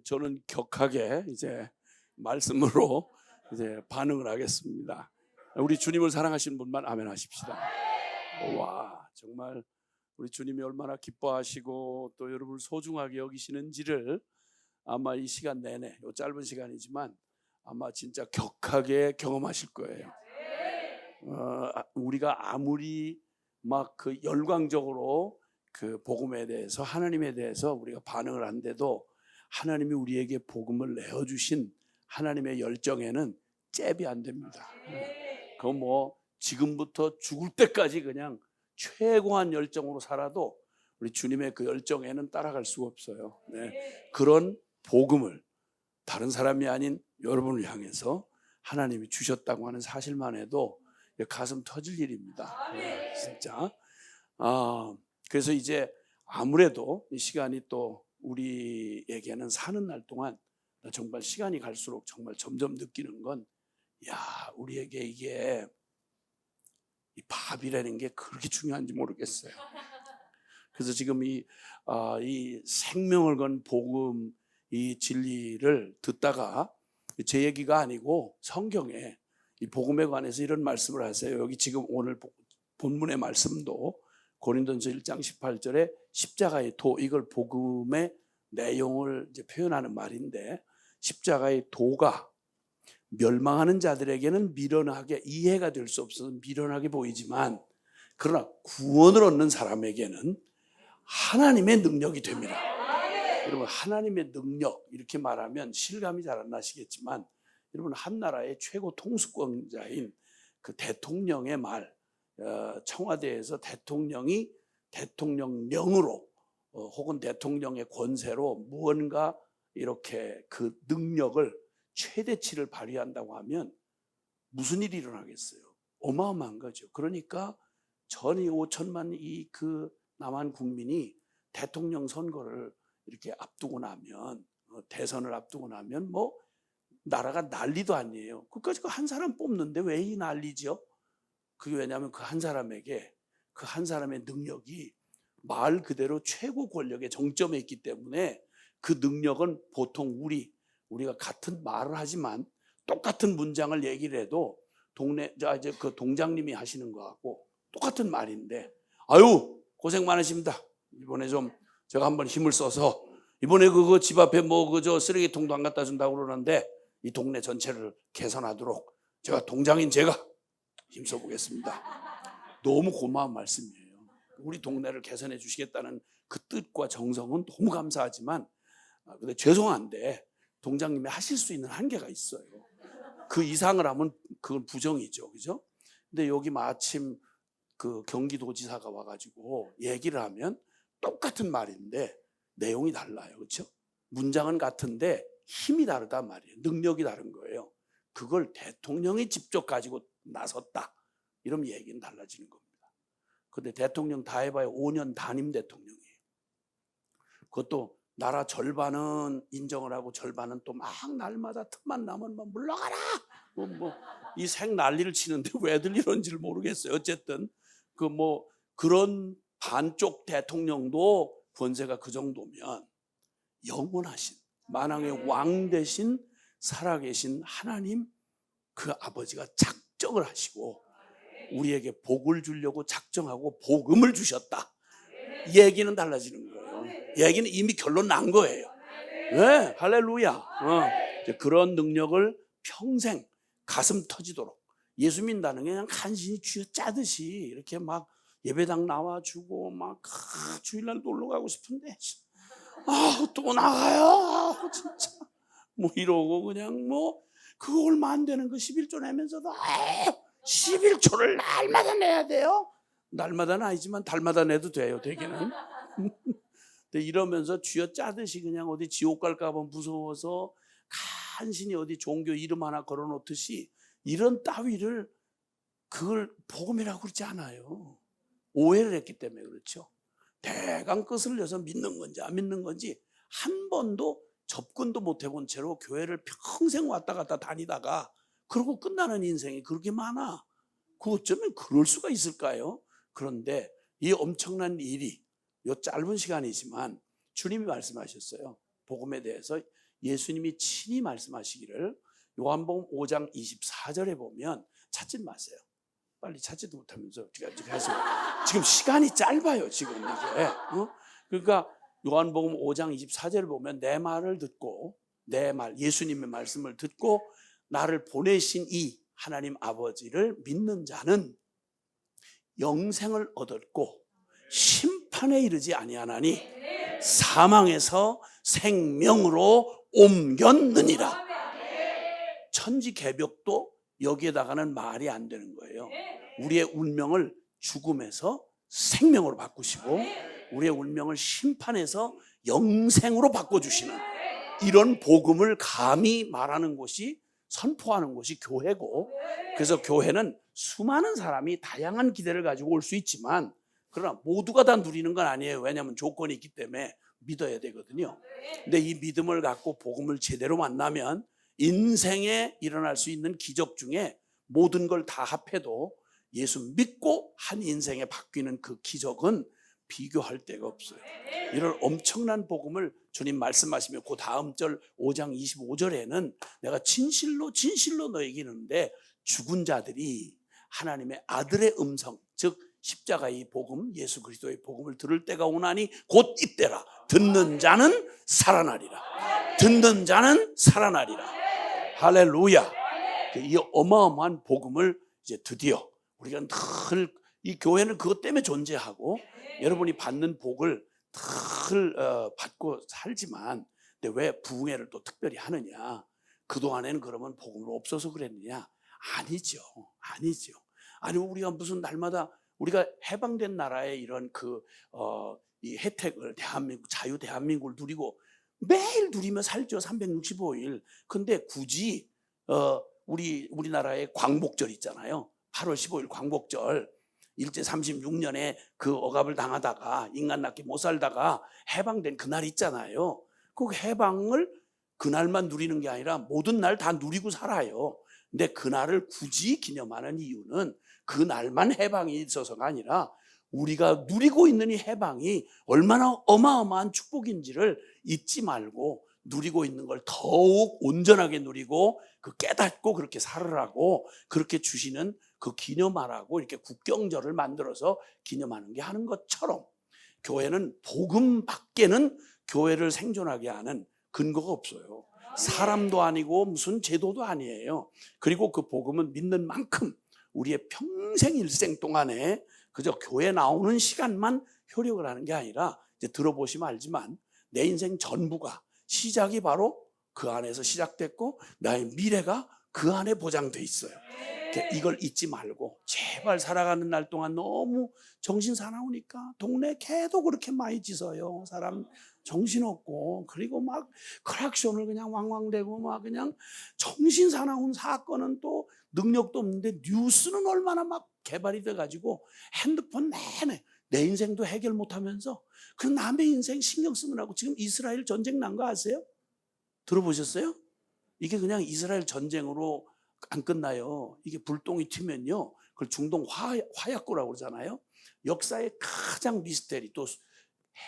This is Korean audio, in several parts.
저는 격하게 이제 말씀으로 이제 반응을 하겠습니다. 우리 주님을 사랑하시는 분만 아멘 하십시다. 와, 정말 우리 주님이 얼마나 기뻐하시고 또 여러분을 소중하게 여기시는지를 아마 이 시간 내내, 이 짧은 시간이지만 아마 진짜 격하게 경험하실 거예요. 우리가 아무리 막 그 열광적으로 그 복음에 대해서, 하나님에 대해서 우리가 반응을 한데도 하나님이 우리에게 복음을 내어주신 하나님의 열정에는 잽이 안 됩니다. 그건 뭐 지금부터 죽을 때까지 그냥 최고한 열정으로 살아도 우리 주님의 그 열정에는 따라갈 수가 없어요. 네. 그런 복음을 다른 사람이 아닌 여러분을 향해서 하나님이 주셨다고 하는 사실만 해도 가슴 터질 일입니다. 네, 진짜. 그래서 이제 아무래도 이 시간이 또 우리에게는 사는 날 동안 정말 시간이 갈수록 정말 점점 느끼는 건, 우리에게 이게 이 밥이라는 게 그렇게 중요한지 모르겠어요. 그래서 지금 이 생명을 건 복음, 이 진리를 듣다가 제 얘기가 아니고 성경에 이 복음에 관해서 이런 말씀을 하세요. 여기 지금 오늘 본문의 말씀도 고린도전서 1장 18절에 십자가의 도, 이걸 복음의 내용을 이제 표현하는 말인데, 십자가의 도가 멸망하는 자들에게는 미련하게, 이해가 될 수 없어서 미련하게 보이지만, 그러나 구원을 얻는 사람에게는 하나님의 능력이 됩니다. 여러분, 하나님의 능력 이렇게 말하면 실감이 잘 안 나시겠지만, 여러분, 한 나라의 최고 통수권자인 그 대통령의 말, 청와대에서 대통령이 대통령령으로 혹은 대통령의 권세로 무언가 이렇게 그 능력을 최대치를 발휘한다고 하면 무슨 일이 일어나겠어요? 어마어마한 거죠. 그러니까 전이 5천만 이 그 남한 국민이 대통령 선거를 이렇게 앞두고 나면, 대선을 앞두고 나면 뭐 나라가 난리도 아니에요. 그까지 그 한 사람 뽑는데 왜 이 난리죠? 그게 왜냐하면 그 한 사람에게, 그 한 사람의 능력이 말 그대로 최고 권력의 정점에 있기 때문에, 그 능력은 보통 우리가 같은 말을 하지만 똑같은 문장을 얘기를 해도 이제 그 동장님이 하시는 거하고 똑같은 말인데, 아유 고생 많으십니다. 이번에 좀 제가 한번 힘을 써서 이번에 그거 집 앞에 뭐 그저 쓰레기통도 안 갖다 준다고 그러는데 이 동네 전체를 개선하도록 제가 동장인 제가 힘써 보겠습니다. 너무 고마운 말씀이에요. 우리 동네를 개선해 주시겠다는 그 뜻과 정성은 너무 감사하지만, 근데 죄송한데 동장님이 하실 수 있는 한계가 있어요. 그 이상을 하면 그건 부정이죠, 그죠? 근데 여기 마침 그 경기도지사가 와가지고 얘기를 하면 똑같은 말인데 내용이 달라요, 그렇죠? 문장은 같은데 힘이 다르단 말이에요. 능력이 다른 거예요. 그걸 대통령이 직접 가지고 나섰다, 이러면 얘기는 달라지는 겁니다. 근데 대통령 다 해봐야 5년 단임 대통령이에요. 그것도 나라 절반은 인정을 하고 절반은 또 막 날마다 틈만 나면 막 물러가라 이 생 난리를 치는데 왜들 이런지를 모르겠어요. 어쨌든 그 뭐 그런 반쪽 대통령도 권세가 그 정도면, 영원하신 만왕의 왕 대신 살아계신 하나님, 그 아버지가 작정을 하시고 우리에게 복을 주려고 작정하고 복음을 주셨다, 이 얘기는 달라지는 거예요. 얘기는 이미 결론 난 거예요. 네, 할렐루야. 그런 능력을 평생 가슴 터지도록 예수 믿는다는 게 그냥 간신히 쥐어짜듯이 이렇게 막 예배당 나와주고 막 주일날 놀러 가고 싶은데 또 나가요 진짜 뭐 이러고 그냥 뭐 그거 얼마 안 되는 그 11조 내면서도 11조를 날마다 내야 돼요? 날마다는 아니지만 달마다 내도 돼요, 되기는. 근데 이러면서 쥐어짜듯이 그냥 어디 지옥 갈까 봐 무서워서 간신히 어디 종교 이름 하나 걸어놓듯이 이런 따위를 그걸 복음이라고 그러지 않아요. 오해를 했기 때문에 그렇죠. 대강 끝을 내서 믿는 건지 안 믿는 건지 한 번도 접근도 못 해본 채로 교회를 평생 왔다 갔다 다니다가 그러고 끝나는 인생이 그렇게 많아. 그 어쩌면 그럴 수가 있을까요? 그런데 이 엄청난 일이 이 짧은 시간이지만 주님이 말씀하셨어요. 복음에 대해서 예수님이 친히 말씀하시기를 요한복음 5장 24절에 보면 찾지 마세요. 빨리 찾지도 못하면서 지금 시간이 짧아요. 지금 이게. 그러니까 요한복음 5장 24절을 보면 내 말을 듣고 내 말, 예수님의 말씀을 듣고 나를 보내신 이 하나님 아버지를 믿는 자는 영생을 얻었고 심판에 이르지 아니하나니 사망에서 생명으로 옮겼느니라. 천지개벽도 여기에다가는 말이 안 되는 거예요. 우리의 운명을 죽음에서 생명으로 바꾸시고 우리의 운명을 심판에서 영생으로 바꿔주시는 이런 복음을 감히 말하는 곳이, 선포하는 곳이 교회고, 그래서 교회는 수많은 사람이 다양한 기대를 가지고 올 수 있지만 그러나 모두가 다 누리는 건 아니에요. 왜냐하면 조건이 있기 때문에 믿어야 되거든요. 근데 이 믿음을 갖고 복음을 제대로 만나면 인생에 일어날 수 있는 기적 중에 모든 걸 다 합해도 예수 믿고 한 인생에 바뀌는 그 기적은 비교할 데가 없어요. 이런 엄청난 복음을 주님 말씀하시며 그 다음 절 5장 25절에는 내가 진실로 너에게 이르는데 죽은 자들이 하나님의 아들의 음성, 즉 십자가의 복음, 예수 그리스도의 복음을 들을 때가 오나니 곧 이때라. 듣는 자는 살아나리라. 듣는 자는 살아나리라. 할렐루야. 이 어마어마한 복음을 이제 드디어 우리가 늘, 이 교회는 그것 때문에 존재하고 여러분이 받는 복을 늘 받고 살지만, 근데 왜 부흥회를 또 특별히 하느냐? 그동안에는 그러면 복음이 없어서 그랬느냐? 아니죠. 아니 우리가 무슨 날마다 우리가 해방된 나라의 이런 이 혜택을 대한민국, 자유 대한민국을 매일 누리며 살죠. 365일. 근데 굳이 우리나라의 광복절 있잖아요. 8월 15일 광복절. 일제 36년에 그 억압을 당하다가 인간답게 못 살다가 해방된 그날 있잖아요. 그 해방을 그날만 누리는 게 아니라 모든 날 다 누리고 살아요. 근데 그날을 굳이 기념하는 이유는 그날만 해방이 있어서가 아니라 우리가 누리고 있는 이 해방이 얼마나 어마어마한 축복인지를 잊지 말고 누리고 있는 걸 더욱 온전하게 누리고 깨닫고 그렇게 살으라고 그렇게 주시는 그 기념하라고 이렇게 국경절을 만들어서 기념하는 게 하는 것처럼 교회는 복음 밖에는 교회를 생존하게 하는 근거가 없어요. 사람도 아니고 무슨 제도도 아니에요. 그리고 그 복음은 믿는 만큼 우리의 평생 일생 동안에 그저 교회 나오는 시간만 효력을 하는 게 아니라 이제 들어보시면 알지만 내 인생 전부가 시작이 바로 그 안에서 시작됐고 나의 미래가 그 안에 보장돼 있어요. 이걸 잊지 말고 제발 살아가는 날 동안 너무 정신 사나우니까 동네 개도 그렇게 많이 짖어요. 사람 정신없고 그리고 막 크락션을 그냥 왕왕대고 막 그냥 정신 사나운 사건은 또 능력도 없는데 뉴스는 얼마나 막 개발이 돼가지고 핸드폰 내내 내 인생도 해결 못하면서 그 남의 인생 신경 쓰느라고 지금 이스라엘 전쟁 난 거 아세요? 들어보셨어요? 이게 그냥 이스라엘 전쟁으로 안 끝나요. 이게 불똥이 튀면요 그걸 중동 화약고라고 그러잖아요. 역사의 가장 미스테리, 또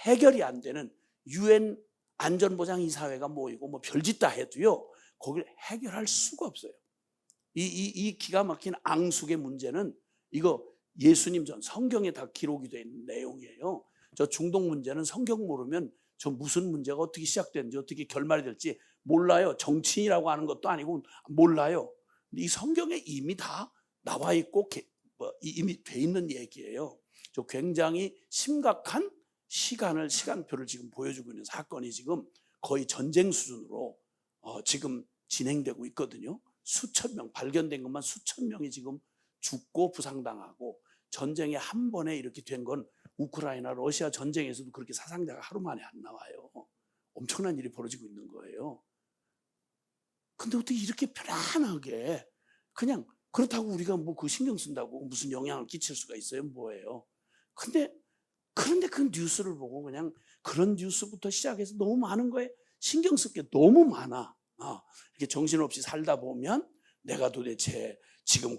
해결이 안 되는 UN 안전보장이사회가 모이고 뭐 별짓 다 해도요 거기를 해결할 수가 없어요. 이 기가 막힌 앙숙의 문제는 이거 예수님 전 성경에 다 기록이 돼 있는 내용이에요. 저 중동 문제는 성경 모르면 저 무슨 문제가 어떻게 시작되는지 어떻게 결말이 될지 몰라요. 정치인이라고 하는 것도 아니고 몰라요. 이 성경에 이미 다 나와 있고 이미 돼 있는 얘기예요. 저 굉장히 심각한 시간표를 지금 보여주고 있는 사건이 지금 거의 전쟁 수준으로 지금 진행되고 있거든요. 수천 명, 발견된 것만 수천 명이 지금 죽고 부상당하고, 전쟁에 한 번에 이렇게 된 건 우크라이나 러시아 전쟁에서도 그렇게 사상자가 하루 만에 안 나와요. 엄청난 일이 벌어지고 있는 거예요. 근데 어떻게 이렇게 편안하게 그냥 그렇다고 우리가 뭐 그 신경 쓴다고 무슨 영향을 끼칠 수가 있어요? 뭐예요? 그런데 그 뉴스를 보고 그냥 그런 뉴스부터 시작해서 너무 많은 거에 신경 쓸 게 너무 많아. 이렇게 정신없이 살다 보면 내가 도대체 지금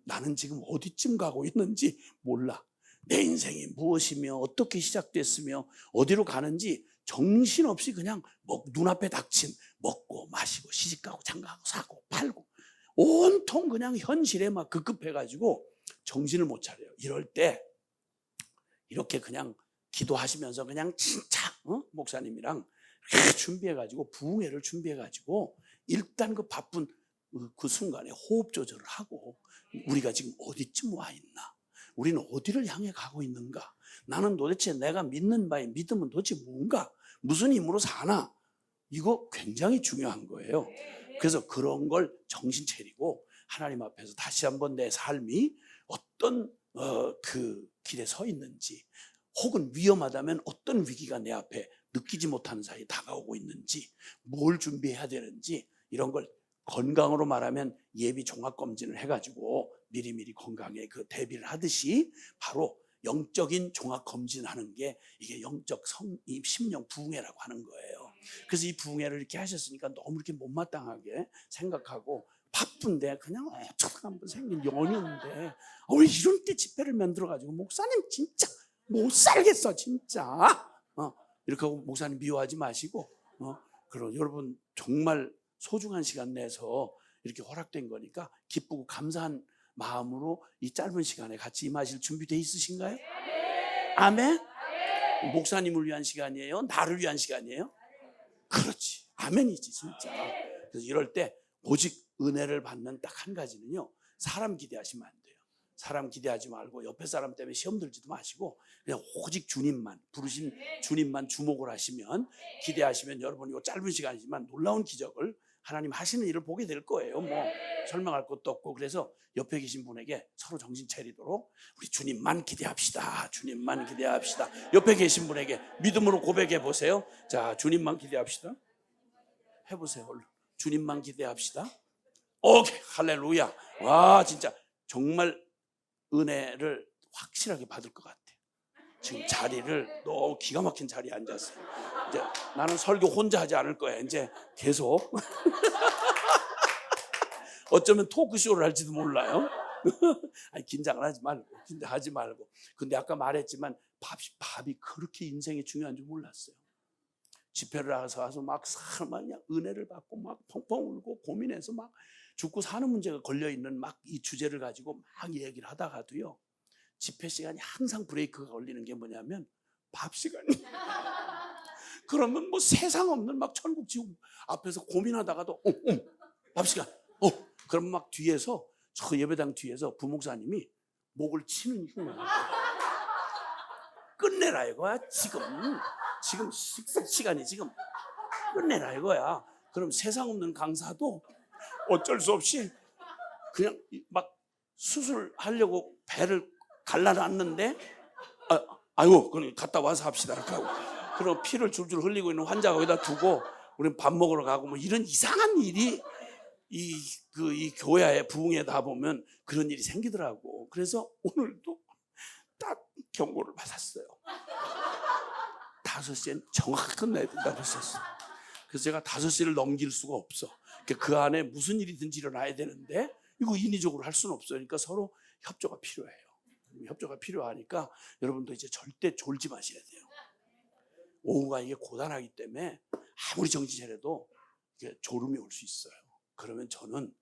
나는 지금 어디쯤 가고 있는지 몰라. 내 인생이 무엇이며 어떻게 시작됐으며 어디로 가는지 정신없이 그냥 눈앞에 닥친 먹고 마시고 시집가고 장가가고 사고 팔고 온통 그냥 현실에 막 급급해가지고 정신을 못 차려요. 이럴 때 이렇게 그냥 기도하시면서 그냥 진짜 목사님이랑 준비해가지고 부흥회를 준비해가지고 일단 그 바쁜 그 순간에 호흡 조절을 하고 우리가 지금 어디쯤 와 있나, 우리는 어디를 향해 가고 있는가, 나는 도대체 내가 믿는 바의 믿음은 도대체 뭔가, 무슨 힘으로 사나, 이거 굉장히 중요한 거예요. 그래서 그런 걸 정신 차리고 하나님 앞에서 다시 한번 내 삶이 어떤 그 길에 서 있는지, 혹은 위험하다면 어떤 위기가 내 앞에 느끼지 못하는 사이에 다가오고 있는지, 뭘 준비해야 되는지, 이런 걸 건강으로 말하면 예비 종합검진을 해가지고 미리미리 건강에 그 대비를 하듯이 바로 영적인 종합검진하는 게 이게 영적 심령 부흥회라고 하는 거예요. 그래서 이 부흥회를 이렇게 하셨으니까 너무 이렇게 못마땅하게 생각하고 바쁜데 그냥 어쩌다 한번 생긴 연휴인데 왜 이런 때 집회를 만들어가지고 목사님 진짜 못 살겠어 진짜 이렇게 하고 목사님 미워하지 마시고 그리고 여러분 정말 소중한 시간 내서 이렇게 허락된 거니까 기쁘고 감사한 마음으로 이 짧은 시간에 같이 임하실 준비되어 있으신가요? 아멘? 목사님을 위한 시간이에요? 나를 위한 시간이에요? 그렇지, 아멘이지 진짜. 그래서 이럴 때 오직 은혜를 받는 딱 한 가지는요, 사람 기대하시면 안 돼요. 사람 기대하지 말고 옆에 사람 때문에 시험 들지도 마시고 그냥 오직 주님만, 부르신 주님만 주목을 하시면, 기대하시면 여러분이 이 짧은 시간이지만 놀라운 기적을 하나님 하시는 일을 보게 될 거예요. 설명할 것도 없고. 그래서 옆에 계신 분에게 서로 정신 차리도록 우리 주님만 기대합시다. 주님만 기대합시다. 옆에 계신 분에게 믿음으로 고백해 보세요. 자, 주님만 기대합시다. 해보세요. 얼른. 주님만 기대합시다. 오케이, 할렐루야. 와, 진짜 정말 은혜를 확실하게 받을 것 같아. 지금 자리를 너무 기가 막힌 자리에 앉았어요. 이제 나는 설교 혼자 하지 않을 거야. 이제 계속 어쩌면 토크쇼를 할지도 몰라요. 아니, 긴장을 하지 말고, 긴장하지 말고. 근데 아까 말했지만 밥이 그렇게 인생이 중요한 줄 몰랐어요. 집회를 와서 막 사람이 은혜를 받고 막 펑펑 울고 고민해서 막 죽고 사는 문제가 걸려 있는 막 이 주제를 가지고 막 얘기를 하다가도요, 집회 시간이 항상 브레이크가 걸리는 게 뭐냐면 밥 시간이. 그러면 세상 없는 막 천국 지옥 앞에서 고민하다가도 밥 시간. 그럼 막 뒤에서, 저 예배당 뒤에서 부목사님이 목을 치는 흉을 끝내라 이거야. 지금 식사 시간이 지금 끝내라 이거야. 그럼 세상 없는 강사도 어쩔 수 없이 그냥 막 수술하려고 배를 갈라놨는데 아이고 그럼 갔다 와서 합시다 이렇게 하고, 그럼 피를 줄줄 흘리고 있는 환자 거기다 두고 우리는 밥 먹으러 가고 이런 이상한 일이 이 교회에 부흥회다 보면 그런 일이 생기더라고. 그래서 오늘도 딱 경고를 받았어요. 5시엔 정확히 끝내야 된다고 했었어. 그래서 제가 5시를 넘길 수가 없어. 그 안에 무슨 일이든지 일어나야 되는데 이거 인위적으로 할 수는 없어요. 그러니까 서로 협조가 필요해요. 협조가 필요하니까 여러분도 이제 절대 졸지 마셔야 돼요. 오후가 이게 고단하기 때문에 아무리 정신 차려도 이게 졸음이 올 수 있어요. 그러면 저는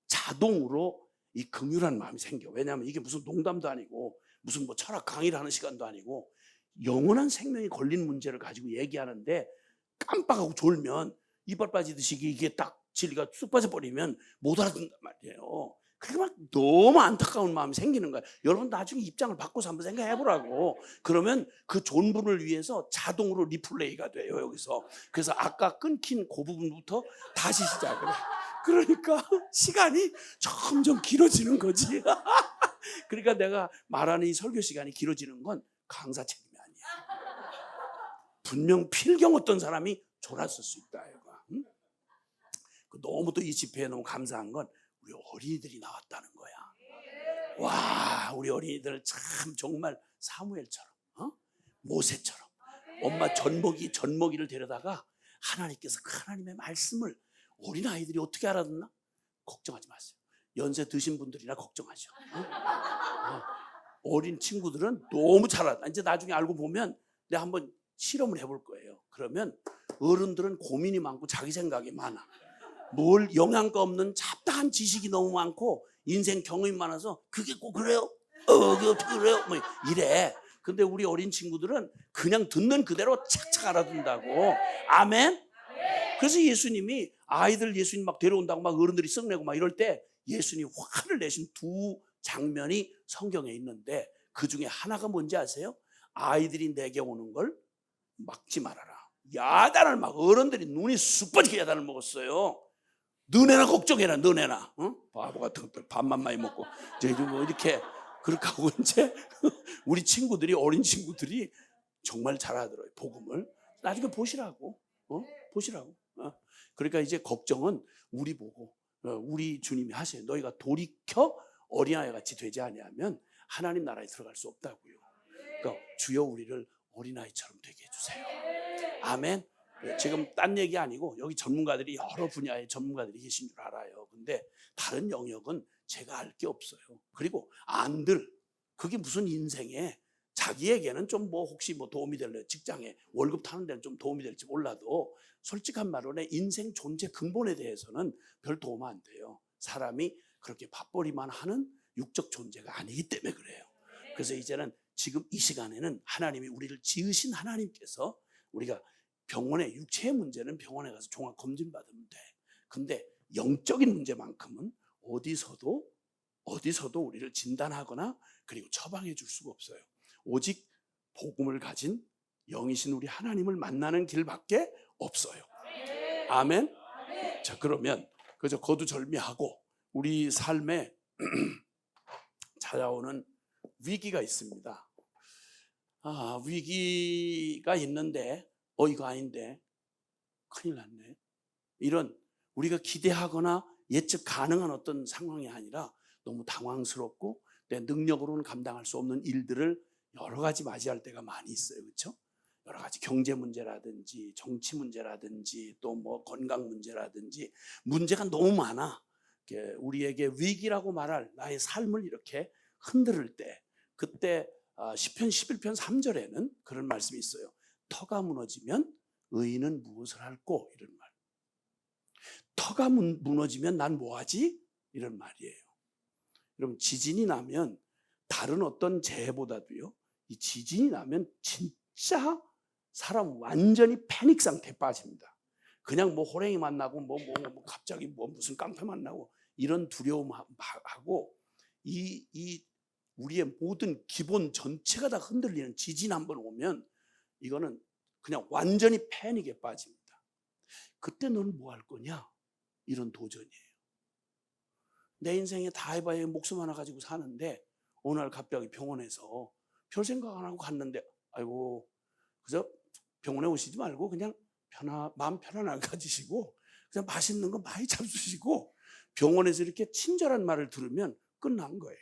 자동으로 이 긍휼한 마음이 생겨. 왜냐하면 이게 무슨 농담도 아니고 무슨 철학 강의를 하는 시간도 아니고 영원한 생명이 걸린 문제를 가지고 얘기하는데 깜빡하고 졸면 이빨 빠지듯이 이게 딱 진리가 쑥 빠져버리면 못 알아듣는단 말이에요. 그러니까 막 너무 안타까운 마음이 생기는 거예요. 여러분 나중에 입장을 바꿔서 한번 생각해보라고. 그러면 그 존분을 위해서 자동으로 리플레이가 돼요 여기서. 그래서 아까 끊긴 그 부분부터 다시 시작을 해. 그러니까 시간이 점점 길어지는 거지. 그러니까 내가 말하는 이 설교 시간이 길어지는 건 강사 책임이 아니야. 분명 필경 어떤 사람이 졸았을 수 있다 이거. 응? 너무 또 이 집회에 너무 감사한 건 우리 어린이들이 나왔다는 거야. 와, 우리 어린이들 참 정말 사무엘처럼, 모세처럼 엄마 젖먹이를 데려다가 하나님께서 그 하나님의 말씀을 어린아이들이 어떻게 알아듣나? 걱정하지 마세요. 연세 드신 분들이나 걱정하죠. 어린 친구들은 너무 잘 알아. 이제 나중에 알고 보면 내가 한번 실험을 해볼 거예요. 그러면 어른들은 고민이 많고 자기 생각이 많아. 뭘 영양가 없는 잡다한 지식이 너무 많고 인생 경험이 많아서 그게 꼭 그래요? 그게 어떻게 그래요? 뭐 이래. 근데 우리 어린 친구들은 그냥 듣는 그대로 착착 알아듣는다고. 아멘? 그래서 예수님이 아이들 예수님 막 데려온다고 막 어른들이 썩내고 막 이럴 때 예수님이 화를 내신 두 장면이 성경에 있는데 그 중에 하나가 뭔지 아세요? 아이들이 내게 오는 걸 막지 말아라. 야단을 막 어른들이 눈이 쑥빠지게 야단을 먹었어요. 너네나 걱정해라, 너네나. 응? 바보 같은 것들 밥만 많이 먹고 이제 뭐 이렇게 그렇게 하고 이제 우리 친구들이 어린 친구들이 정말 잘 알아들어요. 복음을 나중에 보시라고, 보시라고. 그러니까 이제 걱정은 우리 보고 우리 주님이 하세요. 너희가 돌이켜 어린아이 같이 되지 아니하면 하나님 나라에 들어갈 수 없다고요. 그러니까 주여 우리를 어린아이처럼 되게 해주세요. 아멘. 지금 딴 얘기 아니고 여기 전문가들이 여러 분야의 전문가들이 계신 줄 알아요. 근데 다른 영역은 제가 알 게 없어요. 그리고 안들 그게 무슨 인생에 자기에게는 좀 뭐 혹시 뭐 도움이 될래 직장에 월급 타는 데는 좀 도움이 될지 몰라도 솔직한 말로는 인생 존재 근본에 대해서는 별 도움 안 돼요. 사람이 그렇게 밥벌이만 하는 육적 존재가 아니기 때문에 그래요. 그래서 이제는 지금 이 시간에는 하나님이 우리를 지으신 하나님께서 우리가 병원에 육체의 문제는 병원에 가서 종합 검진 받으면 돼. 근데 영적인 문제만큼은 어디서도 우리를 진단하거나 그리고 처방해 줄 수가 없어요. 오직 복음을 가진 영이신 우리 하나님을 만나는 길밖에 없어요. 아멘. 자, 그러면 그저 거두절미하고 우리 삶에 찾아오는 위기가 있습니다. 위기가 있는데 이거 아닌데 큰일 났네. 이런 우리가 기대하거나 예측 가능한 어떤 상황이 아니라 너무 당황스럽고 내 능력으로는 감당할 수 없는 일들을 여러 가지 맞이할 때가 많이 있어요. 그렇죠? 여러 가지 경제 문제라든지 정치 문제라든지 또 뭐 건강 문제라든지 문제가 너무 많아. 우리에게 위기라고 말할 나의 삶을 이렇게 흔들 때 그때 시편 11편 3절에는 그런 말씀이 있어요. 터가 무너지면 의인은 무엇을 할꼬? 이런 말. 터가 무너지면 난 뭐하지? 이런 말이에요. 여러분 지진이 나면 다른 어떤 재해보다도요 이 지진이 나면 진짜 사람 완전히 패닉 상태에 빠집니다. 그냥 뭐 호랭이 만나고 뭐 갑자기 뭐 무슨 깡패 만나고 이런 두려움하고 이 우리의 모든 기본 전체가 다 흔들리는 지진 한번 오면 이거는 그냥 완전히 패닉에 빠집니다. 그때 너는 뭐 할 거냐? 이런 도전이에요. 내 인생에 다 해봐야 목숨 하나 가지고 사는데 어느 날 갑자기 병원에서 별 생각 안 하고 갔는데 아이고 그저 병원에 오시지 말고 그냥 마음 편안하게 가지시고 그냥 맛있는 거 많이 잡수시고 병원에서 이렇게 친절한 말을 들으면 끝난 거예요.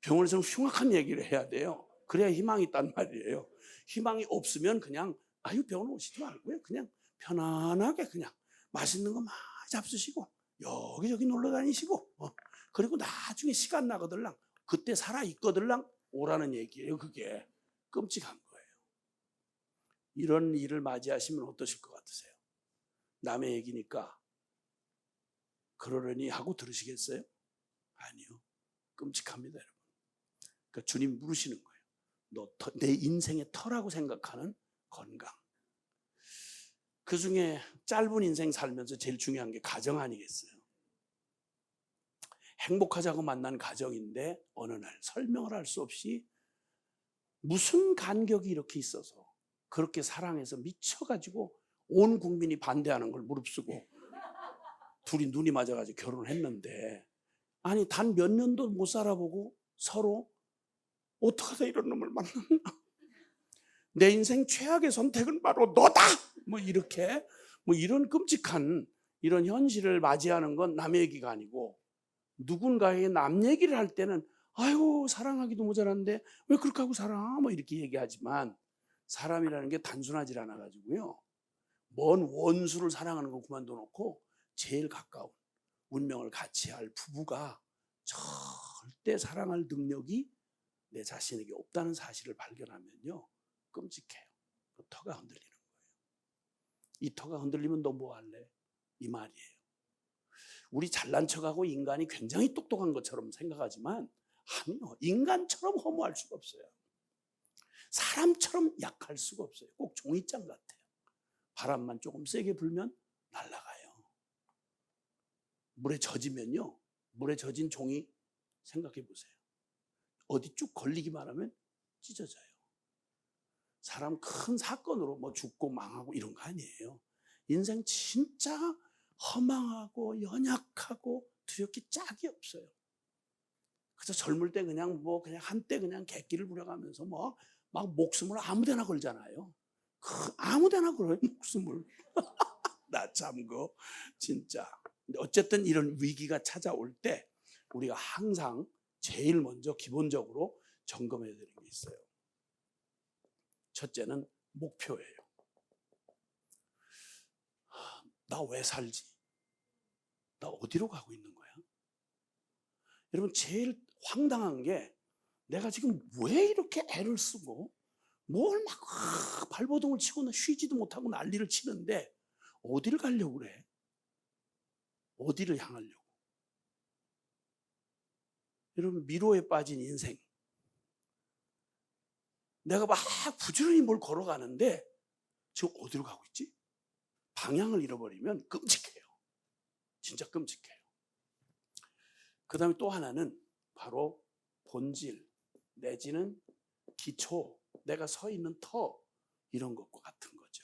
병원에서는 흉악한 얘기를 해야 돼요. 그래야 희망이 있단 말이에요. 희망이 없으면 그냥 병원 오시지 말고요. 그냥 편안하게 그냥 맛있는 거 많이 잡수시고 여기저기 놀러 다니시고 그리고 나중에 시간 나거들랑 그때 살아있거들랑 오라는 얘기예요. 그게 끔찍한 거예요. 이런 일을 맞이하시면 어떠실 것 같으세요? 남의 얘기니까 그러려니 하고 들으시겠어요? 아니요. 끔찍합니다, 여러분. 그러니까 주님 물으시는 거예요. 내 인생의 터라고 생각하는 건강. 그 중에 짧은 인생 살면서 제일 중요한 게 가정 아니겠어요? 행복하자고 만난 가정인데 어느 날 설명을 할 수 없이 무슨 간격이 이렇게 있어서 그렇게 사랑해서 미쳐가지고 온 국민이 반대하는 걸 무릅쓰고 둘이 눈이 맞아가지고 결혼을 했는데 아니 단 몇 년도 못 살아보고 서로 어떻게 하다 이런 놈을 만났나? 내 인생 최악의 선택은 바로 너다! 뭐 이렇게 뭐 이런 끔찍한 이런 현실을 맞이하는 건 남의 얘기가 아니고 누군가의 남 얘기를 할 때는 아유 사랑하기도 모자란데 왜 그렇게 하고 살아? 뭐 이렇게 얘기하지만 사람이라는 게 단순하지 않아 가지고요. 먼 원수를 사랑하는 건 그만둬 놓고 제일 가까운 운명을 같이 할 부부가 절대 사랑할 능력이 내 자신에게 없다는 사실을 발견하면요. 끔찍해요. 그 터가 흔들리는 거예요. 이 터가 흔들리면 너 뭐 할래? 이 말이에요. 우리 잘난 척하고 인간이 굉장히 똑똑한 것처럼 생각하지만 아니요. 인간처럼 허무할 수가 없어요. 사람처럼 약할 수가 없어요. 꼭 종이장 같아요. 바람만 조금 세게 불면 날아가요. 물에 젖으면요. 물에 젖은 종이 생각해 보세요. 어디 쭉 걸리기만 하면 찢어져요. 사람 큰 사건으로 뭐 죽고 망하고 이런 거 아니에요. 인생 진짜 허망하고 연약하고 두렵기 짝이 없어요. 그래서 젊을 때 그냥 한때 그냥 객기를 부려가면서 막 목숨을 아무데나 걸잖아요. 아무데나 걸어요, 목숨을. 나 참 진짜. 어쨌든 이런 위기가 찾아올 때 우리가 항상 제일 먼저 기본적으로 점검해야 되는 게 있어요. 첫째는 목표예요. 나 왜 살지? 나 어디로 가고 있는 거야? 여러분, 제일 황당한 게 내가 지금 왜 이렇게 애를 쓰고 뭘 막 발버둥을 치고 쉬지도 못하고 난리를 치는데 어디를 가려고 그래? 어디를 향하려고? 여러분, 미로에 빠진 인생. 내가 막 부지런히 뭘 걸어가는데 지금 어디로 가고 있지? 방향을 잃어버리면 끔찍해요. 진짜 끔찍해요. 그 다음에 또 하나는 바로 본질 내지는 기초, 내가 서 있는 터, 이런 것과 같은 거죠.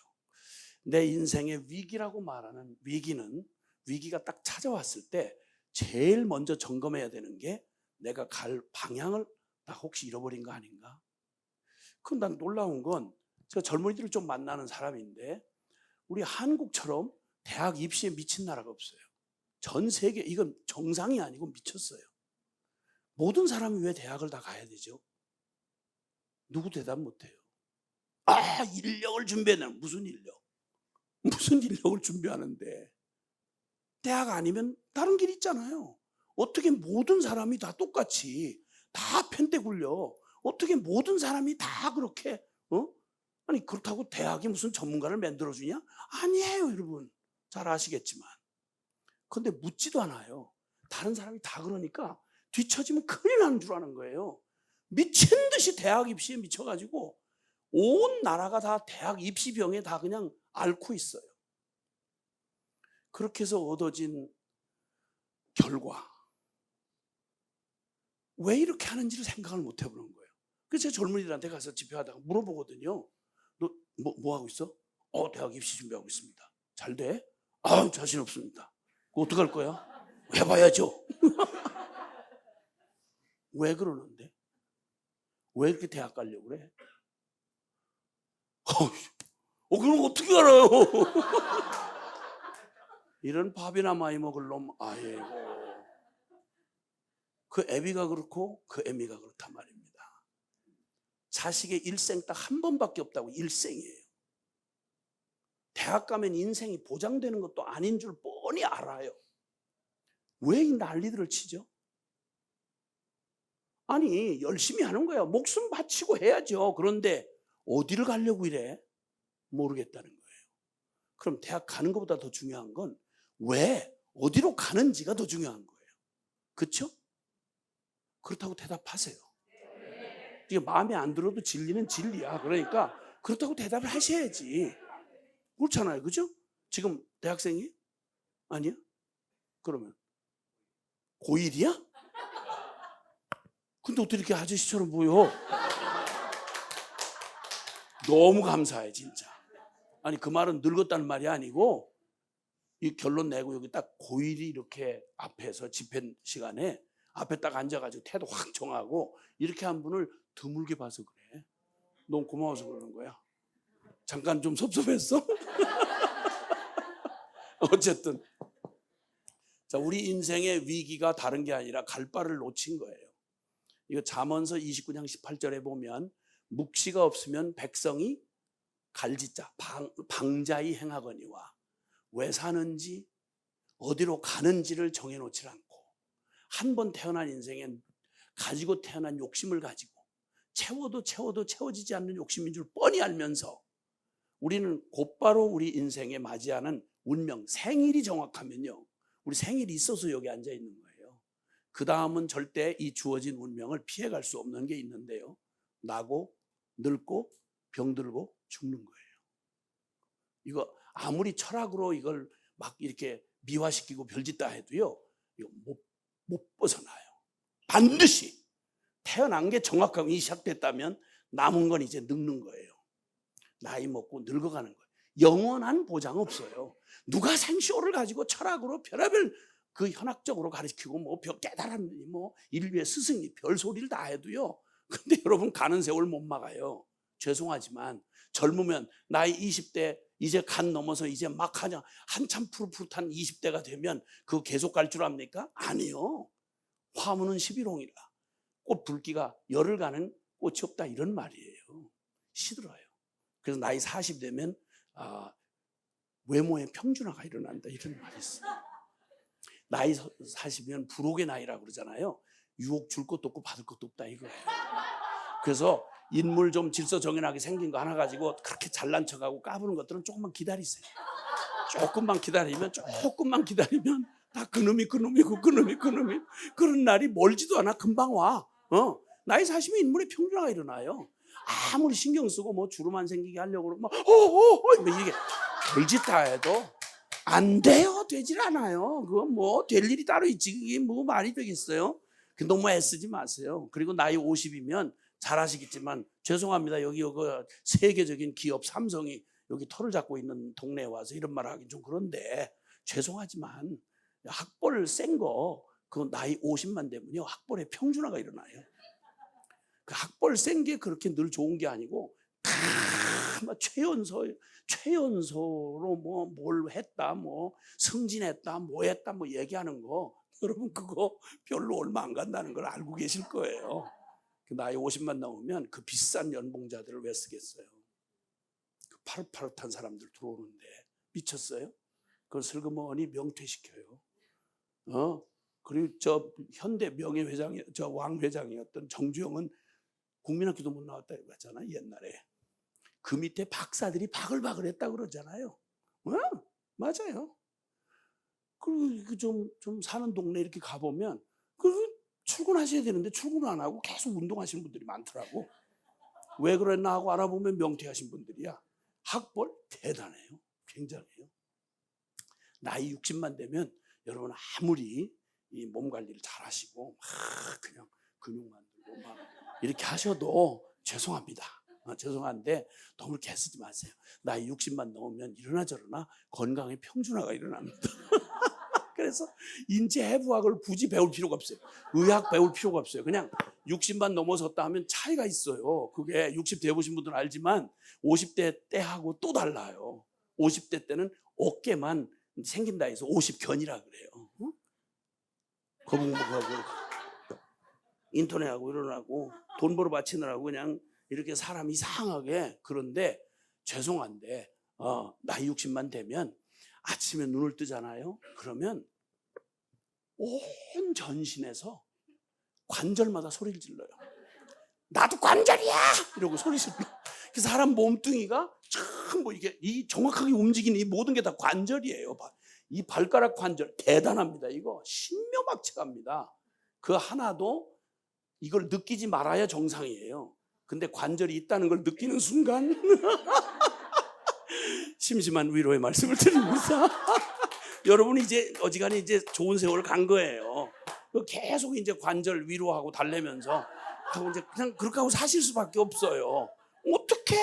내 인생의 위기라고 말하는 위기가 딱 찾아왔을 때 제일 먼저 점검해야 되는 게 내가 갈 방향을 나 혹시 잃어버린 거 아닌가? 그럼 난 놀라운 건 제가 젊은이들을 좀 만나는 사람인데 우리 한국처럼 대학 입시에 미친 나라가 없어요. 전 세계, 이건 정상이 아니고 미쳤어요. 모든 사람이 왜 대학을 다 가야 되죠? 누구 대답 못해요. 인력을 준비하는 무슨 인력? 무슨 인력을 준비하는데 대학 아니면 다른 길 있잖아요. 어떻게 모든 사람이 다 똑같이 다 편대 굴려? 어떻게 모든 사람이 다 그렇게 아니 그렇다고 대학이 무슨 전문가를 만들어주냐? 아니에요, 여러분. 잘 아시겠지만. 그런데 묻지도 않아요. 다른 사람이 다 그러니까 뒤처지면 큰일 나는 줄 아는 거예요. 미친 듯이 대학 입시에 미쳐가지고 온 나라가 다 대학 입시병에 다 그냥 앓고 있어요. 그렇게 해서 얻어진 결과, 왜 이렇게 하는지를 생각을 못 해보는 거예요. 그래서 제가 젊은이들한테 가서 집회하다가 물어보거든요. 너 뭐 하고 있어? 대학 입시 준비하고 있습니다. 잘 돼? 자신 없습니다. 그거 어떡할 거야? 해봐야죠. 왜 그러는데? 왜 이렇게 대학 가려고 그래? 그럼 어떻게 알아요? 이런 밥이나 많이 먹을 놈, 아이고. 그 애비가 그렇고 그 애미가 그렇단 말입니다. 자식의 일생 딱 한 번밖에 없다고, 일생이에요. 대학 가면 인생이 보장되는 것도 아닌 줄 뻔히 알아요. 왜 이 난리들을 치죠? 아니, 열심히 하는 거야. 목숨 바치고 해야죠. 그런데 어디를 가려고 이래? 모르겠다는 거예요. 그럼 대학 가는 것보다 더 중요한 건 왜, 어디로 가는지가 더 중요한 거예요. 그렇죠? 그렇다고 대답하세요. 이게 마음에 안 들어도 진리는 진리야. 그러니까 그렇다고 대답을 하셔야지. 그렇잖아요. 그죠? 지금 대학생이? 아니야? 그러면 고1이야? 근데 어떻게 이렇게 아저씨처럼 보여? 너무 감사해, 진짜. 아니, 그 말은 늙었다는 말이 아니고 이 결론 내고 여기 딱 고1이 이렇게 앞에서 집회 시간에 앞에 딱 앉아가지고 태도 확 정하고 이렇게 한 분을 드물게 봐서 그래. 너무 고마워서 그러는 거야. 잠깐 좀 섭섭했어? 어쨌든 자, 우리 인생의 위기가 다른 게 아니라 갈 바를 놓친 거예요. 이거 잠언서 29장 18절에 보면 묵시가 없으면 백성이 갈짓자 방자히 행하거니와 왜 사는지 어디로 가는지를 정해놓지 않고 한 번 태어난 인생엔 가지고 태어난 욕심을 가지고 채워도 채워지지 않는 욕심인 줄 뻔히 알면서 우리는 곧바로 우리 인생에 맞이하는 운명, 생일이 정확하면요, 우리 생일이 있어서 여기 앉아 있는 거예요. 그 다음은 절대 이 주어진 운명을 피해갈 수 없는 게 있는데요, 나고 늙고 병들고 죽는 거예요. 이거 아무리 철학으로 이걸 막 이렇게 미화시키고 별짓다 해도요, 이거 못 벗어나요. 반드시 태어난 게 정확하게 시작됐다면 남은 건 이제 늙는 거예요. 나이 먹고 늙어가는 거예요. 영원한 보장 없어요. 누가 생쇼를 가지고 철학으로 별의별 그 현학적으로 가르치고 뭐 깨달은 뭐 인류의 스승이 별 소리를 다 해도요, 근데 여러분 가는 세월 못 막아요. 죄송하지만 젊으면 나이 20대 이제 간 넘어서 이제 막 하냐 한참 푸릇푸릇한 20대가 되면 그거 계속 갈 줄 압니까? 아니요. 화무는 11홍이라 꽃 붉기가 열을 가는 꽃이 없다, 이런 말이에요. 시들어요. 그래서 나이 40 되면 외모의 평준화가 일어난다, 이런 말이 있어요. 나이 40이면 불혹의 나이라고 그러잖아요. 유혹 줄 것도 없고 받을 것도 없다, 이거예요. 그래서 인물 좀 질서 정연하게 생긴 거 하나 가지고 그렇게 잘난 척하고 까부는 것들은 조금만 기다리세요. 조금만 기다리면 다 그놈이 그런 날이 멀지도 않아. 금방 와. 나이 40이면 인물의 평준화가 일어나요. 아무리 신경 쓰고 뭐 주름 안 생기게 하려고 그러고 뭐 이게 별짓 다 해도 안 돼요. 되질 않아요. 그건 뭐 될 일이 따로 있지, 그게 뭐 말이 되겠어요? 너무 애쓰지 마세요. 그리고 나이 50이면 잘 아시겠지만, 죄송합니다, 여기 세계적인 기업 삼성이 여기 털을 잡고 있는 동네에 와서 이런 말 하긴 좀 그런데, 죄송하지만 학벌 센 거 그 나이 50만 되면요, 학벌의 평준화가 일어나요. 그 학벌 센 게 그렇게 늘 좋은 게 아니고 다 최연소로 뭐 뭘 했다, 뭐 승진했다, 뭐 했다, 뭐 얘기하는 거, 여러분 그거 별로 얼마 안 간다는 걸 알고 계실 거예요. 나이 50만 넘으면 그 비싼 연봉자들을 왜 쓰겠어요? 그 파릇파릇한 사람들 들어오는데 미쳤어요? 그걸 슬그머니 명퇴시켜요. 그리고 저 현대 명예회장이, 저 왕회장이었던 정주영은 국민학교도 못 나왔다 그랬잖아, 옛날에. 그 밑에 박사들이 바글바글 했다 그러잖아요. 맞아요. 그리고 좀 사는 동네 이렇게 가보면 출근하셔야 되는데 출근을 안 하고 계속 운동하시는 분들이 많더라고. 왜 그랬나 하고 알아보면 명퇴하신 분들이야. 학벌 대단해요. 굉장해요. 나이 60만 되면 여러분 아무리 이 몸 관리를 잘 하시고 그냥 근육 만들고 막 이렇게 하셔도 죄송합니다. 죄송한데 너무 이렇게 애쓰지 마세요. 나이 60만 넘으면 이러나 저러나 건강의 평준화가 일어납니다. 그래서 인체 해부학을 굳이 배울 필요가 없어요. 의학 배울 필요가 없어요. 그냥 60만 넘어섰다 하면 차이가 있어요. 그게 60 돼보신 분들은 알지만 50대 때하고 또 달라요. 50대 때는 어깨만 생긴다 해서 50견이라 그래요. 거북목하고 인터넷하고 일어나고 돈 벌어 바치느라고 그냥 이렇게 사람 이상하게. 그런데 죄송한데 나이 60만 되면 아침에 눈을 뜨잖아요. 그러면 온 전신에서 관절마다 소리를 질러요. 나도 관절이야! 이러고 소리 질러. 그 사람 몸뚱이가 참 뭐 이게 이 정확하게 움직이는 이 모든 게 다 관절이에요. 이 발가락 관절 대단합니다. 이거 신묘막측합니다. 그 하나도 이걸 느끼지 말아야 정상이에요. 근데 관절이 있다는 걸 느끼는 순간 심심한 위로의 말씀을 드립니다. 여러분 이제 어지간히 이제 좋은 세월 간 거예요. 계속 이제 관절 위로하고 달래면서 하고 이제 그냥 그렇게 하고 사실 수밖에 없어요. 어떻게?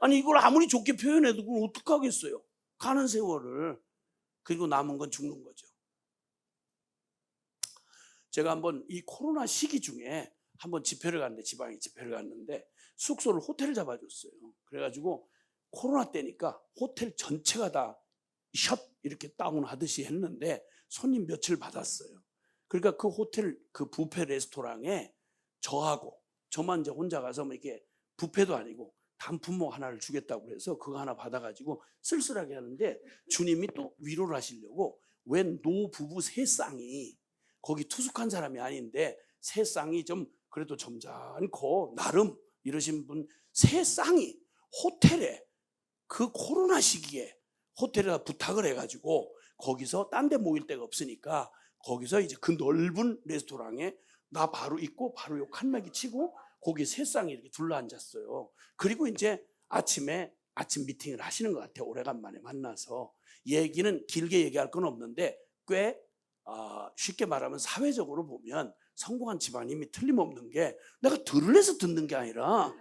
아니 이걸 아무리 좋게 표현해도 그걸 어떻게 하겠어요? 가는 세월을. 그리고 남은 건 죽는 거죠. 제가 한번 이 코로나 시기 중에 한번 집회를 갔는데, 지방에 집회를 갔는데 숙소를 호텔을 잡아줬어요. 그래가지고 코로나 때니까 호텔 전체가 다 셧 이렇게 다운하듯이 했는데 손님 며칠 받았어요. 그러니까 그 호텔 그 뷔페 레스토랑에 저만 이제 혼자 가서 뭐 이렇게 뷔페도 아니고 단품목 하나를 주겠다고 해서 그거 하나 받아가지고 쓸쓸하게 하는데, 주님이 또 위로를 하시려고 웬 노부부 세 쌍이, 거기 투숙한 사람이 아닌데 세 쌍이 좀 그래도 점잖고 나름 이러신 분 세 쌍이 호텔에 그 코로나 시기에 호텔에다 부탁을 해가지고 거기서 딴 데 모일 데가 없으니까 거기서 이제 그 넓은 레스토랑에 나 바로 있고 바로 요 칸막이 치고 거기 세 쌍이 이렇게 둘러앉았어요. 그리고 이제 아침에 아침 미팅을 하시는 것 같아요. 오래간만에 만나서. 얘기는 길게 얘기할 건 없는데 꽤 쉽게 말하면 사회적으로 보면 성공한 집안임이 틀림없는 게 내가 들을 해서 듣는 게 아니라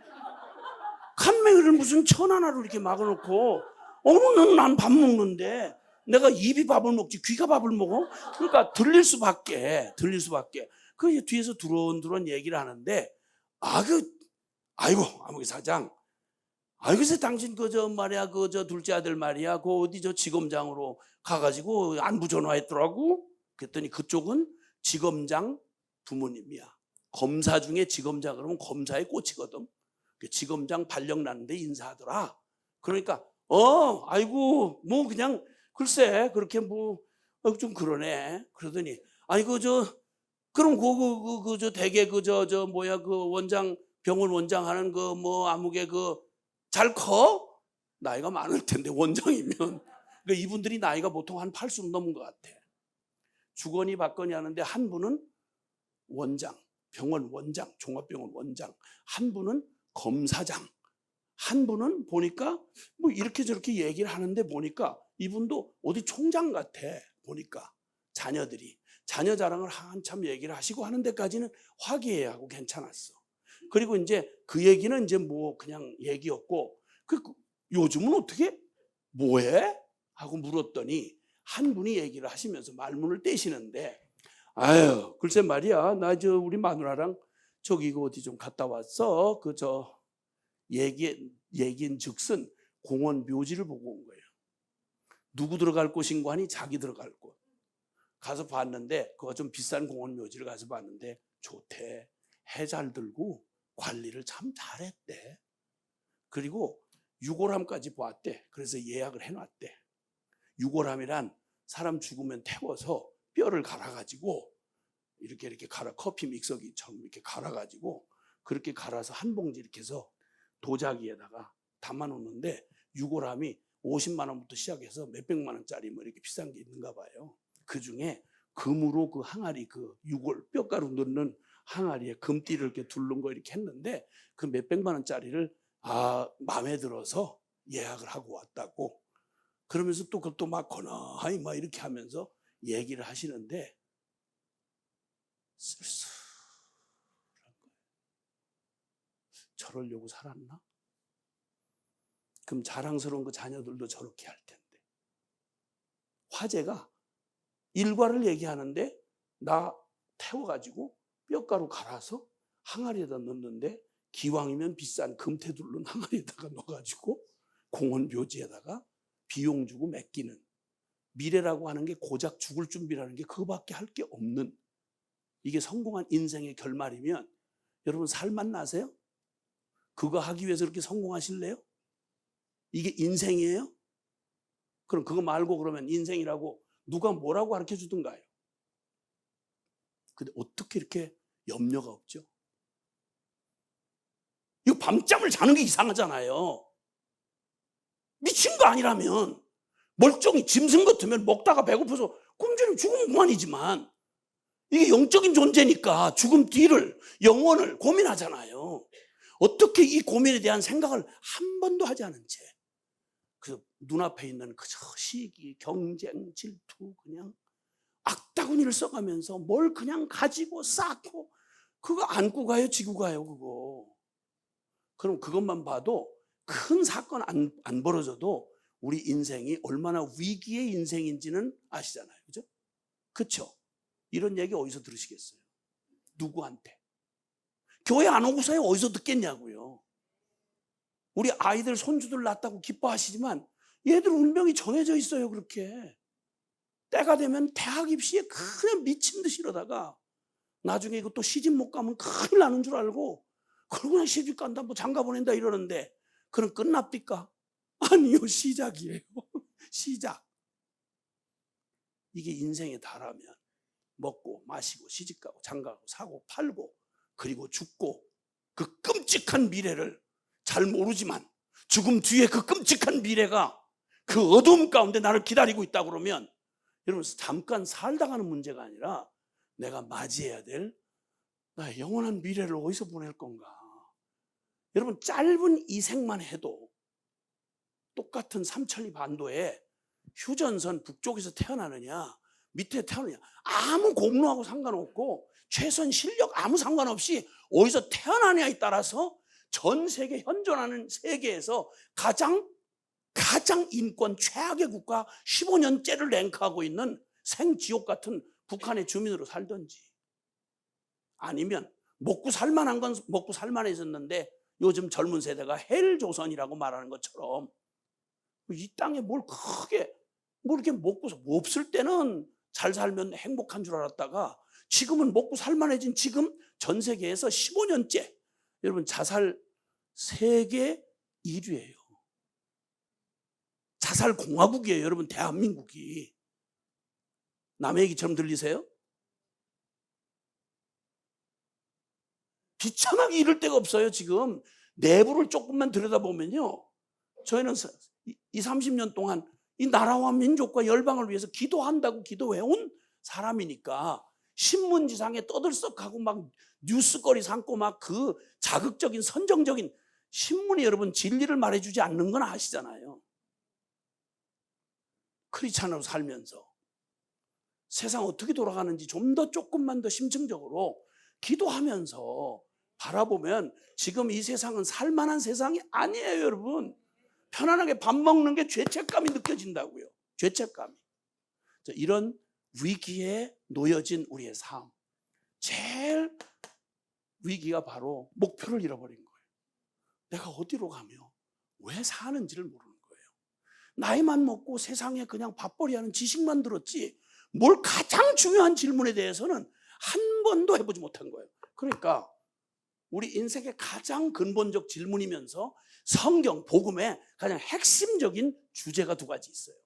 칸막이를 무슨 천 하나로 이렇게 막아놓고 난 밥 먹는데 내가 입이 밥을 먹지 귀가 밥을 먹어? 그러니까 들릴 수밖에. 그 뒤에서 두런두런 얘기를 하는데 아이고 아무개 사장, 글쎄 당신 말이야 둘째 아들 말이야 어디 지검장으로 가가지고 안부 전화했더라고. 그랬더니 그쪽은 지검장 부모님이야. 검사 중에 지검장 그러면 검사에 꽂히거든. 지검장 발령 났는데 인사하더라. 그러니까 아이고 뭐 그냥 글쎄 그렇게 뭐 좀 그러네. 그러더니 그럼 대개 원장 병원 원장 하는 아무개 잘 커? 나이가 많을 텐데 원장이면. 그러니까 이분들이 나이가 보통 한 80 넘은 것 같아. 주거니 받거니 하는데 한 분은 원장, 병원 원장, 종합병원 원장, 한 분은 검사장, 한 분은 보니까 뭐 이렇게 저렇게 얘기를 하는데 보니까 이분도 어디 총장 같아. 보니까 자녀 자랑을 한참 얘기를 하시고 하는 데까지는 화기애애하고 괜찮았어. 그리고 이제 그 얘기는 이제 뭐 그냥 얘기였고 요즘은 어떻게 뭐해? 하고 물었더니 한 분이 얘기를 하시면서 말문을 떼시는데 글쎄 말이야 나 우리 마누라랑 저기 어디 좀 갔다 왔어. 얘기인즉슨 공원 묘지를 보고 온 거예요. 누구 들어갈 곳인고 하니 자기 들어갈 곳. 가서 봤는데 그거 좀 비싼 공원 묘지를 가서 봤는데 좋대. 해 잘 들고 관리를 참 잘했대. 그리고 유골함까지 보았대. 그래서 예약을 해놨대. 유골함이란 사람 죽으면 태워서 뼈를 갈아가지고 이렇게 갈아 커피 믹서기처럼 이렇게 갈아가지고 그렇게 갈아서 한 봉지 이렇게 해서 도자기에다가 담아놓는데 유골함이 50만 원부터 시작해서 몇백만 원짜리 뭐 이렇게 비싼 게 있는가 봐요. 그 중에 금으로 그 항아리 유골 뼈가루 넣는 항아리에 금띠를 이렇게 둘른 거 이렇게 했는데 그 몇백만 원짜리를 마음에 들어서 예약을 하고 왔다고. 그러면서 또 그것도 막 거나하니 막 이렇게 하면서 얘기를 하시는데 쓸쓸한 거예요. 저러려고 살았나? 그럼 자랑스러운 그 자녀들도 저렇게 할 텐데. 화제가 일과를 얘기하는데 나 태워가지고 뼈가루 갈아서 항아리에다 넣는데 기왕이면 비싼 금태 둘른 항아리에다가 넣어가지고 공원 묘지에다가 비용 주고 맡기는. 미래라고 하는 게 고작 죽을 준비라는 게 그거밖에 할 게 없는, 이게 성공한 인생의 결말이면 여러분 살맛 나세요? 그거 하기 위해서 그렇게 성공하실래요? 이게 인생이에요? 그럼 그거 말고 그러면 인생이라고 누가 뭐라고 가르쳐 주던가요? 근데 어떻게 이렇게 염려가 없죠? 이거 밤잠을 자는 게 이상하잖아요. 미친 거 아니라면 멀쩡히 짐승 같으면 먹다가 배고파서 굶주리면 죽으면 그만이지만 이게 영적인 존재니까 죽음 뒤를, 영원을 고민하잖아요. 어떻게 이 고민에 대한 생각을 한 번도 하지 않은 채 그 눈앞에 있는 그저 시기, 경쟁, 질투, 그냥 악다구니를 써가면서 뭘 그냥 가지고 쌓고 그거 안고 가요, 지고 가요, 그거. 그럼 그것만 봐도 큰 사건 안 벌어져도 우리 인생이 얼마나 위기의 인생인지는 아시잖아요. 그죠? 그쵸? 이런 얘기 어디서 들으시겠어요? 누구한테? 교회 안 오고서야 어디서 듣겠냐고요. 우리 아이들 손주들 낳았다고 기뻐하시지만 얘들 운명이 정해져 있어요. 그렇게 때가 되면 대학 입시에 그냥 미친 듯이 이러다가 나중에 이거 또 시집 못 가면 큰일 나는 줄 알고 그러고 그냥 시집 간다, 뭐 장가 보낸다 이러는데 그럼 끝납니까? 아니요, 시작이에요. 시작. 이게 인생에 달하면 먹고 마시고 시집가고 장가가고 사고 팔고 그리고 죽고 그 끔찍한 미래를 잘 모르지만 죽음 뒤에 그 끔찍한 미래가 그 어두움 가운데 나를 기다리고 있다 그러면 여러분 잠깐 살다가는 문제가 아니라 내가 맞이해야 될 나의 영원한 미래를 어디서 보낼 건가. 여러분 짧은 이 생만 해도 똑같은 삼천리 반도에 휴전선 북쪽에서 태어나느냐 밑에 태어나느냐 아무 공로하고 상관없고 최선 실력 아무 상관없이 어디서 태어나느냐에 따라서 전 세계 현존하는 세계에서 가장 인권 최악의 국가 15년째를 랭크하고 있는 생지옥 같은 북한의 주민으로 살든지 아니면 먹고 살만한 건 먹고 살만해졌는데 요즘 젊은 세대가 헬조선이라고 말하는 것처럼 이 땅에 뭘 크게 뭐 이렇게 먹고 없을 때는 잘 살면 행복한 줄 알았다가 지금은 먹고 살만해진 지금 전 세계에서 15년째 여러분 자살 세계 1위예요. 자살 공화국이에요. 여러분 대한민국이. 남의 얘기처럼 들리세요? 비참하게 이럴 데가 없어요. 지금 내부를 조금만 들여다보면요. 저희는 30년 동안 이 나라와 민족과 열방을 위해서 기도한다고 기도해온 사람이니까 신문지상에 떠들썩하고 막 뉴스거리 삼고 막 그 자극적인 선정적인 신문이 여러분 진리를 말해주지 않는 건 아시잖아요. 크리스찬으로 살면서 세상 어떻게 돌아가는지 좀 더 조금만 더 심층적으로 기도하면서 바라보면 지금 이 세상은 살만한 세상이 아니에요. 여러분 편안하게 밥 먹는 게 죄책감이 느껴진다고요. 죄책감이. 이런 위기에 놓여진 우리의 삶 제일 위기가 바로 목표를 잃어버린 거예요. 내가 어디로 가며 왜 사는지를 모르는 거예요. 나이만 먹고 세상에 그냥 밥벌이하는 지식만 들었지 뭘 가장 중요한 질문에 대해서는 한 번도 해보지 못한 거예요. 그러니까 우리 인생의 가장 근본적 질문이면서 성경, 복음의 가장 핵심적인 주제가 두 가지 있어요.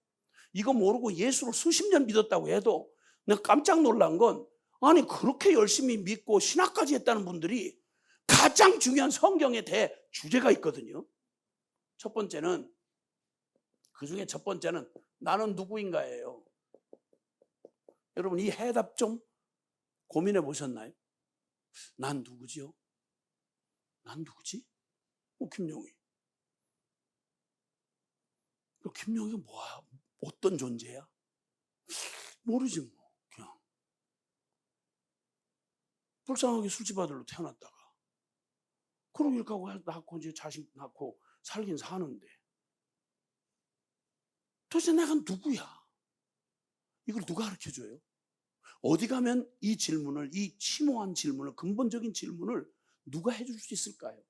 이거 모르고 예수를 수십 년 믿었다고 해도 내가 깜짝 놀란 건 아니 그렇게 열심히 믿고 신학까지 했다는 분들이 가장 중요한 성경에 대해 주제가 있거든요. 첫 번째는 그중에 첫 번째는 나는 누구인가예요. 여러분 이 해답 좀 고민해 보셨나요? 난 누구지요? 난 누구지? 김용희. 김용희가 뭐야? 어떤 존재야? 모르지 뭐. 그냥 불쌍하게 술집 아들로 태어났다가 그러고 이렇게 하고 낳고 이제 자식 낳고 살긴 사는데 도대체 내가 누구야? 이걸 누가 가르쳐줘요? 어디 가면 이 질문을, 이 심오한 질문을, 근본적인 질문을 누가 해줄 수 있을까요?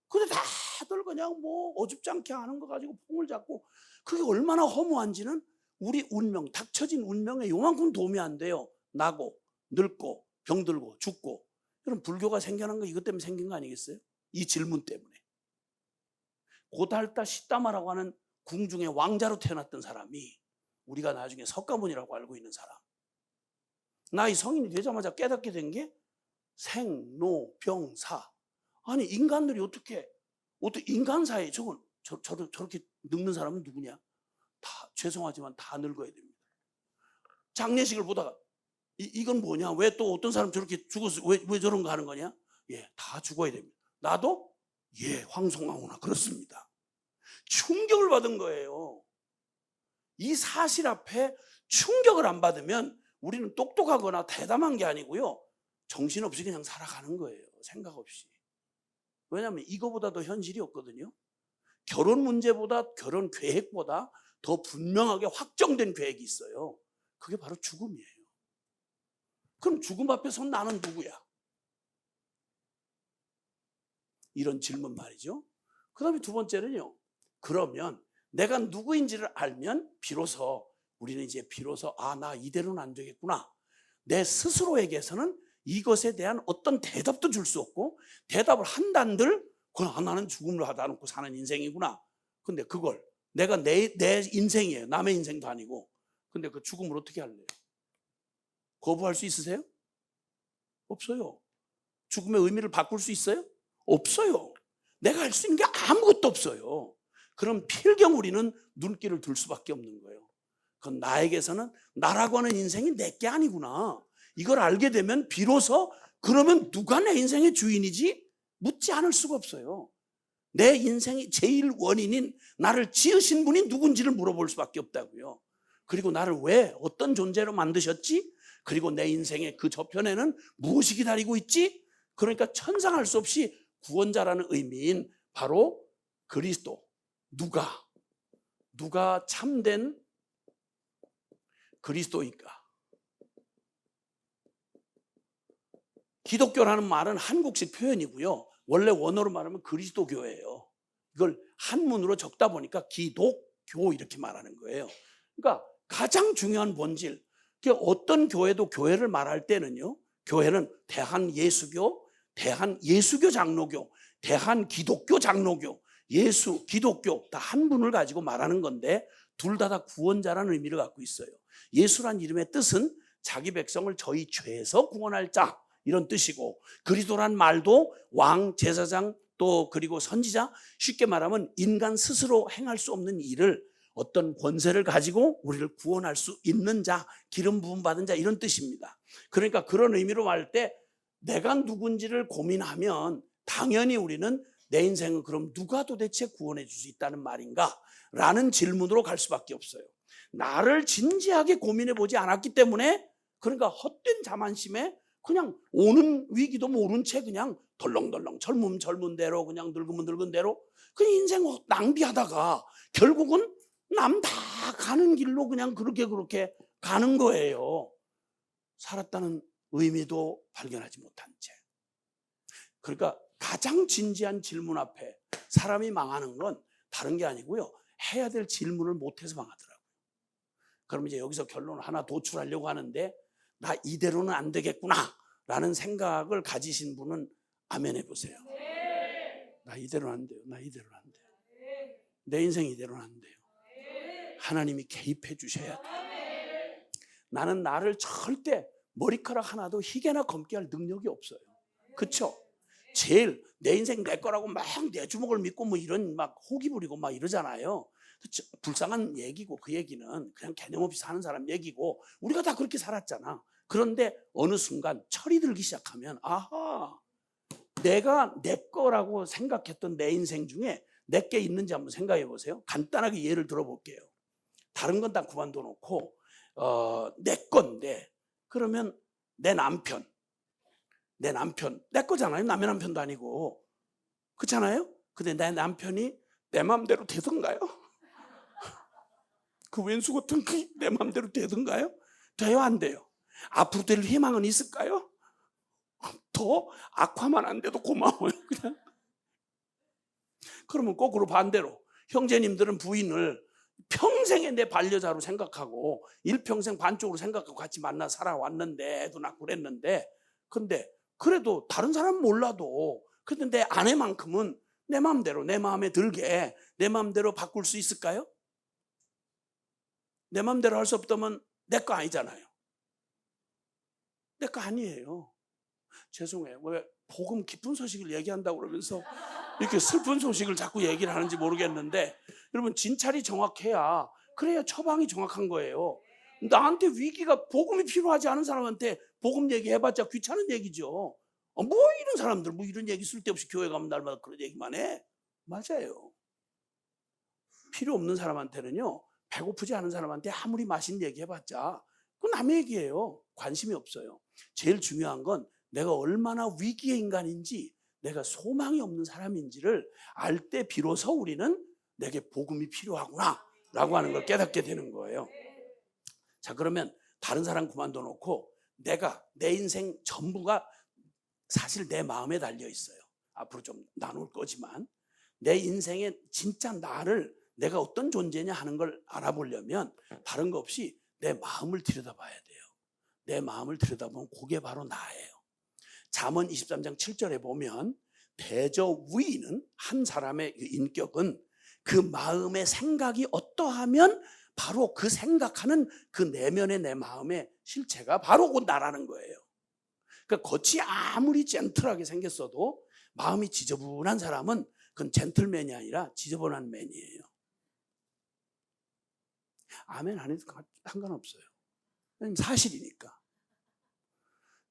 근데 다들 그냥 뭐 어줍지 않게 하는 거 가지고 폼을 잡고 그게 얼마나 허무한지는 우리 운명, 닥쳐진 운명에 요만큼 도움이 안 돼요. 나고 늙고 병들고 죽고. 그럼 불교가 생겨난 거 이것 때문에 생긴 거 아니겠어요? 이 질문 때문에. 고달다 시다마라고 하는 궁중의 왕자로 태어났던 사람이 우리가 나중에 석가모니라고 알고 있는 사람. 나이 성인이 되자마자 깨닫게 된 게 생로병사. 아니 인간들이 어떻게 인간사에 저렇게 늙는 사람은 누구냐? 다 죄송하지만 다 늙어야 됩니다. 장례식을 보다가 이건 뭐냐? 왜 또 어떤 사람 저렇게 죽었어? 왜 저런 거 하는 거냐? 예, 다 죽어야 됩니다. 나도 예, 황송하구나. 그렇습니다. 충격을 받은 거예요. 이 사실 앞에 충격을 안 받으면 우리는 똑똑하거나 대담한 게 아니고요. 정신없이 그냥 살아가는 거예요. 생각 없이. 왜냐하면 이거보다 더 현실이 없거든요. 결혼 문제보다 결혼 계획보다 더 분명하게 확정된 계획이 있어요. 그게 바로 죽음이에요. 그럼 죽음 앞에서 나는 누구야? 이런 질문 말이죠. 그 다음에 두 번째는요. 그러면 내가 누구인지를 알면 비로소 우리는 이제 비로소 나 이대로는 안 되겠구나. 내 스스로에게서는 이것에 대한 어떤 대답도 줄 수 없고 대답을 한단들 그냥 나는 죽음을 하다 놓고 사는 인생이구나. 근데 그걸 내가 내 인생이에요. 남의 인생도 아니고. 근데 그 죽음을 어떻게 할래요? 거부할 수 있으세요? 없어요. 죽음의 의미를 바꿀 수 있어요? 없어요. 내가 할 수 있는 게 아무것도 없어요. 그럼 필경 우리는 눈길을 들 수밖에 없는 거예요. 그건 나에게서는 나라고 하는 인생이 내게 아니구나. 이걸 알게 되면 비로소 그러면 누가 내 인생의 주인이지? 묻지 않을 수가 없어요. 내 인생의 제일 원인인 나를 지으신 분이 누군지를 물어볼 수밖에 없다고요. 그리고 나를 왜 어떤 존재로 만드셨지? 그리고 내 인생의 그 저편에는 무엇이 기다리고 있지? 그러니까 천상할 수 없이 구원자라는 의미인 바로 그리스도. 누가 참된 그리스도인가? 기독교라는 말은 한국식 표현이고요. 원래 원어로 말하면 그리스도교예요. 이걸 한문으로 적다 보니까 기독교 이렇게 말하는 거예요. 그러니까 가장 중요한 본질. 어떤 교회도 교회를 말할 때는요. 교회는 대한예수교, 대한예수교 장로교, 대한기독교 장로교, 예수, 기독교 다 한 분을 가지고 말하는 건데 둘 다 구원자라는 의미를 갖고 있어요. 예수란 이름의 뜻은 자기 백성을 저희 죄에서 구원할 자 이런 뜻이고 그리스도란 말도 왕, 제사장 또 그리고 선지자 쉽게 말하면 인간 스스로 행할 수 없는 일을 어떤 권세를 가지고 우리를 구원할 수 있는 자, 기름 부음 받은 자 이런 뜻입니다. 그러니까 그런 의미로 말할 때 내가 누군지를 고민하면 당연히 우리는 내 인생은 그럼 누가 도대체 구원해 줄 수 있다는 말인가? 라는 질문으로 갈 수밖에 없어요. 나를 진지하게 고민해 보지 않았기 때문에 그러니까 헛된 자만심에 그냥 오는 위기도 모른 채 그냥 덜렁덜렁 젊은 대로 그냥 늙으면 늙은 대로 그냥 인생 낭비하다가 결국은 남 다 가는 길로 그냥 그렇게 가는 거예요. 살았다는 의미도 발견하지 못한 채. 그러니까 가장 진지한 질문 앞에 사람이 망하는 건 다른 게 아니고요. 해야 될 질문을 못해서 망하더라고요. 그럼 이제 여기서 결론을 하나 도출하려고 하는데 나 이대로는 안 되겠구나 라는 생각을 가지신 분은 아멘 해보세요. 나 이대로는 안 돼요. 나 이대로는 안 돼요. 내 인생 이대로는 안 돼요. 하나님이 개입해 주셔야 돼요. 나는 나를 절대 머리카락 하나도 희게나 검게 할 능력이 없어요. 그렇죠? 제일 내 인생 내 거라고 막 내 주먹을 믿고 뭐 이런 막 호기 부리고 막 이러잖아요. 불쌍한 얘기고 그 얘기는 그냥 개념 없이 사는 사람 얘기고 우리가 다 그렇게 살았잖아. 그런데 어느 순간 철이 들기 시작하면 아하 내가 내 거라고 생각했던 내 인생 중에 내게 있는지 한번 생각해 보세요. 간단하게 예를 들어볼게요. 다른 건 다 그만둬 놓고 내 건데 그러면 내 남편 내 거잖아요. 남의 남편도 아니고 그렇잖아요. 근데 내 남편이 내 마음대로 되던가요? 그 왼수 같은 내 마음대로 되던가요? 돼요 안 돼요? 앞으로 될 희망은 있을까요? 더 악화만 안 돼도 고마워요 그냥. 그러면 거꾸로 반대로 형제님들은 부인을 평생의 내 반려자로 생각하고 일평생 반쪽으로 생각하고 같이 만나 살아왔는데 애도 낳고 그랬는데 근데 그래도 다른 사람은 몰라도 근데 내 아내만큼은 내 마음대로 내 마음에 들게 내 마음대로 바꿀 수 있을까요? 내 마음대로 할 수 없다면 내 거 아니잖아요. 내 거 아니에요. 죄송해요. 왜 복음 기쁜 소식을 얘기한다고 그러면서 이렇게 슬픈 소식을 자꾸 얘기를 하는지 모르겠는데 여러분 진찰이 정확해야 그래야 처방이 정확한 거예요. 나한테 위기가 복음이 필요하지 않은 사람한테 복음 얘기해봤자 귀찮은 얘기죠. 뭐 이런 사람들 뭐 이런 얘기 쓸데없이 교회 가면 날마다 그런 얘기만 해. 맞아요. 필요 없는 사람한테는요. 배고프지 않은 사람한테 아무리 맛있는 얘기 해봤자 그건 남의 얘기예요. 관심이 없어요. 제일 중요한 건 내가 얼마나 위기의 인간인지 내가 소망이 없는 사람인지를 알 때 비로소 우리는 내게 복음이 필요하구나 라고 하는 걸 깨닫게 되는 거예요. 자 그러면 다른 사람 그만둬 놓고 내가 내 인생 전부가 사실 내 마음에 달려 있어요. 앞으로 좀 나눌 거지만 내 인생에 진짜 나를 내가 어떤 존재냐 하는 걸 알아보려면 다른 거 없이 내 마음을 들여다봐야 돼요. 내 마음을 들여다보면 그게 바로 나예요. 잠언 23장 7절에 보면 대저위는 한 사람의 인격은 그 마음의 생각이 어떠하면 바로 그 생각하는 그 내면의 내 마음의 실체가 바로 곧 나라는 거예요. 그러니까 겉이 아무리 젠틀하게 생겼어도 마음이 지저분한 사람은 그건 젠틀맨이 아니라 지저분한 맨이에요. 아멘 안 해도 상관없어요. 왜냐면 사실이니까.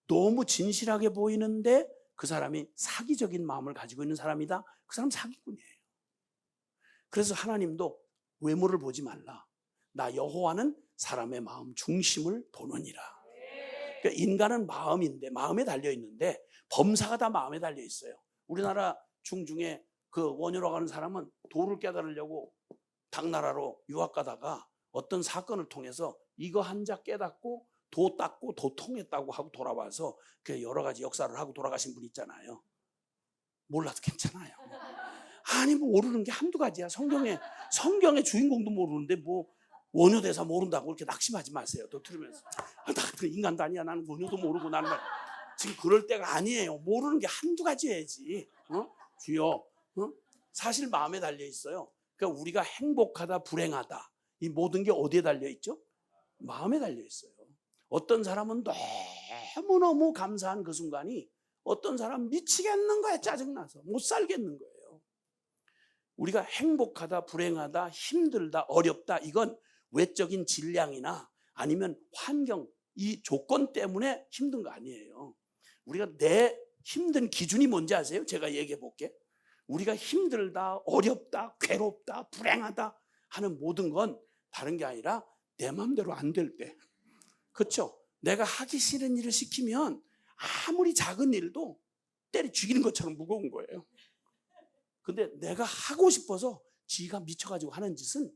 너무 진실하게 보이는데 그 사람이 사기적인 마음을 가지고 있는 사람이다. 그 사람 사기꾼이에요. 그래서 하나님도 외모를 보지 말라. 나 여호와는 사람의 마음 중심을 보느니라. 그러니까 인간은 마음인데, 마음에 달려 있는데 범사가 다 마음에 달려 있어요. 우리나라 중에 그 원효라고 하는 사람은 도를 깨달으려고 당나라로 유학 가다가 어떤 사건을 통해서 이거 한자 깨닫고 도 닦고 도 통했다고 하고 돌아와서 그 여러 가지 역사를 하고 돌아가신 분 있잖아요. 몰라도 괜찮아요. 아니 뭐 모르는 게 한두 가지야. 성경의 주인공도 모르는데 뭐 원효대사 모른다고 이렇게 낙심하지 마세요. 또 들으면서 나 같은 인간도 아니야. 나는 원효도 모르고 나는 지금 그럴 때가 아니에요. 모르는 게 한두 가지야지. 주여. 사실 마음에 달려 있어요. 그러니까 우리가 행복하다 불행하다 이 모든 게 어디에 달려 있죠? 마음에 달려 있어요. 어떤 사람은 너무너무 감사한 그 순간이 어떤 사람 미치겠는 거야. 짜증나서 못 살겠는 거예요. 우리가 행복하다 불행하다 힘들다 어렵다 이건 외적인 질량이나 아니면 환경 이 조건 때문에 힘든 거 아니에요. 우리가 내 힘든 기준이 뭔지 아세요? 제가 얘기해 볼게. 우리가 힘들다 어렵다 괴롭다 불행하다 하는 모든 건 다른 게 아니라 내 마음대로 안 될 때. 그렇죠? 내가 하기 싫은 일을 시키면 아무리 작은 일도 때려 죽이는 것처럼 무거운 거예요. 근데 내가 하고 싶어서 지가 미쳐가지고 하는 짓은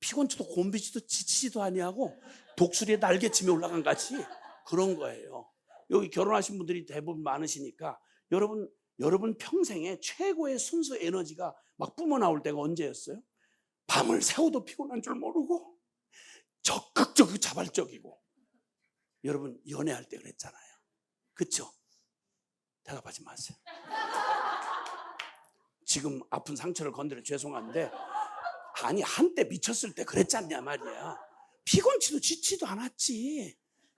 피곤치도 곤비지도 지치지도 아니하고 독수리에 날개침에 올라간 같이 그런 거예요. 여기 결혼하신 분들이 대부분 많으시니까 여러분 평생에 최고의 순수 에너지가 막 뿜어나올 때가 언제였어요? 밤을 새워도 피곤한 줄 모르고 적극적이고 자발적이고. 여러분 연애할 때 그랬잖아요. 그렇죠? 대답하지 마세요. 지금 아픈 상처를 건드려 죄송한데 아니 한때 미쳤을 때 그랬잖냐 말이야. 피곤치도 지치도 않았지.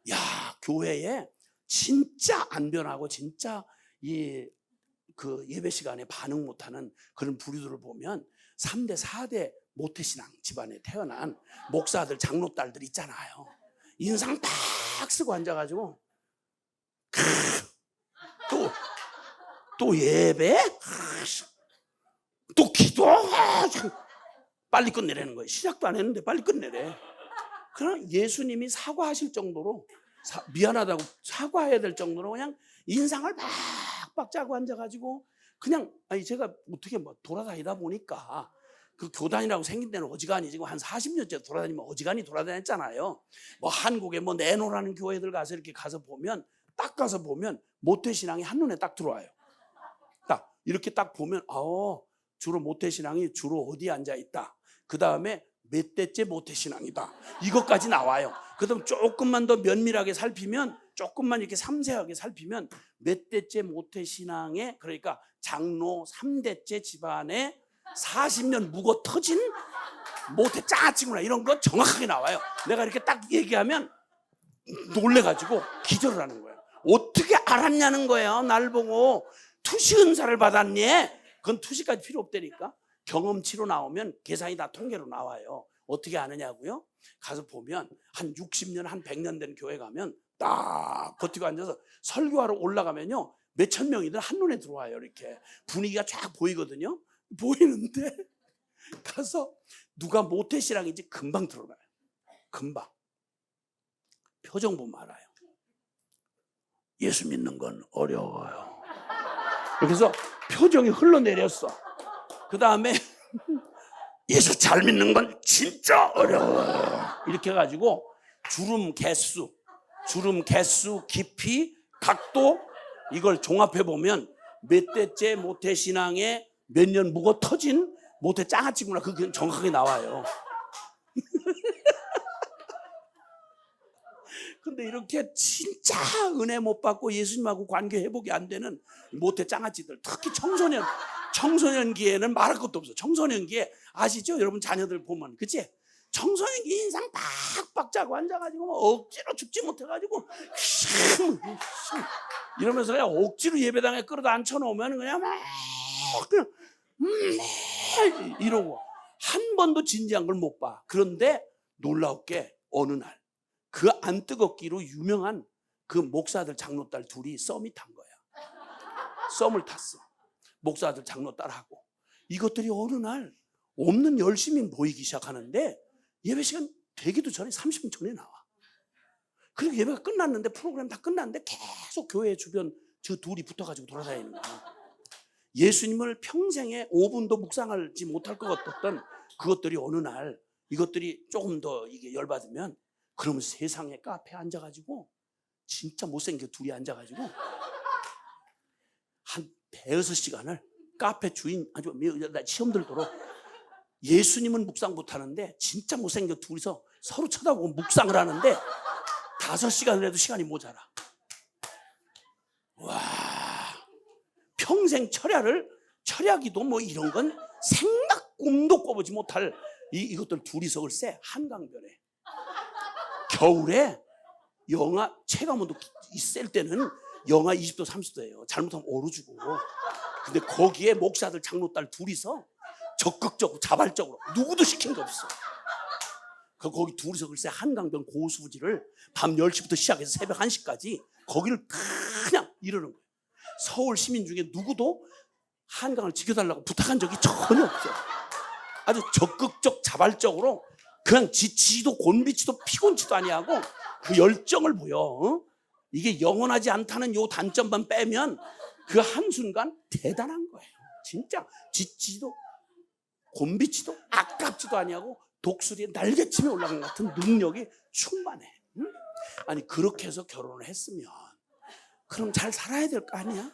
야 교회에 진짜 안 변하고 진짜 그 예배 시간에 반응 못하는 그런 부류들을 보면 3대 4대 모태신앙 집안에 태어난 목사들 장로딸들 있잖아요. 인상 딱 쓰고 앉아가지고 또 예배 또 기도 빨리 끝내라는 거예요. 시작도 안 했는데 빨리 끝내래. 그럼 예수님이 사과하실 정도로 미안하다고 사과해야 될 정도로 그냥 인상을 빡빡 짜고 앉아가지고 그냥 아니 제가 어떻게 뭐 돌아다니다 보니까 그 교단이라고 생긴 데는 어지간히 지금 한 40년째 돌아다니면 어지간히 돌아다녔잖아요. 뭐 한국에 뭐 내노라는 교회들 가서 이렇게 가서 보면 딱 가서 보면 모태신앙이 한눈에 딱 들어와요. 딱 이렇게 딱 보면 주로 모태신앙이 주로 어디에 앉아 있다. 그 다음에 몇 대째 모태신앙이다. 이것까지 나와요. 그 다음 조금만 더 면밀하게 살피면 조금만 이렇게 섬세하게 살피면 몇 대째 모태신앙에 그러니까 장로 3대째 집안에 40년 묵어 터진 모태 짜증나 이런 거 정확하게 나와요. 내가 이렇게 딱 얘기하면 놀래가지고 기절을 하는 거예요. 어떻게 알았냐는 거예요. 날 보고 투시 은사를 받았니? 그건 투시까지 필요 없다니까. 경험치로 나오면 계산이 다 통계로 나와요. 어떻게 아느냐고요? 가서 보면 한 60년 한 100년 된 교회 가면 딱 버티고 앉아서 설교하러 올라가면요 몇천 명이들 한눈에 들어와요. 이렇게 분위기가 쫙 보이거든요. 보이는데 가서 누가 모태신앙인지 금방 드러나요. 금방. 표정 보면 알아요. 예수 믿는 건 어려워요. 그래서 표정이 흘러내렸어. 그 다음에 예수 잘 믿는 건 진짜 어려워요. 이렇게 해가지고 주름 개수, 깊이, 각도 이걸 종합해보면 몇 대째 모태신앙에 몇 년 묵어 터진 모태 짱아찌구나 그게 정확하게 나와요. 근데 이렇게 진짜 은혜 못 받고 예수님하고 관계 회복이 안 되는 모태 짱아찌들 특히 청소년기에는 말할 것도 없어. 청소년기에 아시죠? 여러분 자녀들 보면 그치? 청소년기 인상 빡빡 짜고 앉아가지고 억지로 죽지 못해가지고 이러면서 그냥 억지로 예배당에 끌어다 앉혀놓으면 그냥 막 그냥 이러고 한 번도 진지한 걸 못 봐. 그런데 놀라웠게 어느 날 그 안 뜨겁기로 유명한 그 목사들 장로딸 둘이 썸이 탄 거야. 썸을 탔어. 목사들 장로딸하고. 이것들이 어느 날 없는 열심히 모이기 시작하는데 예배 시간 되기도 전에 30분 전에 나와. 그리고 예배가 끝났는데 프로그램 다 끝났는데 계속 교회 주변 저 둘이 붙어가지고 돌아다니는 거야. 예수님을 평생에 5분도 묵상하지 못할 것 같았던 그것들이 어느 날 이것들이 조금 더 이게 열받으면 그러면 세상에 카페에 앉아가지고 진짜 못생겨 둘이 앉아가지고 한 대여섯 시간을 카페 주인 아주 시험 들도록 예수님은 묵상 못하는데 진짜 못생겨 둘이서 서로 쳐다보고 묵상을 하는데 5시간을 해도 시간이 모자라. 와, 평생 철야기도 뭐 이런 건 생각 꿈도 꿔보지 못할 이것들 둘이서 글쎄 한강변에 겨울에 영하 체감온도 있을 때는 영하 20도 30도예요. 잘못하면 얼어 죽고. 근데 거기에 목사들 장로딸 둘이서 적극적으로 자발적으로 누구도 시킨 게 없어. 거기 둘이서 글쎄 한강변 고수부지를 밤 10시부터 시작해서 새벽 1시까지 거기를 그냥 이러는 거예요. 서울 시민 중에 누구도 한강을 지켜달라고 부탁한 적이 전혀 없어. 아주 적극적 자발적으로 그냥 지치도 곤비치도 피곤치도 아니하고 그 열정을 보여. 이게 영원하지 않다는 요 단점만 빼면 그 한순간 대단한 거예요. 진짜 지치도 곤비치도 아깝지도 아니하고 독수리에 날개침에 올라간 것 같은 능력이 충만해. 응? 아니 그렇게 해서 결혼을 했으면 그럼 잘 살아야 될 거 아니야?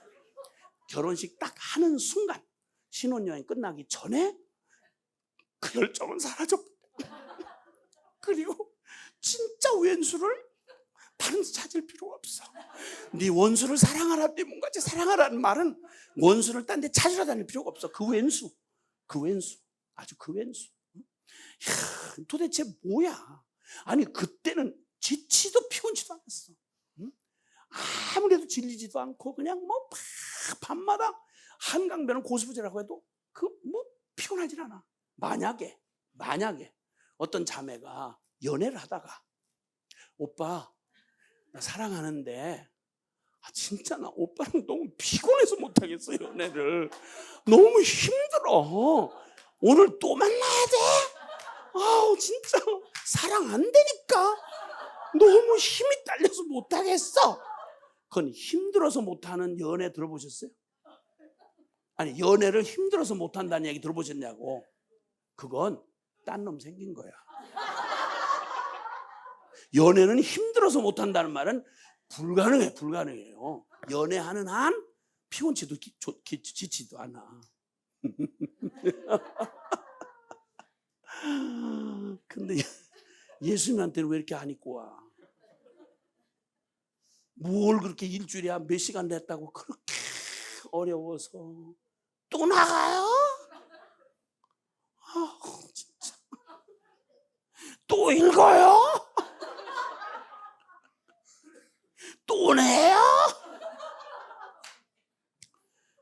결혼식 딱 하는 순간 신혼여행 끝나기 전에 그 열정은 사라져. 그리고 진짜 웬수를 다른 데 찾을 필요가 없어. 네 원수를 사랑하라, 네 뭔가지 사랑하라는 말은 원수를 딴 데 찾으러 다닐 필요가 없어. 그 웬수 아주 그 웬수. 야, 도대체 뭐야? 아니 그때는 지치도 피곤치도 않았어. 응? 아무래도 질리지도 않고 그냥 뭐 밤마다 한강변을 고수부지라고 해도 그 뭐 피곤하질 않아. 만약에 어떤 자매가 연애를 하다가 오빠 나 사랑하는데 진짜 나 오빠랑 너무 피곤해서 못하겠어 연애를. 너무 힘들어. 오늘 또 만나야 돼? 아우 진짜 사랑 안 되니까 너무 힘이 딸려서 못하겠어. 그건 힘들어서 못하는 연애 들어보셨어요? 아니 연애를 힘들어서 못한다는 얘기 들어보셨냐고. 그건 딴 놈 생긴 거야. 연애는 힘들어서 못한다는 말은 불가능해요. 연애하는 한 피곤치도 지치도 않아. 근데 예수님한테는 왜 이렇게 안 입고 와? 뭘 그렇게 일주일에 몇 시간 냈다고 그렇게 어려워서 또 나가요? 아, 진짜. 또 읽어요? 또 내요?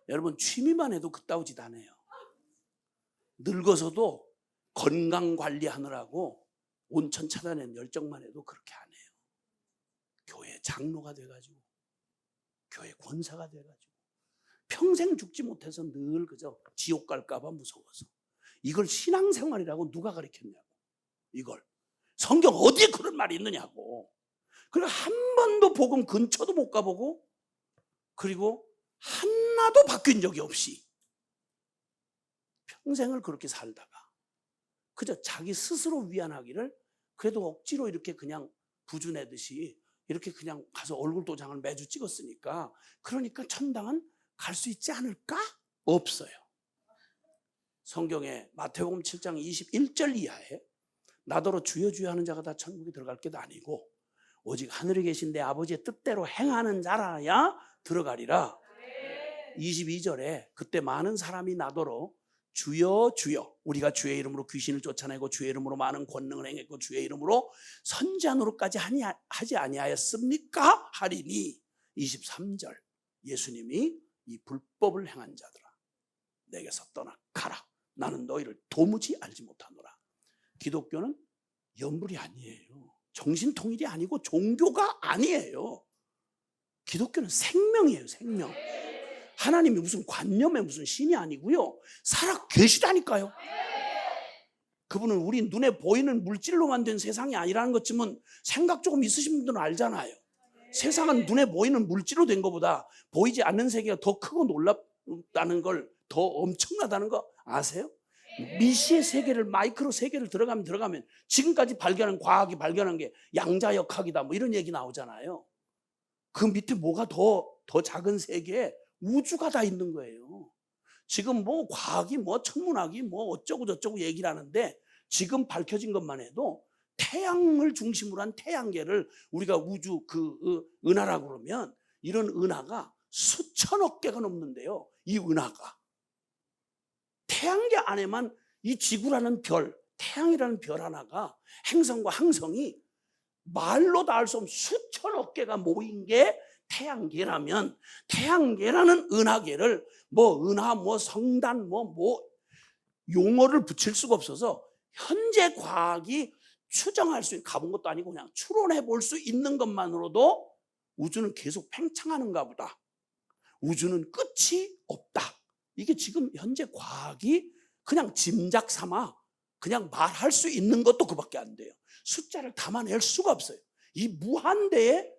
여러분 취미만 해도 그따위 짓 안 해요. 늙어서도 건강 관리하느라고 온천 찾아낸 열정만 해도 그렇게 안 해요. 교회 장로가 돼가지고 교회 권사가 돼가지고 평생 죽지 못해서 늘 그저 지옥 갈까 봐 무서워서. 이걸 신앙생활이라고 누가 가르쳤냐고. 이걸 성경 어디에 그런 말이 있느냐고. 그리고 한 번도 복음 근처도 못 가보고 그리고 하나도 바뀐 적이 없이 평생을 그렇게 살다가 그저 자기 스스로 위안하기를 그래도 억지로 이렇게 그냥 부주내듯이 이렇게 그냥 가서 얼굴 도장을 매주 찍었으니까 그러니까 천당은 갈 수 있지 않을까? 없어요. 성경에 마태복음 7장 21절 이하에 나더러 주여 주여 하는 자가 다 천국에 들어갈 게 아니고 오직 하늘에 계신 내 아버지의 뜻대로 행하는 자라야 들어가리라. 22절에 그때 많은 사람이 나더러 주여 주여 우리가 주의 이름으로 귀신을 쫓아내고 주의 이름으로 많은 권능을 행했고 주의 이름으로 선지자 노릇까지 하지 아니하였습니까? 하리니 23절 예수님이 이 불법을 행한 자들아 내게서 떠나가라. 나는 너희를 도무지 알지 못하노라. 기독교는 연불이 아니에요. 정신통일이 아니고 종교가 아니에요. 기독교는 생명이에요. 생명. 하나님이 무슨 관념의 무슨 신이 아니고요, 살아 계시다니까요. 그분은 우리 눈에 보이는 물질로만 된 세상이 아니라는 것쯤은 생각 조금 있으신 분들은 알잖아요. 세상은 눈에 보이는 물질로 된 것보다 보이지 않는 세계가 더 크고 놀랍다는 걸, 더 엄청나다는 거 아세요? 미시의 세계를, 마이크로 세계를 들어가면 지금까지 발견한, 과학이 발견한 게 양자역학이다 뭐 이런 얘기 나오잖아요. 그 밑에 뭐가 더 작은 세계에 우주가 다 있는 거예요. 지금 뭐 과학이 뭐 천문학이 뭐 어쩌고 저쩌고 얘기를 하는데, 지금 밝혀진 것만 해도 태양을 중심으로 한 태양계를 우리가 우주 은하라고 그러면, 이런 은하가 수천억 개가 넘는데요. 이 은하가 태양계 안에만 이 지구라는 별, 태양이라는 별 하나가, 행성과 항성이 말로 다 알 수 없는 수천억 개가 모인 게 태양계라면, 태양계라는 은하계를 뭐 은하, 뭐 성단, 뭐 용어를 붙일 수가 없어서 현재 과학이 추정할 수 있는, 가본 것도 아니고 그냥 추론해 볼 수 있는 것만으로도 우주는 계속 팽창하는가 보다, 우주는 끝이 없다, 이게 지금 현재 과학이 그냥 짐작 삼아 그냥 말할 수 있는 것도 그밖에 안 돼요. 숫자를 담아낼 수가 없어요. 이 무한대의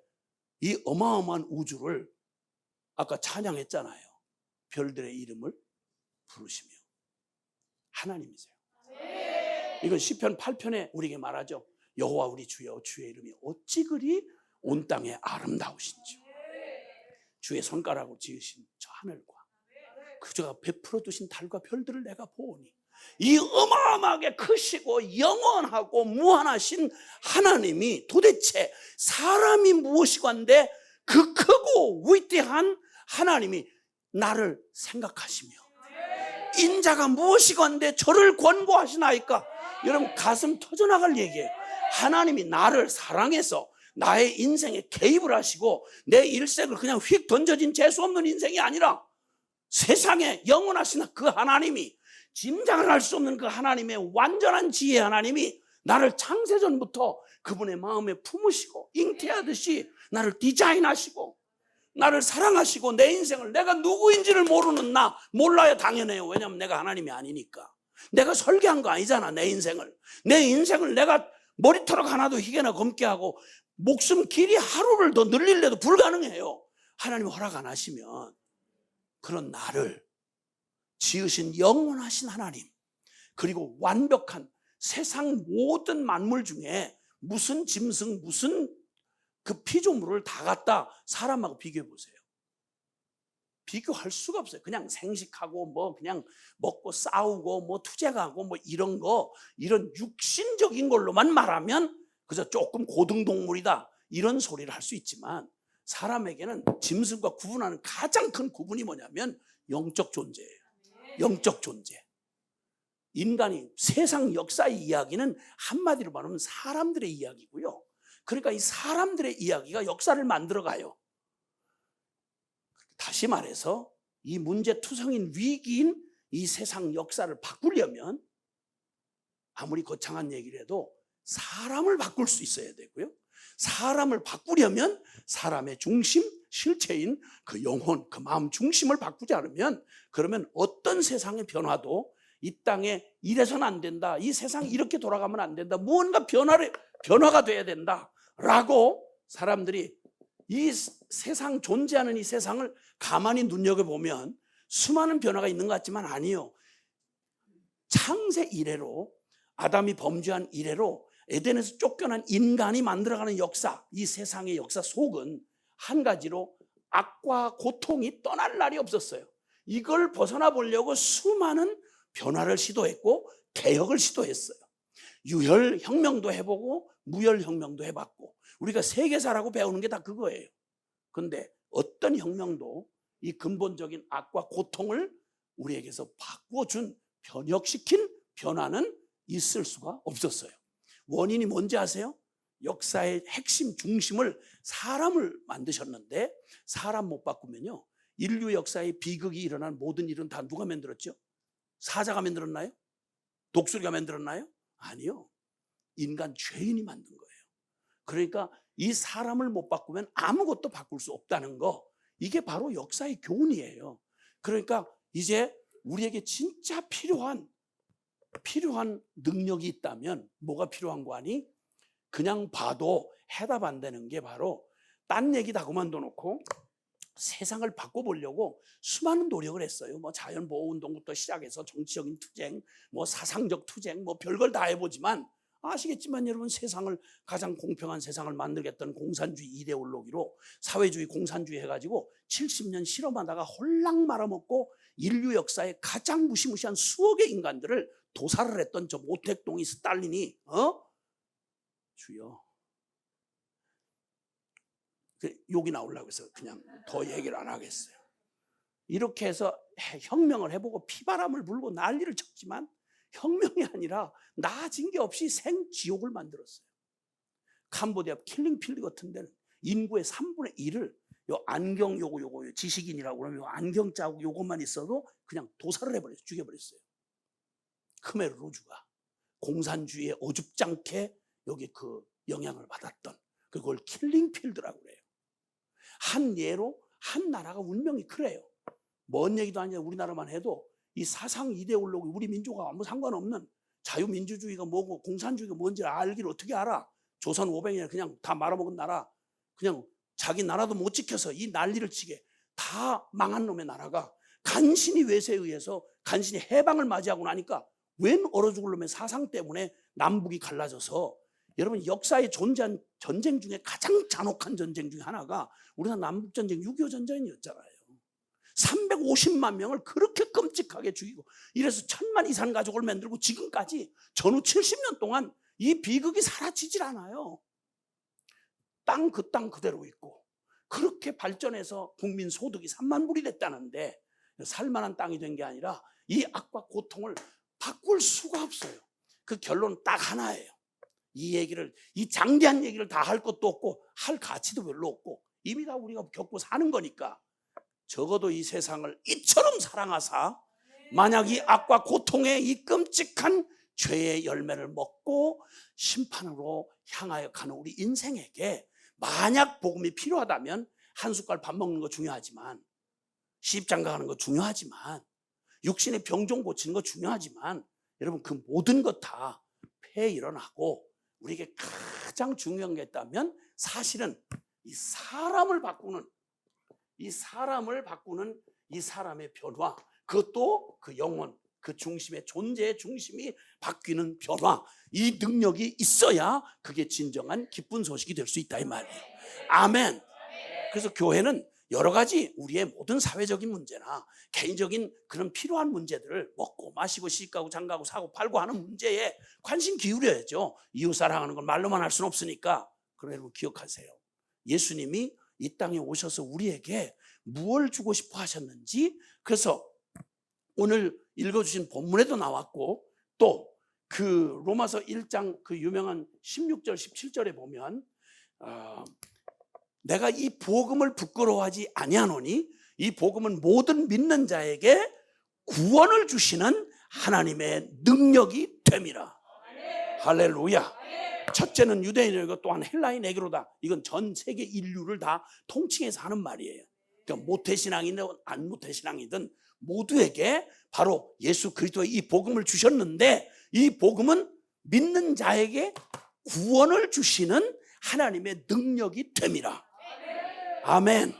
이 어마어마한 우주를 아까 찬양했잖아요. 별들의 이름을 부르시며. 하나님이세요. 이건 시편 8편에 우리에게 말하죠. 여호와 우리 주여, 주의 이름이 어찌 그리 온 땅에 아름다우신지요. 주의 손가락으로 지으신 저 하늘과 그저가 베풀어 두신 달과 별들을 내가 보오니, 이 어마어마하게 크시고 영원하고 무한하신 하나님이 도대체 사람이 무엇이건데 그 크고 위대한 하나님이 나를 생각하시며 인자가 무엇이건데 저를 권고하시나이까. 여러분 가슴 터져나갈 얘기예요. 하나님이 나를 사랑해서 나의 인생에 개입을 하시고 내 일생을 그냥 휙 던져진 재수없는 인생이 아니라 세상에 영원하신 그 하나님이, 짐작을 할 수 없는 그 하나님의 완전한 지혜 하나님이 나를 창세전부터 그분의 마음에 품으시고 잉태하듯이 나를 디자인하시고 나를 사랑하시고 내 인생을, 내가 누구인지를 모르는 나, 몰라야 당연해요. 왜냐하면 내가 하나님이 아니니까. 내가 설계한 거 아니잖아. 내 인생을 내가 머리털 하나도 희게나 검게 하고 목숨 길이 하루를 더 늘릴래도 불가능해요. 하나님 허락 안 하시면. 그런 나를 지으신 영원하신 하나님, 그리고 완벽한 세상 모든 만물 중에 무슨 짐승, 무슨 그 피조물을 다 갖다 사람하고 비교해 보세요. 비교할 수가 없어요. 그냥 생식하고 뭐 그냥 먹고 싸우고 뭐 투쟁하고 뭐 이런 거, 이런 육신적인 걸로만 말하면 그저 조금 고등동물이다 이런 소리를 할 수 있지만, 사람에게는 짐승과 구분하는 가장 큰 구분이 뭐냐면 영적 존재예요. 영적 존재. 인간이 세상 역사의 이야기는 한마디로 말하면 사람들의 이야기고요. 그러니까 이 사람들의 이야기가 역사를 만들어가요. 다시 말해서 이 문제투성인 위기인 이 세상 역사를 바꾸려면 아무리 거창한 얘기를 해도 사람을 바꿀 수 있어야 되고요. 사람을 바꾸려면 사람의 중심, 실체인 그 영혼, 그 마음 중심을 바꾸지 않으면, 그러면 어떤 세상의 변화도 이 땅에 이래서는 안 된다, 이 세상이 이렇게 돌아가면 안 된다, 무언가 변화가 돼야 된다라고 사람들이 이 세상, 존재하는 이 세상을 가만히 눈여겨보면 수많은 변화가 있는 것 같지만 아니요. 창세 이래로, 아담이 범죄한 이래로 에덴에서 쫓겨난 인간이 만들어가는 역사, 이 세상의 역사 속은 한 가지로 악과 고통이 떠날 날이 없었어요. 이걸 벗어나 보려고 수많은 변화를 시도했고 개혁을 시도했어요. 유혈혁명도 해보고 무혈혁명도 해봤고, 우리가 세계사라고 배우는 게 다 그거예요. 그런데 어떤 혁명도 이 근본적인 악과 고통을 우리에게서 바꿔준, 변혁시킨 변화는 있을 수가 없었어요. 원인이 뭔지 아세요? 역사의 핵심 중심을 사람을 만드셨는데, 사람 못 바꾸면요 인류 역사에 비극이 일어난 모든 일은 다 누가 만들었죠? 사자가 만들었나요? 독수리가 만들었나요? 아니요. 인간 죄인이 만든 거예요. 그러니까 이 사람을 못 바꾸면 아무것도 바꿀 수 없다는 거, 이게 바로 역사의 교훈이에요. 그러니까 이제 우리에게 진짜 필요한 능력이 있다면 뭐가 필요한 거 아니? 그냥 봐도 해답 안 되는 게 바로 딴 얘기 다 그만둬 놓고 세상을 바꿔보려고 수많은 노력을 했어요. 뭐 자연보호운동부터 시작해서 정치적인 투쟁, 뭐 사상적 투쟁, 뭐 별걸 다 해보지만 아시겠지만 여러분, 세상을 가장 공평한 세상을 만들겠다는 공산주의 이데올로기로 사회주의 공산주의 해가지고 70년 실험하다가 홀랑 말아먹고 인류 역사에 가장 무시무시한 수억의 인간들을 도살을 했던 저 모택동이 스탈린이 주여, 욕이 나오려고 해서 그냥 더 얘기를 안 하겠어요. 이렇게 해서 혁명을 해보고 피바람을 불고 난리를 쳤지만 혁명이 아니라 나아진 게 없이 생지옥을 만들었어요. 캄보디아 킬링필드 같은 데는 인구의 3분의 1을 요 안경 요거 지식인이라고 그러면 요 안경 자국 요것만 있어도 그냥 도살을 해버렸어요. 죽여버렸어요. 크메르 루주가 공산주의에 어줍잖게 여기 그 영향을 받았던 그걸 킬링필드라고 그래요. 한 예로 한 나라가 운명이 그래요. 먼 얘기도 아니라 우리나라만 해도 이 사상 이데올로기, 우리 민족과 아무 상관없는 자유민주주의가 뭐고 공산주의가 뭔지 알기를 어떻게 알아? 조선 500년 그냥 다 말아먹은 나라, 그냥 자기 나라도 못 지켜서 이 난리를 치게 다 망한 놈의 나라가 간신히 외세에 의해서 간신히 해방을 맞이하고 나니까 웬 얼어 죽을 놈의 사상 때문에 남북이 갈라져서, 여러분 역사에 존재한 전쟁 중에 가장 잔혹한 전쟁 중에 하나가 우리나라 남북전쟁 6.25 전쟁이었잖아요. 350만 명을 그렇게 끔찍하게 죽이고 이래서 1000만 이산 가족을 만들고 지금까지 전후 70년 동안 이 비극이 사라지질 않아요. 땅 그 땅 그대로 있고 그렇게 발전해서 국민 소득이 3만 불이 됐다는데 살만한 땅이 된 게 아니라 이 악과 고통을 바꿀 수가 없어요. 그 결론은 딱 하나예요. 이 장대한 얘기를 다 할 것도 없고 할 가치도 별로 없고 이미 다 우리가 겪고 사는 거니까 적어도 이 세상을 이처럼 사랑하사 만약 이 악과 고통의 이 끔찍한 죄의 열매를 먹고 심판으로 향하여 가는 우리 인생에게 만약 복음이 필요하다면 한 숟갈 밥 먹는 거 중요하지만, 시집장가 가는 거 중요하지만, 육신의 병종 고치는 거 중요하지만, 여러분 그 모든 것 다 폐에 일어나고 우리에게 가장 중요한 게 있다면 사실은 이 사람을 바꾸는 이 사람의 변화, 그것도 그 영혼, 그 중심의 존재의 중심이 바뀌는 변화, 이 능력이 있어야 그게 진정한 기쁜 소식이 될 수 있다 이 말이에요. 아멘. 그래서 교회는 여러 가지 우리의 모든 사회적인 문제나 개인적인 그런 필요한 문제들을 먹고 마시고 시집가고 장가고 사고 팔고 하는 문제에 관심 기울여야죠. 이웃 사랑하는 걸 말로만 할 수는 없으니까. 그러나 여러분 기억하세요. 예수님이 이 땅에 오셔서 우리에게 무엇을 주고 싶어 하셨는지, 그래서 오늘 읽어주신 본문에도 나왔고 또 그 로마서 1장 그 유명한 16절 17절에 보면 내가 이 복음을 부끄러워하지 아니하노니 이 복음은 모든 믿는 자에게 구원을 주시는 하나님의 능력이 됨이라. 할렐루야. 첫째는 유대인이고 또한 헬라인에게로다. 이건 전 세계 인류를 다 통칭해서 하는 말이에요. 그러니까 모태신앙이든 안 모태신앙이든 모두에게 바로 예수 그리스도의 이 복음을 주셨는데, 이 복음은 믿는 자에게 구원을 주시는 하나님의 능력이 됨이라. 아멘.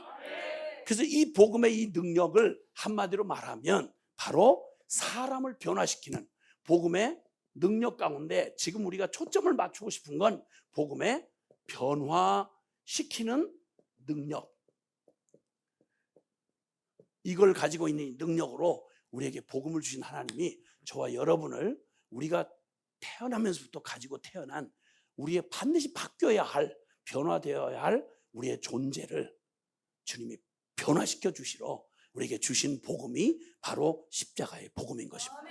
그래서 이 복음의 이 능력을 한마디로 말하면 바로 사람을 변화시키는 복음의 능력 가운데 지금 우리가 초점을 맞추고 싶은 건 복음의 변화시키는 능력, 이걸 가지고 있는 능력으로 우리에게 복음을 주신 하나님이 저와 여러분을 우리가 태어나면서부터 가지고 태어난 우리의 반드시 바뀌어야 할, 변화되어야 할 우리의 존재를 주님이 변화시켜 주시러 우리에게 주신 복음이 바로 십자가의 복음인 것입니다.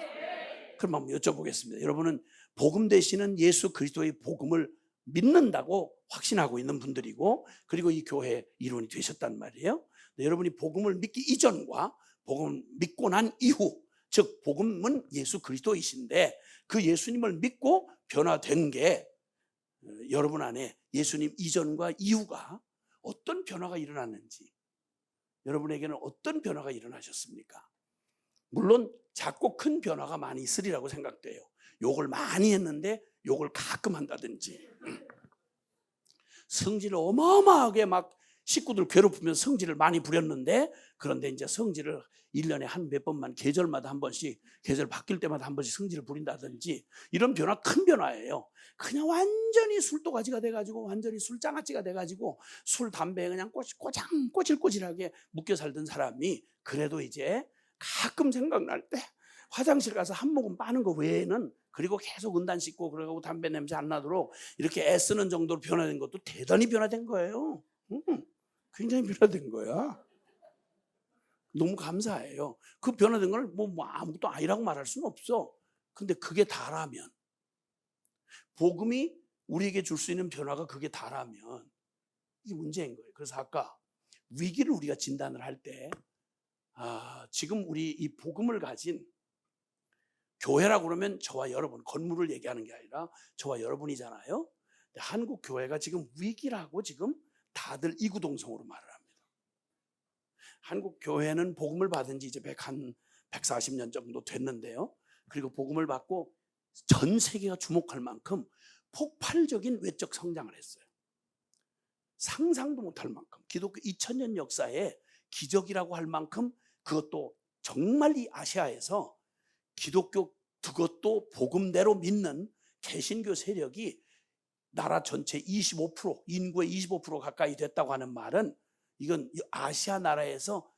그럼 한번 여쭤보겠습니다. 여러분은 복음 되시는 예수 그리스도의 복음을 믿는다고 확신하고 있는 분들이고, 그리고 이 교회의 일원이 되셨단 말이에요. 여러분이 복음을 믿기 이전과 복음을 믿고 난 이후, 즉 복음은 예수 그리스도이신데 그 예수님을 믿고 변화된 게 여러분 안에 예수님 이전과 이후가 어떤 변화가 일어났는지, 여러분에게는 어떤 변화가 일어나셨습니까? 물론 작고 큰 변화가 많이 있으리라고 생각돼요. 욕을 많이 했는데 욕을 가끔 한다든지, 성질을 어마어마하게 막 식구들 괴롭히면서 성질을 많이 부렸는데, 그런데 이제 성질을 1년에 한 몇 번만, 계절마다 한 번씩, 계절 바뀔 때마다 한 번씩 성질을 부린다든지, 이런 변화 큰 변화예요. 그냥 완전히 술도가지가 돼가지고 완전히 술장아찌가 돼가지고 술 담배에 그냥 꼬질꼬질하게 묶여 살던 사람이 그래도 이제 가끔 생각날 때 화장실 가서 한 모금 빠는 거 외에는, 그리고 계속 은단 씻고 그러고 담배 냄새 안 나도록 이렇게 애쓰는 정도로 변화된 것도 대단히 변화된 거예요. 굉장히 변화된 거야. 너무 감사해요. 그 변화된 걸 뭐 아무것도 아니라고 말할 수는 없어. 근데 그게 다라면, 복음이 우리에게 줄 수 있는 변화가 그게 다라면 이게 문제인 거예요. 그래서 아까 위기를 우리가 진단을 할 때, 지금 우리 이 복음을 가진 교회라고 그러면 저와 여러분, 건물을 얘기하는 게 아니라 저와 여러분이잖아요. 한국 교회가 지금 위기라고 지금 다들 이구동성으로 말을 합니다. 한국 교회는 복음을 받은 지 이제 140년 정도 됐는데요. 그리고 복음을 받고 전 세계가 주목할 만큼 폭발적인 외적 성장을 했어요. 상상도 못할 만큼, 기독교 2000년 역사에 기적이라고 할 만큼, 그것도 정말 이 아시아에서 기독교, 그것도 복음대로 믿는 개신교 세력이 나라 전체 25%, 인구의 25% 가까이 됐다고 하는 말은, 이건 아시아 나라에서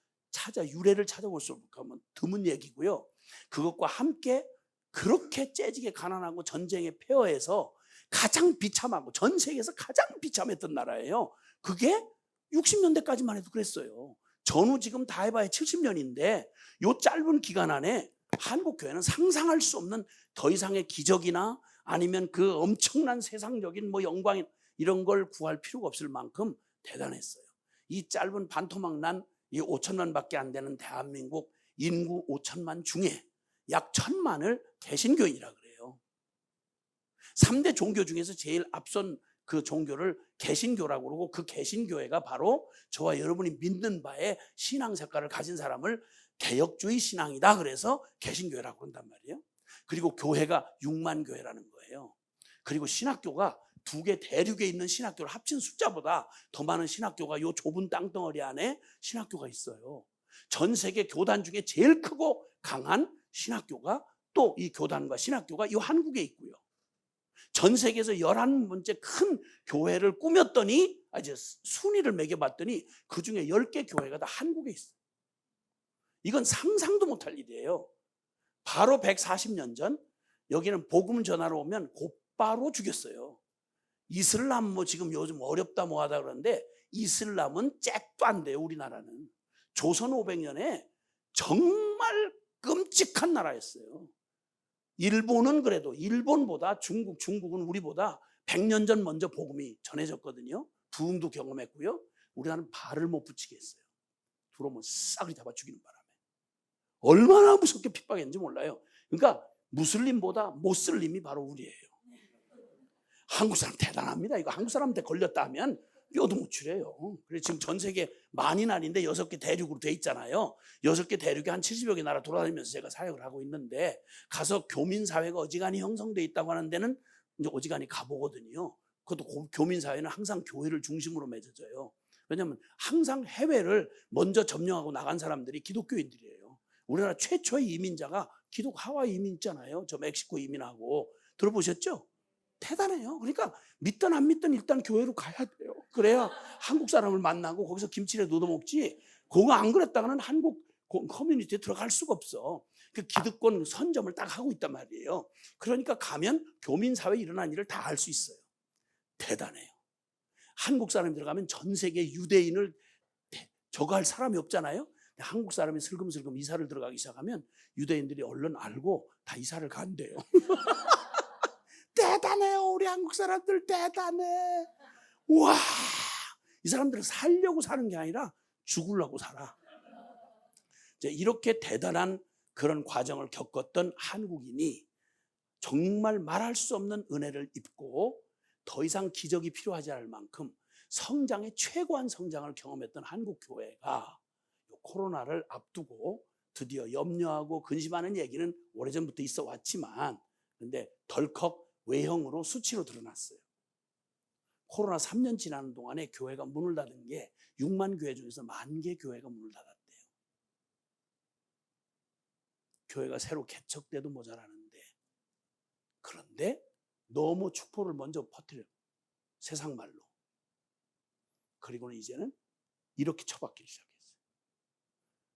유래를 찾아볼 수 없으면 드문 얘기고요. 그것과 함께 그렇게 째지게 가난하고 전쟁에 폐허해서 가장 비참하고 전 세계에서 가장 비참했던 나라예요. 그게 60년대까지만 해도 그랬어요. 전후 지금 다 해봐야 70년인데 이 짧은 기간 안에 한국 교회는 상상할 수 없는 더 이상의 기적이나 아니면 그 엄청난 세상적인 영광, 이런 걸 구할 필요가 없을 만큼 대단했어요. 이 짧은 반토막 난 이 5천만밖에 안 되는 대한민국 인구 5천만 중에 약 1,000만을 개신교인이라 그래요. 3대 종교 중에서 제일 앞선 그 종교를 개신교라고 그러고, 그 개신교회가 바로 저와 여러분이 믿는 바에 신앙 색깔을 가진 사람을 개혁주의 신앙이다 그래서 개신교회라고 한단 말이에요. 그리고 교회가 6만 교회라는 거예요. 그리고 신학교가 2개 대륙에 있는 신학교를 합친 숫자보다 더 많은 신학교가 이 좁은 땅덩어리 안에 신학교가 있어요. 전 세계 교단 중에 제일 크고 강한 신학교가, 또 이 교단과 신학교가 이 한국에 있고요. 전 세계에서 11번째 큰 교회를 꾸몄더니, 이제 순위를 매겨봤더니 그 중에 10개 교회가 다 한국에 있어요. 이건 상상도 못할 일이에요. 바로 140년 전 여기는 복음 전하러 오면 곧바로 죽였어요. 이슬람 지금 요즘 어렵다 하다 그러는데 이슬람은 잭도 안 돼요. 우리나라는 조선 500년에 정말 끔찍한 나라였어요. 일본은 그래도, 일본보다 중국은 우리보다 100년 전 먼저 복음이 전해졌거든요. 부흥도 경험했고요. 우리나라는 발을 못 붙이게 했어요. 들어오면 싹을 잡아 죽이는 바람에. 얼마나 무섭게 핍박했는지 몰라요. 그러니까 무슬림보다 모슬림이 바로 우리예요. 한국 사람 대단합니다. 이거 한국 사람한테 걸렸다 하면 뼈도 못 추려요. 그래서 지금 전 세계 많이 나라인데 6개 대륙으로 돼 있잖아요. 6개 대륙에 한 70여 개 나라 돌아다니면서 제가 사역을 하고 있는데, 가서 교민사회가 어지간히 형성돼 있다고 하는 데는 이제 어지간히 가보거든요. 그것도 교민사회는 항상 교회를 중심으로 맺어져요. 왜냐하면 항상 해외를 먼저 점령하고 나간 사람들이 기독교인들이에요. 우리나라 최초의 이민자가 하와이 이민 있잖아요. 저 멕시코 이민하고. 들어보셨죠? 대단해요. 그러니까 믿든 안 믿든 일단 교회로 가야 돼요. 그래야 한국 사람을 만나고 거기서 김치를 얻어먹지, 그거 안 그랬다가는 한국 커뮤니티에 들어갈 수가 없어. 그 기득권 선점을 딱 하고 있단 말이에요. 그러니까 가면 교민사회에 일어난 일을 다 알 수 있어요. 대단해요. 한국 사람이 들어가면 전 세계 유대인을 저거 할 사람이 없잖아요. 한국 사람이 슬금슬금 이사를 들어가기 시작하면 유대인들이 얼른 알고 다 이사를 간대요. 대단해요. 우리 한국 사람들 대단해. 와, 이 사람들은 살려고 사는 게 아니라 죽으려고 살아. 이제 이렇게 대단한 그런 과정을 겪었던 한국인이 정말 말할 수 없는 은혜를 입고 더 이상 기적이 필요하지 않을 만큼 성장의 최고한 성장을 경험했던 한국 교회가 코로나를 앞두고 드디어 염려하고 근심하는 얘기는 오래전부터 있어 왔지만, 근데 덜컥 외형으로 수치로 드러났어요. 코로나 3년 지나는 동안에 교회가 문을 닫은 게 6만 교회 중에서 10,000개 교회가 문을 닫았대요. 교회가 새로 개척돼도 모자라는데, 그런데 너무 축포를 먼저 퍼뜨려, 세상 말로. 그리고는 이제는 이렇게 처박기 시작했어요.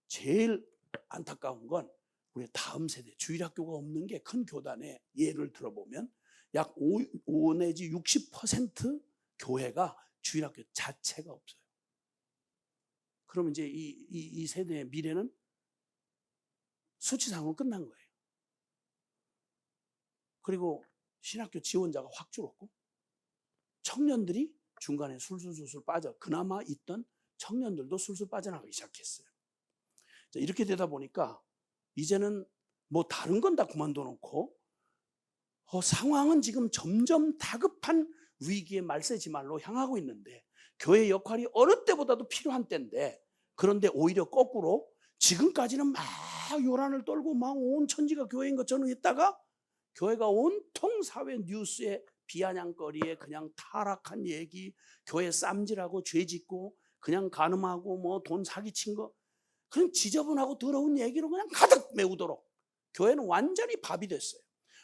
제일 안타까운 건 우리 다음 세대, 주일학교가 없는 게 큰 교단의 예를 들어보면 약 5 내지 60% 교회가 주일학교 자체가 없어요. 그러면 이제 이 세대의 미래는 수치상으로 끝난 거예요. 그리고 신학교 지원자가 확 줄었고, 청년들이 중간에 술술 빠져, 그나마 있던 청년들도 술술 빠져나가기 시작했어요. 자, 이렇게 되다 보니까 이제는 뭐 다른 건 다 그만둬 놓고 상황은 지금 점점 다급한 위기의 말세지말로 향하고 있는데, 교회의 역할이 어느 때보다도 필요한 때인데, 그런데 오히려 거꾸로 지금까지는 막 요란을 떨고 막 온 천지가 교회인 것처럼 했다가 교회가 온통 사회 뉴스에 비아냥거리에 그냥 타락한 얘기, 교회 쌈질하고 죄짓고 그냥 간음하고 뭐 돈 사기친 거, 그냥 지저분하고 더러운 얘기로 그냥 가득 메우도록 교회는 완전히 밥이 됐어요.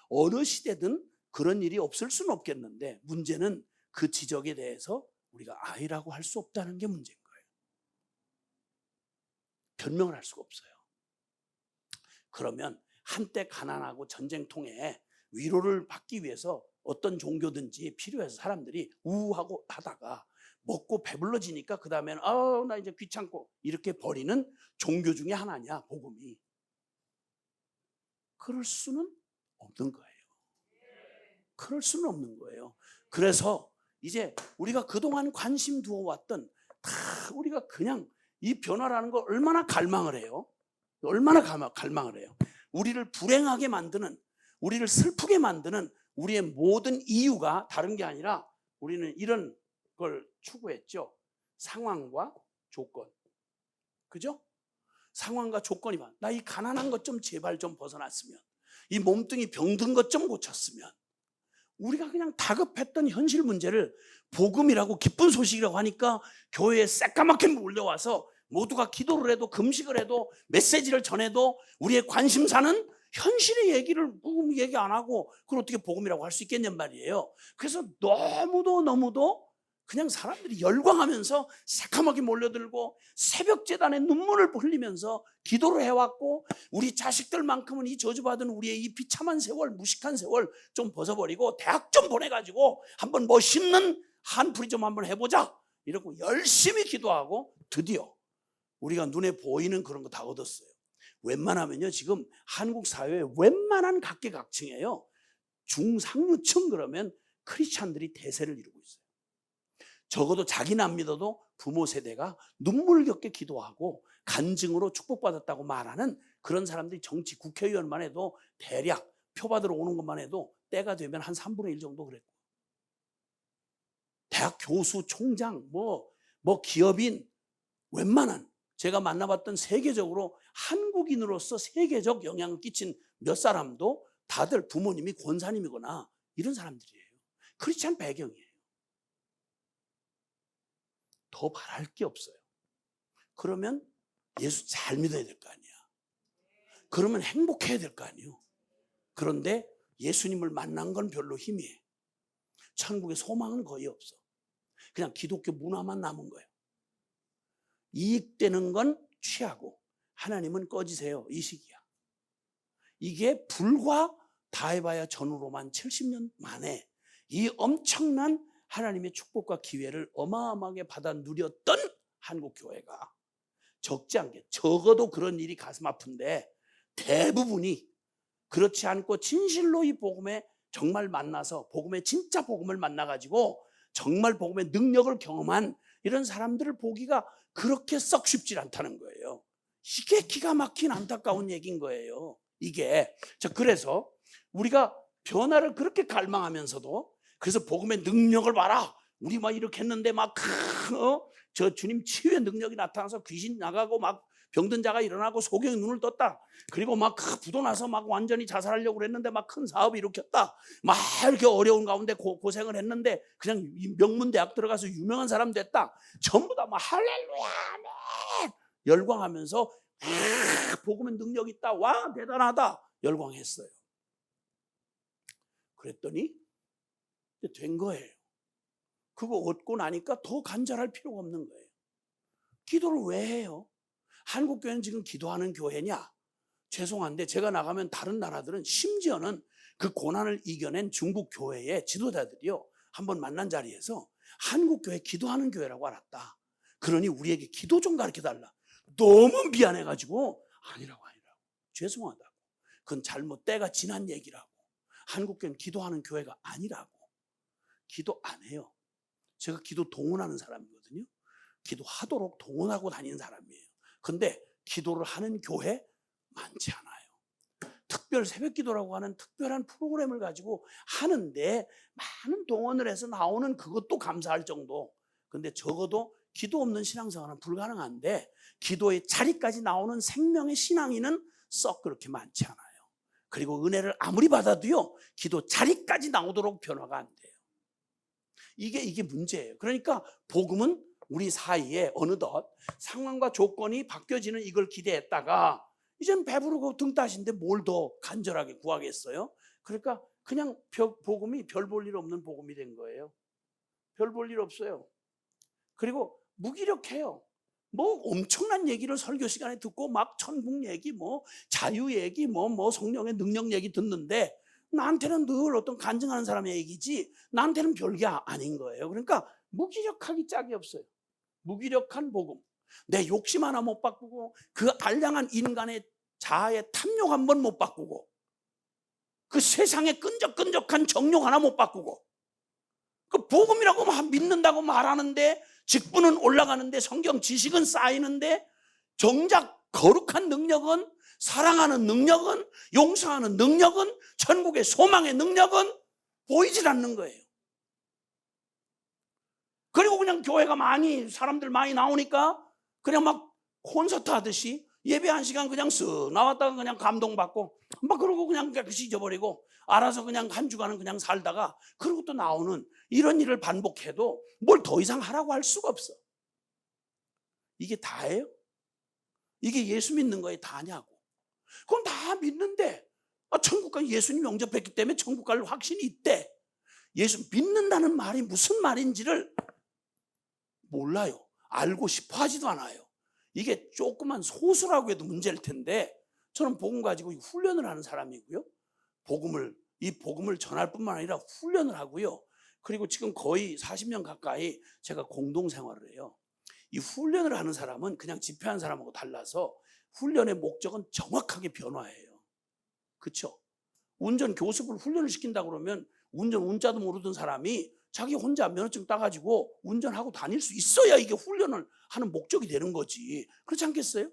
어느 시대든 그런 일이 없을 수는 없겠는데, 문제는 그 지적에 대해서 우리가 아이라고 할 수 없다는 게 문제인 거예요. 변명을 할 수가 없어요. 그러면 한때 가난하고 전쟁통에 위로를 받기 위해서 어떤 종교든지 필요해서 사람들이 우우하고 하다가 먹고 배불러지니까 그 다음에는 나 이제 귀찮고 이렇게 버리는 종교 중에 하나냐, 복음이. 그럴 수는 없는 거예요. 그럴 수는 없는 거예요. 그래서 이제 우리가 그동안 관심 두어왔던 다 우리가 그냥 이 변화라는 걸 얼마나 갈망을 해요. 얼마나 갈망을 해요. 우리를 불행하게 만드는, 우리를 슬프게 만드는 우리의 모든 이유가 다른 게 아니라 우리는 이런 걸 추구했죠. 상황과 조건. 그죠? 상황과 조건이 많아. 나 이 가난한 것 좀 제발 좀 벗어났으면, 이 몸뚱이 병든 것 좀 고쳤으면. 우리가 그냥 다급했던 현실 문제를 복음이라고 기쁜 소식이라고 하니까 교회에 새까맣게 몰려와서 모두가 기도를 해도 금식을 해도 메시지를 전해도 우리의 관심사는 현실의 얘기를 얘기 안 하고 그걸 어떻게 복음이라고 할 수 있겠냔 말이에요. 그래서 너무도 그냥 사람들이 열광하면서 새카맣게 몰려들고 새벽 제단에 눈물을 흘리면서 기도를 해왔고, 우리 자식들만큼은 이 저주받은 우리의 이 비참한 세월, 무식한 세월 좀 벗어버리고 대학 좀 보내가지고 한번 멋있는 한풀이 좀 한번 해보자 이러고 열심히 기도하고 드디어 우리가 눈에 보이는 그런 거 다 얻었어요. 웬만하면요, 지금 한국 사회에 웬만한 각계각층이에요. 중상류층 그러면 크리스찬들이 대세를 이루고 있어요. 적어도 자기는 안 믿어도 부모 세대가 눈물겹게 기도하고 간증으로 축복받았다고 말하는 그런 사람들이 정치 국회의원만 해도 대략 표 받으러 오는 것만 해도 때가 되면 한 3분의 1 정도 그랬고, 대학 교수, 총장, 뭐 기업인, 웬만한 제가 만나봤던 세계적으로 한국인으로서 세계적 영향을 끼친 몇 사람도 다들 부모님이 권사님이거나 이런 사람들이에요. 크리스찬 배경이에요. 더 바랄 게 없어요. 그러면 예수 잘 믿어야 될 거 아니야. 그러면 행복해야 될 거 아니에요. 그런데 예수님을 만난 건 별로 희미해. 천국의 소망은 거의 없어. 그냥 기독교 문화만 남은 거예요. 이익되는 건 취하고 하나님은 꺼지세요, 이 시기야. 이게 불과 다 해봐야 전후로만 70년 만에 이 엄청난 하나님의 축복과 기회를 어마어마하게 받아 누렸던 한국 교회가 적지 않게, 적어도 그런 일이 가슴 아픈데 대부분이 그렇지 않고 진실로 이 복음에 정말 만나서 복음의 진짜 복음을 만나가지고 정말 복음의 능력을 경험한 이런 사람들을 보기가 그렇게 썩 쉽지 않다는 거예요. 이게 기가 막힌 안타까운 얘기인 거예요. 이게. 자, 그래서 우리가 변화를 그렇게 갈망하면서도, 그래서 복음의 능력을 봐라. 우리 막 이렇게 했는데 막 저 주님 치유의 능력이 나타나서 귀신 나가고 막 병든 자가 일어나고 소경이 눈을 떴다. 그리고 막 부도 나서 막 완전히 자살하려고 그랬는데 막 큰 사업을 일으켰다. 막 이렇게 어려운 가운데 고생을 했는데 그냥 명문대학 들어가서 유명한 사람 됐다. 전부 다 막 할렐루야, 아멘, 열광하면서 복음의 능력이 있다. 와, 대단하다. 열광했어요. 그랬더니 된 거예요. 그거 얻고 나니까 더 간절할 필요가 없는 거예요. 기도를 왜 해요? 한국 교회는 지금 기도하는 교회냐? 죄송한데 제가 나가면 다른 나라들은, 심지어는 그 고난을 이겨낸 중국 교회의 지도자들이요, 한번 만난 자리에서 한국 교회 기도하는 교회라고 알았다. 그러니 우리에게 기도 좀 가르쳐달라. 너무 미안해가지고 아니라고 죄송하다고. 그건 잘못 때가 지난 얘기라고. 한국 교회는 기도하는 교회가 아니라고. 기도 안 해요. 제가 기도 동원하는 사람이거든요. 기도하도록 동원하고 다니는 사람이에요. 근데 기도를 하는 교회 많지 않아요. 특별 새벽기도라고 하는 특별한 프로그램을 가지고 하는데 많은 동원을 해서 나오는 그것도 감사할 정도. 근데 적어도 기도 없는 신앙생활은 불가능한데, 기도의 자리까지 나오는 생명의 신앙인은 썩 그렇게 많지 않아요. 그리고 은혜를 아무리 받아도요, 기도 자리까지 나오도록 변화가 안 돼요. 이게 문제예요. 그러니까 복음은 우리 사이에 어느덧 상황과 조건이 바뀌어지는 이걸 기대했다가 이젠 배부르고 등 따신데 뭘 더 간절하게 구하겠어요? 그러니까 그냥 복음이 별 볼 일 없는 복음이 된 거예요. 별 볼 일 없어요. 그리고 무기력해요. 뭐 엄청난 얘기를 설교 시간에 듣고 막 천국 얘기, 뭐 자유 얘기, 뭐 성령의 능력 얘기 듣는데 나한테는 늘 어떤 간증하는 사람의 얘기지 나한테는 별게 아닌 거예요. 그러니까 무기력하기 짝이 없어요. 무기력한 복음. 내 욕심 하나 못 바꾸고, 그 알량한 인간의 자아의 탐욕 한 번 못 바꾸고, 그 세상의 끈적끈적한 정욕 하나 못 바꾸고, 그 복음이라고 믿는다고 말하는데 직분은 올라가는데 성경 지식은 쌓이는데 정작 거룩한 능력은, 사랑하는 능력은, 용서하는 능력은, 천국의 소망의 능력은 보이질 않는 거예요. 그리고 그냥 교회가 사람들 많이 나오니까 그냥 막 콘서트 하듯이 예배 한 시간 그냥 쓱 나왔다가 그냥 감동받고 막 그러고 그냥 깨끗이 잊어버리고 알아서 그냥 한 주간은 그냥 살다가 그러고 또 나오는, 이런 일을 반복해도 뭘 더 이상 하라고 할 수가 없어. 이게 다예요? 이게 예수 믿는 거에 다냐고. 그건 다 믿는데 천국 갈, 예수님 영접했기 때문에 천국 갈 확신이 있대. 예수 믿는다는 말이 무슨 말인지를 몰라요. 알고 싶어 하지도 않아요. 이게 조그만 소수라고 해도 문제일 텐데, 저는 복음 가지고 훈련을 하는 사람이고요. 이 복음을 전할 뿐만 아니라 훈련을 하고요. 그리고 지금 거의 40년 가까이 제가 공동생활을 해요. 이 훈련을 하는 사람은 그냥 집회하는 사람하고 달라서 훈련의 목적은 정확하게 변화해요. 그렇죠? 운전 교습을 훈련을 시킨다 그러면 운자도 모르던 사람이 자기 혼자 면허증 따가지고 운전하고 다닐 수 있어야 이게 훈련을 하는 목적이 되는 거지. 그렇지 않겠어요?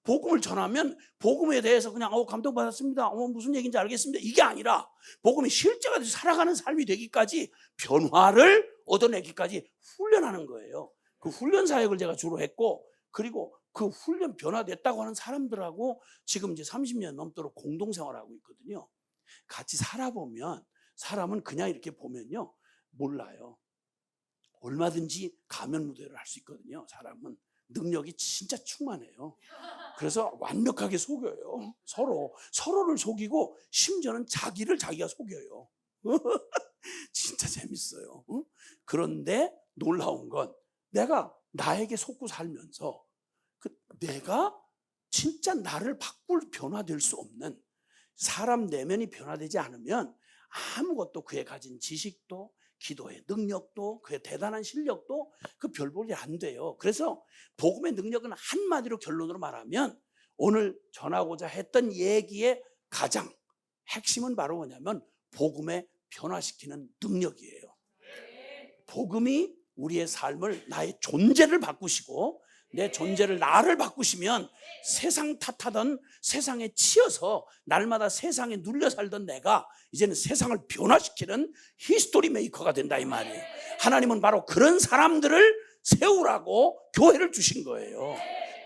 복음을 전하면 복음에 대해서 그냥 감동받았습니다, 무슨 얘기인지 알겠습니다, 이게 아니라 복음이 실제가 돼서 살아가는 삶이 되기까지, 변화를 얻어내기까지 훈련하는 거예요. 그 훈련 사역을 제가 주로 했고, 그리고 그 훈련 변화됐다고 하는 사람들하고 지금 이제 30년 넘도록 공동생활하고 있거든요. 같이 살아보면 사람은 그냥 이렇게 보면요 몰라요. 얼마든지 가면 무대를 할 수 있거든요. 사람은 능력이 진짜 충만해요. 그래서 완벽하게 속여요. 서로를 속이고 심지어는 자기를 자기가 속여요. 진짜 재밌어요. 그런데 놀라운 건 내가 나에게 속고 살면서 내가 진짜 나를 바꿀 변화될 수 없는 사람 내면이 변화되지 않으면 아무것도 그의 가진 지식도, 기도의 능력도, 그의 대단한 실력도 그 별 볼이 안 돼요. 그래서 복음의 능력은 한마디로 결론으로 말하면 오늘 전하고자 했던 얘기의 가장 핵심은 바로 뭐냐면 복음의 변화시키는 능력이에요. 복음이 우리의 삶을, 나의 존재를 바꾸시고 내 존재를 나를 바꾸시면 세상 탓하던 세상에 치여서 날마다 세상에 눌려 살던 내가 이제는 세상을 변화시키는 히스토리 메이커가 된다 이 말이에요. 하나님은 바로 그런 사람들을 세우라고 교회를 주신 거예요.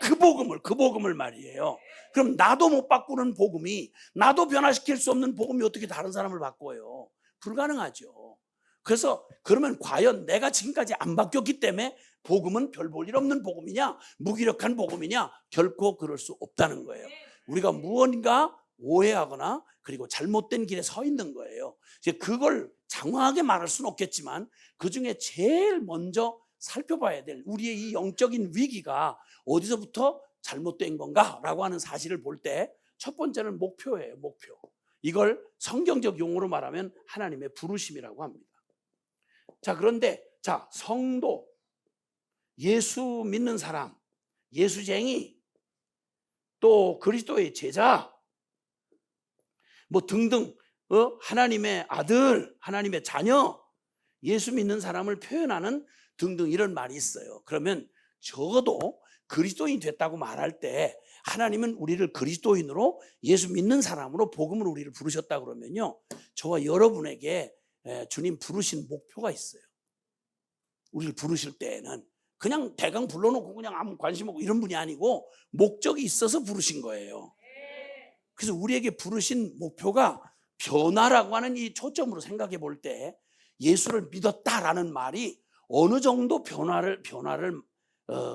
그 복음을 말이에요. 그럼 나도 못 바꾸는 복음이, 나도 변화시킬 수 없는 복음이 어떻게 다른 사람을 바꿔요? 불가능하죠. 그래서 그러면 과연 내가 지금까지 안 바뀌었기 때문에 복음은 별 볼 일 없는 복음이냐, 무기력한 복음이냐? 결코 그럴 수 없다는 거예요. 우리가 무언가 오해하거나 그리고 잘못된 길에 서 있는 거예요. 이제 그걸 장황하게 말할 수는 없겠지만 그중에 제일 먼저 살펴봐야 될 우리의 이 영적인 위기가 어디서부터 잘못된 건가라고 하는 사실을 볼 때 첫 번째는 목표예요. 목표. 이걸 성경적 용어로 말하면 하나님의 부르심이라고 합니다. 자, 그런데 성도, 예수 믿는 사람, 예수쟁이, 또 그리스도의 제자 뭐 등등, 하나님의 아들, 하나님의 자녀, 예수 믿는 사람을 표현하는 등등 이런 말이 있어요. 그러면 적어도 그리스도인 됐다고 말할 때 하나님은 우리를 그리스도인으로, 예수 믿는 사람으로 복음을 우리를 부르셨다 그러면요, 저와 여러분에게 주님 부르신 목표가 있어요. 우리를 부르실 때에는 그냥 대강 불러놓고 그냥 아무 관심 없고 이런 분이 아니고 목적이 있어서 부르신 거예요. 그래서 우리에게 부르신 목표가 변화라고 하는 이 초점으로 생각해 볼 때 예수를 믿었다라는 말이 어느 정도 변화를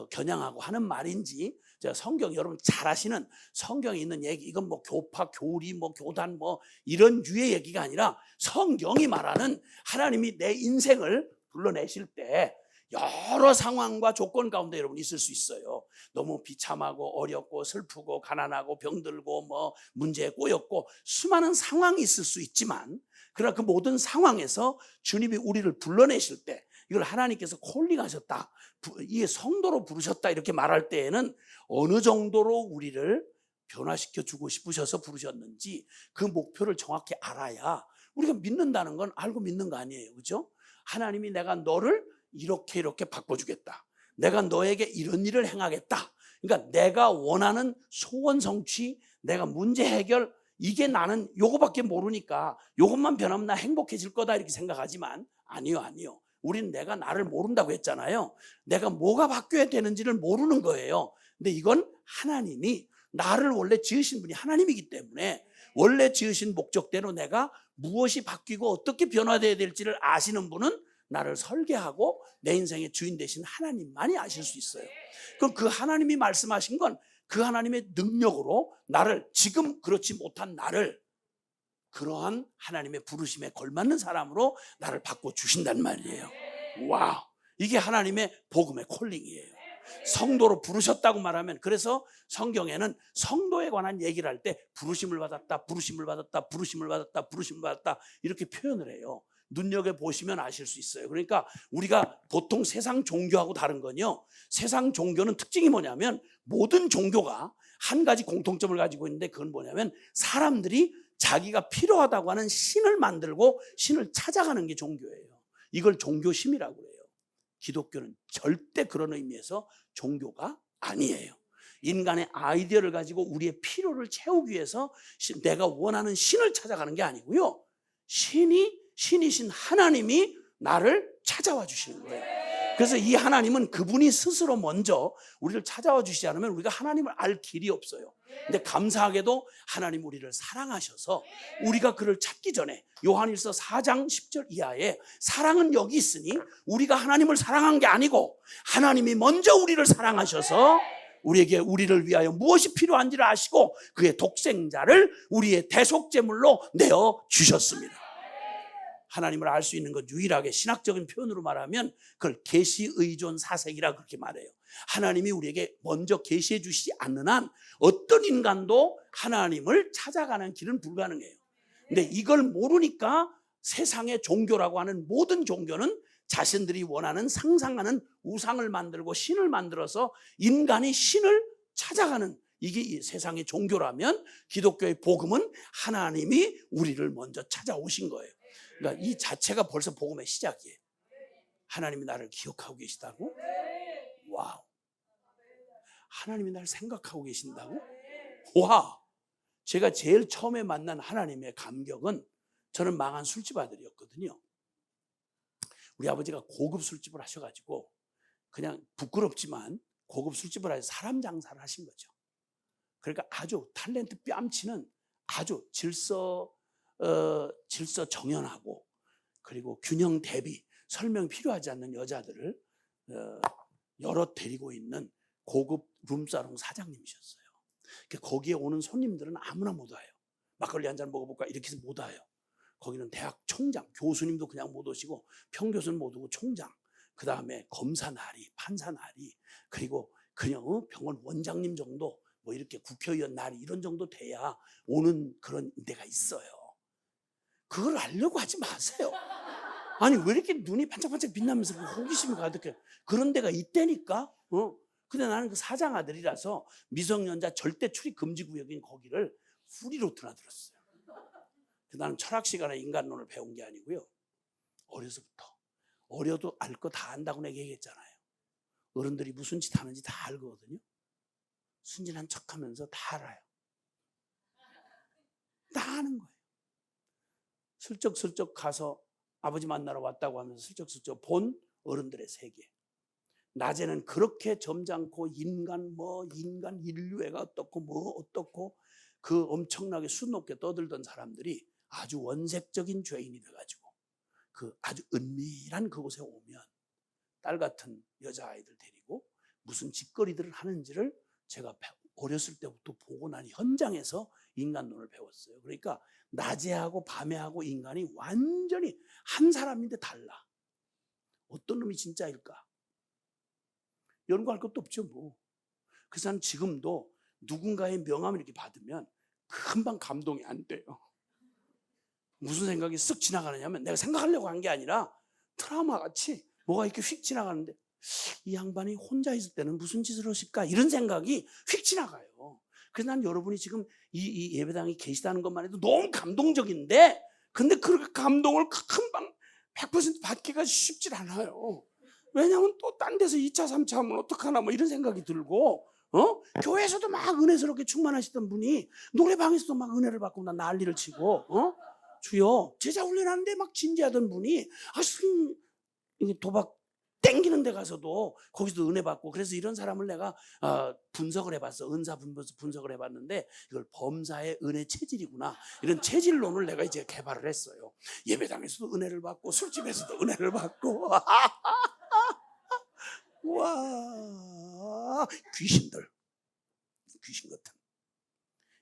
겨냥하고 하는 말인지, 제가 성경 여러분 잘 아시는 성경에 있는 얘기, 이건 뭐 교파, 교리, 뭐 교단 뭐 이런 유의 얘기가 아니라 성경이 말하는 하나님이 내 인생을 불러내실 때 여러 상황과 조건 가운데 여러분 있을 수 있어요. 너무 비참하고 어렵고 슬프고 가난하고 병들고 뭐 문제에 꼬였고 수많은 상황이 있을 수 있지만, 그러나 그 모든 상황에서 주님이 우리를 불러내실 때 이걸 하나님께서 콜링하셨다, 이게 성도로 부르셨다 이렇게 말할 때에는 어느 정도로 우리를 변화시켜 주고 싶으셔서 부르셨는지 그 목표를 정확히 알아야 우리가 믿는다는 건 알고 믿는 거 아니에요. 그렇죠? 하나님이 내가 너를 이렇게 바꿔주겠다, 내가 너에게 이런 일을 행하겠다, 그러니까 내가 원하는 소원 성취, 내가 문제 해결, 이게 나는 요거밖에 모르니까 요것만 변하면 나 행복해질 거다 이렇게 생각하지만 아니요. 우리는 내가 나를 모른다고 했잖아요. 내가 뭐가 바뀌어야 되는지를 모르는 거예요. 근데 이건 하나님이, 나를 원래 지으신 분이 하나님이기 때문에 원래 지으신 목적대로 내가 무엇이 바뀌고 어떻게 변화되어야 될지를 아시는 분은 나를 설계하고 내 인생의 주인 되신 하나님만이 아실 수 있어요. 그럼 그 하나님이 말씀하신 건 그 하나님의 능력으로 나를, 지금 그렇지 못한 나를 그러한 하나님의 부르심에 걸맞는 사람으로 나를 바꿔주신단 말이에요. 와우, 이게 하나님의 복음의 콜링이에요. 성도로 부르셨다고 말하면, 그래서 성경에는 성도에 관한 얘기를 할 때 부르심을 받았다, 부르심을 받았다, 부르심을 받았다, 부르심을 받았다 이렇게 표현을 해요. 눈여겨보시면 아실 수 있어요. 그러니까 우리가 보통 세상 종교하고 다른 건요, 세상 종교는 특징이 뭐냐면 모든 종교가 한 가지 공통점을 가지고 있는데, 그건 뭐냐면 사람들이 자기가 필요하다고 하는 신을 만들고 신을 찾아가는 게 종교예요. 이걸 종교심이라고 해요. 기독교는 절대 그런 의미에서 종교가 아니에요. 인간의 아이디어를 가지고 우리의 필요를 채우기 위해서 내가 원하는 신을 찾아가는 게 아니고요, 신이신 하나님이 나를 찾아와 주시는 거예요. 그래서 이 하나님은 그분이 스스로 먼저 우리를 찾아와 주시지 않으면 우리가 하나님을 알 길이 없어요. 근데 감사하게도 하나님 우리를 사랑하셔서 우리가 그를 찾기 전에 요한일서 4장 10절 이하에 사랑은 여기 있으니 우리가 하나님을 사랑한 게 아니고 하나님이 먼저 우리를 사랑하셔서 우리를 위하여 무엇이 필요한지를 아시고 그의 독생자를 우리의 대속제물로 내어 주셨습니다. 하나님을 알 수 있는 것 유일하게 신학적인 표현으로 말하면 그걸 계시의존 사색이라 그렇게 말해요. 하나님이 우리에게 먼저 계시해 주시지 않는 한 어떤 인간도 하나님을 찾아가는 길은 불가능해요. 근데 이걸 모르니까 세상의 종교라고 하는 모든 종교는 자신들이 원하는 상상하는 우상을 만들고 신을 만들어서 인간이 신을 찾아가는, 이게 이 세상의 종교라면 기독교의 복음은 하나님이 우리를 먼저 찾아오신 거예요. 그러니까 이 자체가 벌써 복음의 시작이에요. 하나님이 나를 기억하고 계시다고? 와우. 하나님이 날 생각하고 계신다고? 와! 제가 제일 처음에 만난 하나님의 감격은 저는 망한 술집 아들이었거든요. 우리 아버지가 고급 술집을 하셔가지고 그냥 부끄럽지만 고급 술집을 해서 사람 장사를 하신 거죠. 그러니까 아주 탤런트 뺨치는 아주 질서 정연하고 그리고 균형 대비 설명 필요하지 않는 여자들을 여럿 데리고 있는 고급 룸사롱 사장님이셨어요. 그러니까 거기에 오는 손님들은 아무나 못 와요. 막걸리 한 잔 먹어볼까 이렇게 해서 못 와요. 거기는 대학 총장, 교수님도 그냥 못 오시고 평교수는 못 오고 총장, 그 다음에 검사 나리, 판사 나리, 그리고 그냥 병원 원장님 정도 뭐 이렇게 국회의원 나리 이런 정도 돼야 오는 그런 데가 있어요. 그걸 알려고 하지 마세요. 아니 왜 이렇게 눈이 반짝반짝 빛나면서 호기심이 가득해. 그런 데가 있다니까. 근데 나는 그 사장 아들이라서 미성년자 절대 출입 금지 구역인 거기를 후리로 드나들었어요. 나는 철학 시간에 인간론을 배운 게 아니고요. 어려서부터. 어려도 알 거 다 안다고 내가 얘기했잖아요. 어른들이 무슨 짓 하는지 다 알거든요. 순진한 척하면서 다 알아요. 다 아는 거예요. 슬쩍슬쩍 가서 아버지 만나러 왔다고 하면서 슬쩍슬쩍 본 어른들의 세계. 낮에는 그렇게 점잖고 인간 인류애가 어떻고 뭐 어떻고 그 엄청나게 수 높게 떠들던 사람들이 아주 원색적인 죄인이 돼가지고 그 아주 은밀한 그곳에 오면 딸 같은 여자아이들 데리고 무슨 짓거리들을 하는지를 제가 어렸을 때부터 보고 난 현장에서 인간론을 배웠어요. 그러니까 낮에 하고 밤에 하고 인간이 완전히 한 사람인데 달라. 어떤 놈이 진짜일까? 연구할 것도 없죠 뭐. 그래서 난 지금도 누군가의 명함을 이렇게 받으면 금방 감동이 안 돼요. 무슨 생각이 쓱 지나가느냐면 내가 생각하려고 한 게 아니라 트라우마 같이 뭐가 이렇게 휙 지나가는데 이 양반이 혼자 있을 때는 무슨 짓을 하실까 이런 생각이 휙 지나가요. 그래서 난 여러분이 지금 이 예배당에 계시다는 것만 해도 너무 감동적인데 근데 그 감동을 금방 100% 받기가 쉽지 않아요. 왜냐하면 또 딴 데서 2차 3차 하면 어떡하나 뭐 이런 생각이 들고 교회에서도 막 은혜스럽게 충만하시던 분이 노래방에서도 막 은혜를 받고 나 난리를 치고 주여 제자 훈련하는데 막 진지하던 분이 도박 땡기는 데 가서도 거기서도 은혜 받고 그래서 이런 사람을 내가 분석을 해봤어. 은사 분석을 해봤는데 이걸 범사의 은혜 체질이구나. 이런 체질론을 내가 이제 개발을 했어요. 예배당에서도 은혜를 받고 술집에서도 은혜를 받고 와 귀신들 귀신 같은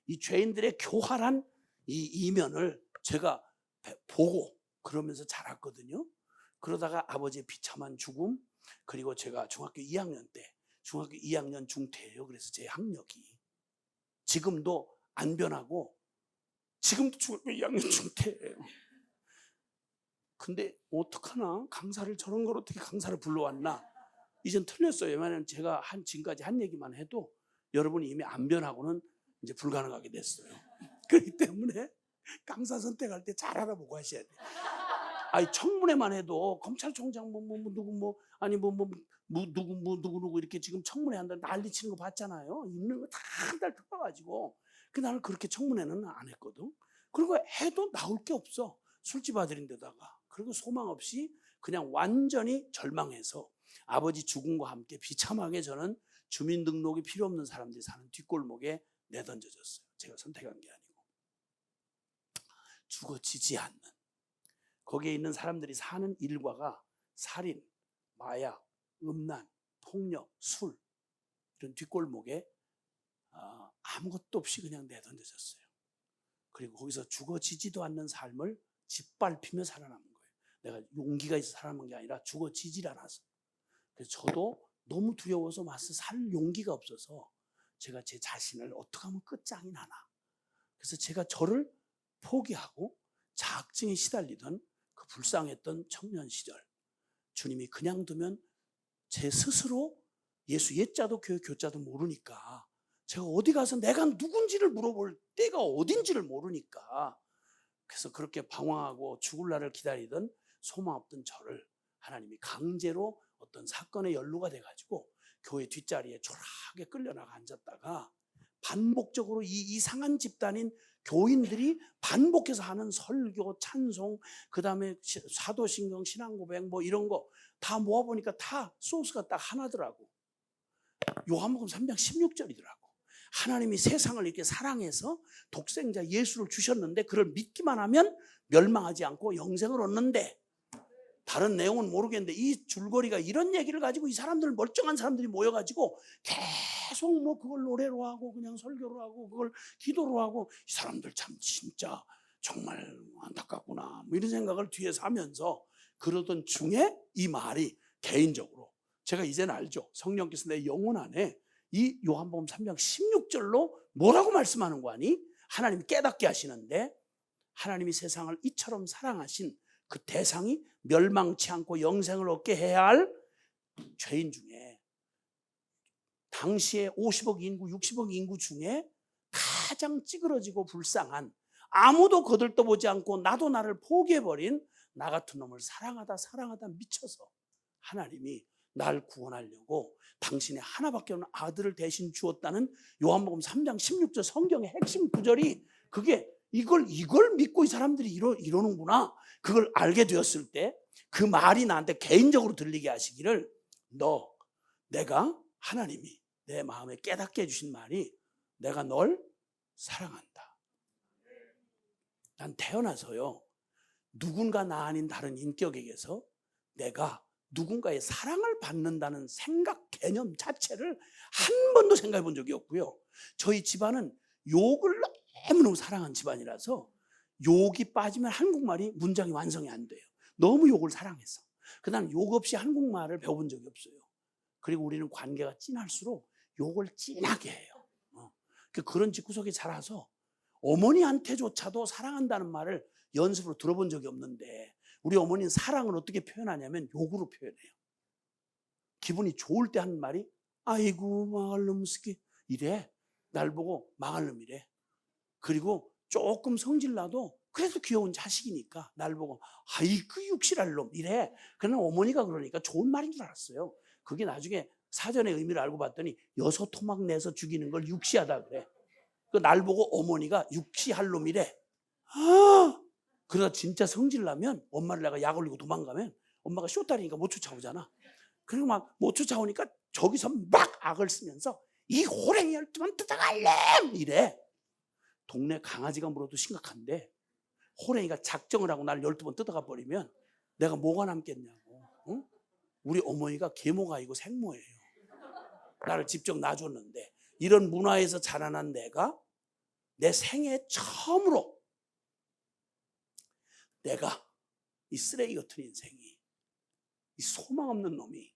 이 죄인들의 교활한 이 이면을 제가 보고 그러면서 자랐거든요. 그러다가 아버지의 비참한 죽음 그리고 제가 중학교 2학년 때 중학교 2학년 중퇴예요. 그래서 제 학력이 지금도 안 변하고 지금도 중학교 2학년 중퇴예요. 근데 어떡하나 강사를 저런 걸 어떻게 강사를 불러왔나 이젠 틀렸어요. 왜냐하면 제가 지금까지 한 얘기만 해도 여러분이 이미 안 변하고는 이제 불가능하게 됐어요. 그렇기 때문에 강사 선택할 때 잘 알아보고 하셔야 돼요. 아니 청문회만 해도 검찰총장 누구 이렇게 지금 청문회 한다 난리 치는 거 봤잖아요. 있는 거 다 한 달 뜯어가지고. 그 나는 그렇게 청문회는 안 했거든. 그리고 해도 나올 게 없어. 술집 아들인데다가. 그리고 소망 없이 그냥 완전히 절망해서 아버지 죽음과 함께 비참하게 저는 주민등록이 필요 없는 사람들이 사는 뒷골목에 내던져졌어요. 제가 선택한 게 아니고. 죽어지지 않는. 거기에 있는 사람들이 사는 일과가 살인, 마약, 음란, 폭력, 술 이런 뒷골목에 아무것도 없이 그냥 내던져졌어요. 그리고 거기서 죽어지지도 않는 삶을 짓밟히며 살아남은 거예요. 내가 용기가 있어 살아남은 게 아니라 죽어지질 않아서. 그래서 저도 너무 두려워서 맞서 살 용기가 없어서 제가 제 자신을 어떻게 하면 끝장이 나나. 그래서 제가 저를 포기하고 자학증에 시달리던 그 불쌍했던 청년 시절 주님이 그냥 두면 제 스스로 예수 옛자도 교회 교자도 모르니까 제가 어디 가서 내가 누군지를 물어볼 때가 어딘지를 모르니까 그래서 그렇게 방황하고 죽을 날을 기다리던 소망 없던 저를 하나님이 강제로 어떤 사건의 연루가 돼가지고 교회 뒷자리에 초라하게 끌려나가 앉았다가 반복적으로 이 이상한 집단인 교인들이 반복해서 하는 설교, 찬송, 그 다음에 사도신경, 신앙고백 뭐 이런 거 다 모아보니까 다 소스가 딱 하나더라고. 요한복음 3장 16절이더라고. 하나님이 세상을 이렇게 사랑해서 독생자 예수를 주셨는데 그를 믿기만 하면 멸망하지 않고 영생을 얻는데, 다른 내용은 모르겠는데 이 줄거리가 이런 얘기를 가지고 이 사람들, 멀쩡한 사람들이 모여가지고 계속 뭐 그걸 노래로 하고 그냥 설교로 하고 그걸 기도로 하고, 이 사람들 참 진짜 정말 안타깝구나 뭐 이런 생각을 뒤에서 하면서 그러던 중에 이 말이, 개인적으로 제가 이제는 알죠. 성령께서 내 영혼 안에 이 요한복음 3장 16절로 뭐라고 말씀하는 거 아니? 하나님이 깨닫게 하시는데, 하나님이 세상을 이처럼 사랑하신 그 대상이 멸망치 않고 영생을 얻게 해야 할 죄인 중에, 당시에 50억 인구, 60억 인구 중에 가장 찌그러지고 불쌍한, 아무도 거들떠보지 않고 나도 나를 포기해버린 나 같은 놈을 사랑하다 미쳐서 하나님이 날 구원하려고 당신의 하나밖에 없는 아들을 대신 주었다는 요한복음 3장 16절 성경의 핵심 구절이, 그게 이걸 믿고 이 사람들이 이러는구나, 그걸 알게 되었을 때 그 말이 나한테 개인적으로 들리게 하시기를, 내가 하나님이 내 마음에 깨닫게 해주신 말이, 내가 널 사랑한다. 난 태어나서요, 누군가 나 아닌 다른 인격에게서 내가 누군가의 사랑을 받는다는 생각, 개념 자체를 한 번도 생각해 본 적이 없고요. 저희 집안은 욕을 너무너무 사랑한 집안이라서 욕이 빠지면 한국말이 문장이 완성이 안 돼요. 너무 욕을 사랑해서. 그다음 욕 없이 한국말을 배워본 적이 없어요. 그리고 우리는 관계가 진할수록 욕을 진하게 해요. 그런 집구석에 자라서 어머니한테조차도 사랑한다는 말을 연습으로 들어본 적이 없는데, 우리 어머니는 사랑을 어떻게 표현하냐면 욕으로 표현해요. 기분이 좋을 때 하는 말이 아이고 망할 놈 새끼 이래. 날 보고 망할 놈이래. 그리고 조금 성질나도 그래도 귀여운 자식이니까 날 보고 아이고 육실할 놈 이래. 그러나 어머니가 그러니까 좋은 말인 줄 알았어요. 그게 나중에 사전의 의미를 알고 봤더니 여섯 토막 내서 죽이는 걸 육시하다 그래. 날 보고 어머니가 육시할 놈이래. 그러다 진짜 성질나면 엄마를 내가 약 올리고 도망가면 엄마가 쇼다리니까 못 쫓아오잖아. 그리고 막 못 쫓아오니까 저기서 막 악을 쓰면서 이 호랭이 12번 뜯어갈래 이래. 동네 강아지가 물어도 심각한데 호랭이가 작정을 하고 나를 12번 뜯어가 버리면 내가 뭐가 남겠냐고. 응? 우리 어머니가 계모가 아니고 생모예요. 나를 직접 놔줬는데, 이런 문화에서 자라난 내가 내 생애 처음으로 내가 이 쓰레기 같은 인생이, 이 소망 없는 놈이,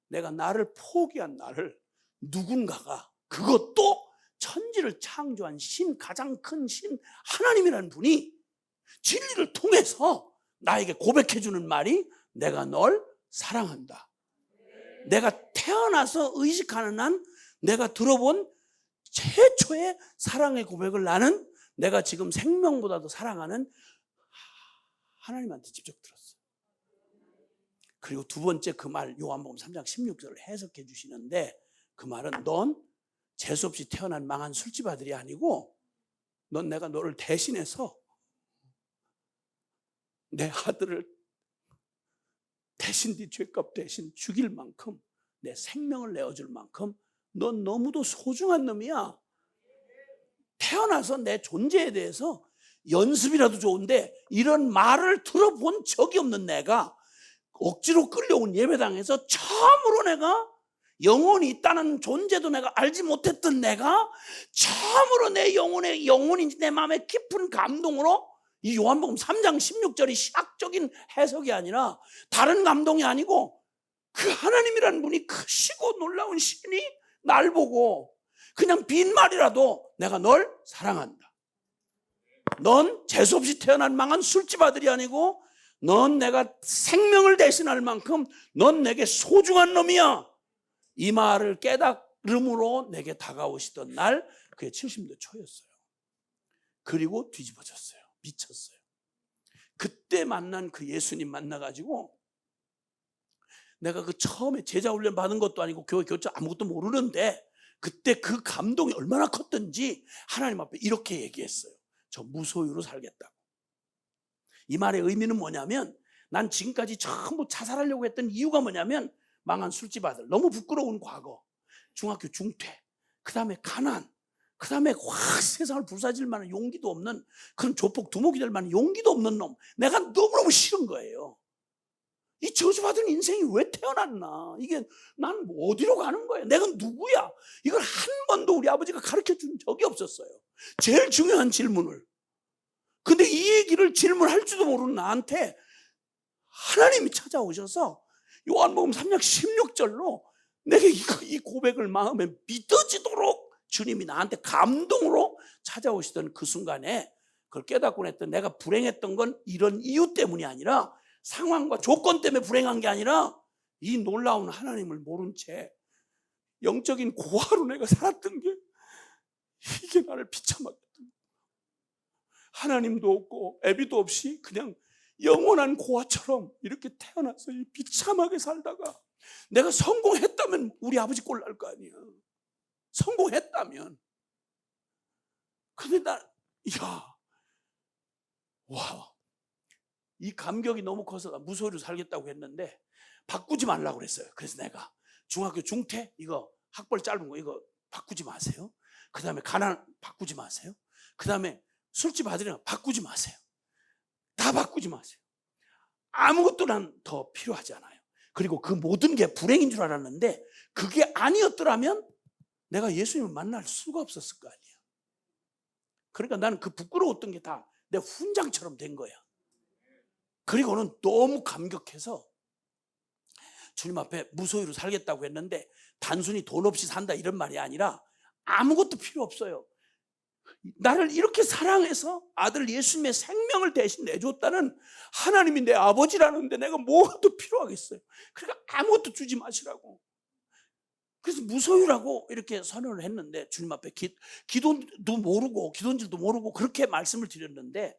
내가 나를 포기한 나를 누군가가, 그것도 천지를 창조한 신, 가장 큰 신 하나님이라는 분이 진리를 통해서 나에게 고백해주는 말이 내가 널 사랑한다. 내가 태어나서 의식하는 한 내가 들어본 최초의 사랑의 고백을 나는 내가 지금 생명보다도 사랑하는 하나님한테 직접 들었어요. 그리고 두 번째 그 말, 요한복음 3장 16절을 해석해 주시는데, 그 말은 넌 재수없이 태어난 망한 술집 아들이 아니고 내가 너를 대신해서 내 아들을 대신 네 죄값 대신 죽일 만큼 내 생명을 내어줄 만큼 넌 너무도 소중한 놈이야. 태어나서 내 존재에 대해서 연습이라도 좋은데 이런 말을 들어본 적이 없는 내가 억지로 끌려온 예배당에서 처음으로 내가 영혼이 있다는 존재도 내가 알지 못했던 내가 처음으로 내 영혼인지 내 마음의 깊은 감동으로 이 요한복음 3장 16절이 시학적인 해석이 아니라 다른 감동이 아니고 그 하나님이라는 분이 크시고 놀라운 신이 날 보고 그냥 빈말이라도 내가 널 사랑한다. 넌 재수없이 태어난 망한 술집 아들이 아니고 넌 내가 생명을 대신할 만큼 넌 내게 소중한 놈이야. 이 말을 깨달음으로 내게 다가오시던 날 그게 70도 초였어요. 그리고 뒤집어졌어요. 미쳤어요. 그때 만난 그 예수님 만나가지고 내가 그 처음에 제자 훈련 받은 것도 아니고 교회 교체 아무것도 모르는데 그때 그 감동이 얼마나 컸던지 하나님 앞에 이렇게 얘기했어요. 저 무소유로 살겠다고. 이 말의 의미는 뭐냐면 난 지금까지 전부 자살하려고 했던 이유가 뭐냐면 망한 술집 아들, 너무 부끄러운 과거, 중학교 중퇴, 그 다음에 가난, 그 다음에 확 세상을 부사질 만한 용기도 없는 그런 조폭 두목이 될 만한 용기도 없는 놈, 내가 너무너무 싫은 거예요. 이 저주받은 인생이 왜 태어났나? 이게 난 어디로 가는 거야? 내가 누구야? 이걸 한 번도 우리 아버지가 가르쳐 준 적이 없었어요. 제일 중요한 질문을. 근데 이 얘기를 질문할 줄도 모르는 나한테 하나님이 찾아오셔서 요한복음 3장 16절로 내게 이 고백을 마음에 믿어지도록 주님이 나한테 감동으로 찾아오시던 그 순간에 그걸 깨닫고 했던, 내가 불행했던 건 이런 이유 때문이 아니라, 상황과 조건 때문에 불행한 게 아니라 이 놀라운 하나님을 모른 채 영적인 고아로 내가 살았던 게 이게 나를 비참하게 했던, 하나님도 없고 애비도 없이 그냥 영원한 고아처럼 이렇게 태어나서 이 비참하게 살다가 내가 성공했다면 우리 아버지 꼴 날 거 아니야. 성공했다면. 근데 와, 이 감격이 너무 커서 무소유로 살겠다고 했는데 바꾸지 말라고 그랬어요. 그래서 내가 중학교 중퇴 이거 학벌 짧은 거 이거 바꾸지 마세요. 그 다음에 가난 바꾸지 마세요. 그 다음에 술집 아들이랑 바꾸지 마세요. 다 바꾸지 마세요. 아무것도 난 더 필요하지 않아요. 그리고 그 모든 게 불행인 줄 알았는데 그게 아니었더라면 내가 예수님을 만날 수가 없었을 거 아니에요. 그러니까 나는 그 부끄러웠던 게 다 내 훈장처럼 된 거야. 그리고는 너무 감격해서 주님 앞에 무소유로 살겠다고 했는데 단순히 돈 없이 산다 이런 말이 아니라 아무것도 필요 없어요. 나를 이렇게 사랑해서 아들 예수님의 생명을 대신 내줬다는 하나님이 내 아버지라는데 내가 뭐도 필요하겠어요. 그러니까 아무것도 주지 마시라고. 그래서 무소유라고 이렇게 선언을 했는데 주님 앞에 기도도 모르고 기도인 줄도 모르고 그렇게 말씀을 드렸는데,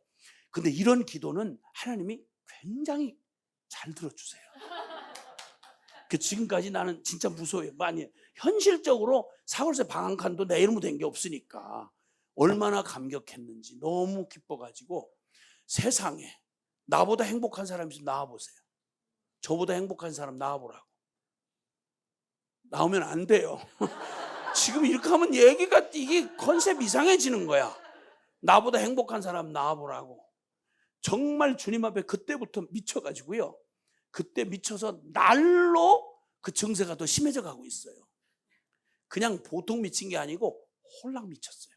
근데 이런 기도는 하나님이 굉장히 잘 들어주세요. 지금까지 나는 진짜 무소유해요. 많이 현실적으로 사월세 방 한 칸도 내 이름으로 된 게 없으니까 얼마나 감격했는지 너무 기뻐가지고, 세상에 나보다 행복한 사람이 있으면 나와보세요. 저보다 행복한 사람 나와보라고. 나오면 안 돼요. 지금 이렇게 하면 얘기가 이게 컨셉 이상해지는 거야. 나보다 행복한 사람 나와보라고. 정말 주님 앞에 그때부터 미쳐가지고요. 그때 미쳐서 날로 그 증세가 더 심해져 가고 있어요. 그냥 보통 미친 게 아니고 홀랑 미쳤어요.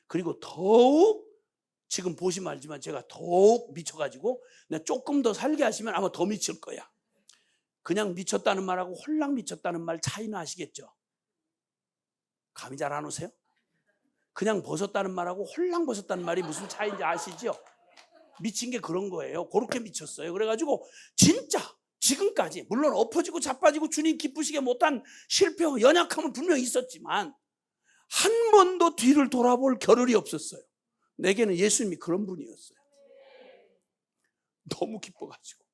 그리고 더욱 지금 보시면 알지만 제가 더욱 미쳐가지고 조금 더 살게 하시면 아마 더 미칠 거야. 그냥 미쳤다는 말하고 홀랑 미쳤다는 말 차이는 아시겠죠? 감이 잘 안 오세요? 그냥 벗었다는 말하고 홀랑 벗었다는 말이 무슨 차이인지 아시죠? 미친 게 그런 거예요. 그렇게 미쳤어요. 그래가지고 진짜 지금까지 물론 엎어지고 자빠지고 주님 기쁘시게 못한 실패와 연약함은 분명히 있었지만 한 번도 뒤를 돌아볼 겨를이 없었어요. 내게는 예수님이 그런 분이었어요. 너무 기뻐가지고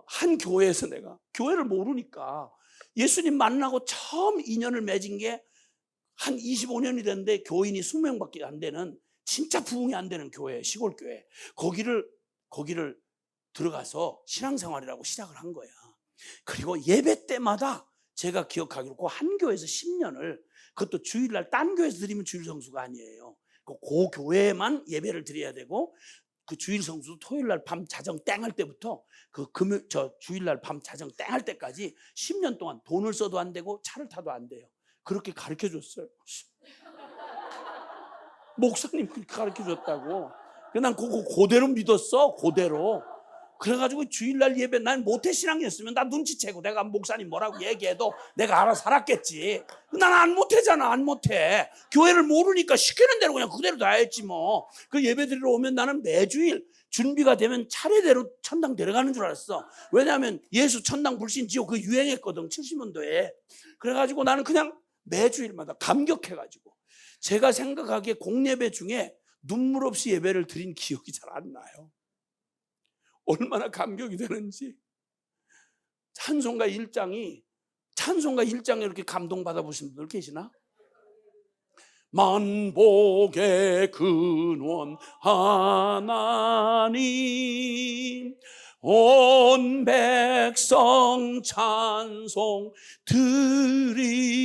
한 교회에서 내가 교회를 모르니까 예수님 만나고 처음 인연을 맺은 게 한 25년이 됐는데 교인이 20명밖에 안 되는 진짜 부흥이 안 되는 교회, 시골 교회, 거기를 들어가서 신앙생활이라고 시작을 한 거야. 그리고 예배 때마다 제가 기억하기로 그 한 교회에서 10년을, 그것도 주일날 딴 교회에서 드리면 주일 성수가 아니에요. 그 교회에만 예배를 드려야 되고, 그 주일 성수도 토요일날 밤 자정 땡 할 때부터 주일날 밤 자정 땡 할 때까지 10년 동안 돈을 써도 안 되고 차를 타도 안 돼요. 그렇게 가르쳐 줬어요. 목사님 그렇게 가르쳐 줬다고. 난 그대로 믿었어. 그대로. 그래가지고 주일날 예배, 난 모태신앙이었으면 나 눈치채고 내가 목사님 뭐라고 얘기해도 내가 알아서 살았겠지. 난 안 모태잖아. 안 모태. 교회를 모르니까 시키는 대로 그냥 그대로 다 했지 뭐. 그 예배 드리러 오면 나는 매주일 준비가 되면 차례대로 천당 데려가는 줄 알았어. 왜냐하면 예수 천당 불신 지옥 그 유행했거든 70년도에. 그래가지고 나는 그냥 매주일마다 감격해가지고, 제가 생각하기에 공예배 중에 눈물 없이 예배를 드린 기억이 잘 안 나요. 얼마나 감격이 되는지. 찬송가 1장에 이렇게 감동받아 보신 분들 계시나? 만복의 근원 하나님, 온 백성 찬송 드리고,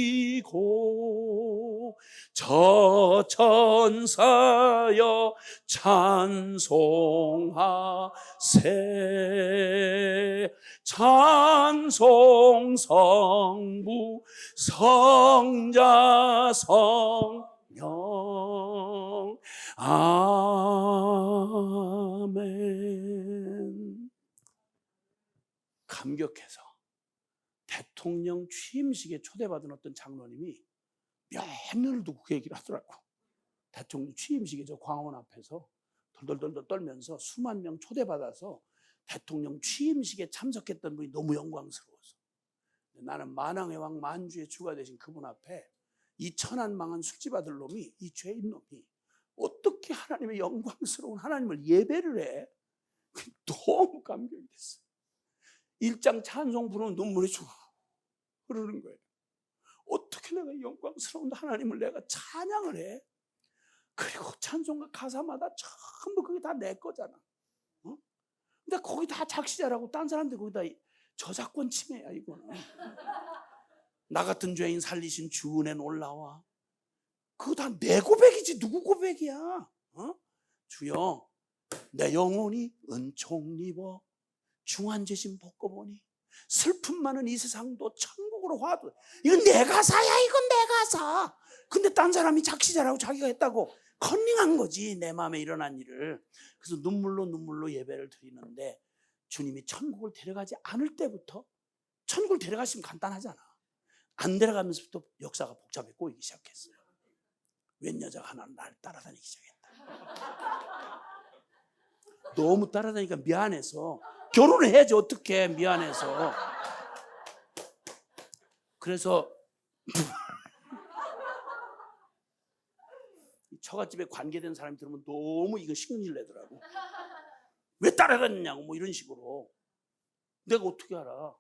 저 천사여 찬송하세. 찬송 성부 성자 성령. 아멘. 감격해서 대통령 취임식에 초대받은 어떤 장로님이 몇 년을 두고 그 얘기를 하더라고. 대통령 취임식에 저 광화문 앞에서 덜덜덜 떨면서 수만 명 초대받아서 대통령 취임식에 참석했던 분이 너무 영광스러워서, 나는 만왕의 왕 만주의 주가 되신 그분 앞에 이 천한망한 술집 아들 놈이, 이 죄인 놈이 어떻게 하나님의 영광스러운 하나님을 예배를 해? 너무 감격이 됐어. 1장 찬송 부르면 눈물이 쭉 흐르는 거예요. 어떻게 내가 영광스러운 하나님을 내가 찬양을 해? 그리고 찬송가 가사마다 전부 그게 다 내 거잖아. 근데 거기 다 작시자라고 딴 사람들 거기다 저작권 침해야 이거는. 나 같은 죄인 살리신 주 은혜 놀라와. 그거 다 내 고백이지 누구 고백이야? 주여 내 영혼이 은총 입어 중환제심 벗고보니 슬픔 많은 이 세상도 천국으로 화도. 이건 내 가사야. 이건 내 가사. 근데 딴 사람이 작시자라고 자기가 했다고 컨닝한 거지, 내 마음에 일어난 일을. 그래서 눈물로 예배를 드리는데, 주님이 천국을 데려가지 않을 때부터, 천국을 데려가시면 간단하잖아. 안 데려가면서부터 역사가 복잡해 꼬이기 시작했어요. 웬 여자가 하나 날 따라다니기 시작했다. 너무 따라다니니까 미안해서 결혼을 해야지 어떡해, 미안해서. 그래서 처갓집에 관계된 사람이 들으면 너무 이거 신경질 내더라고. 왜 따라다녔냐고 뭐 이런 식으로. 내가 어떻게 알아?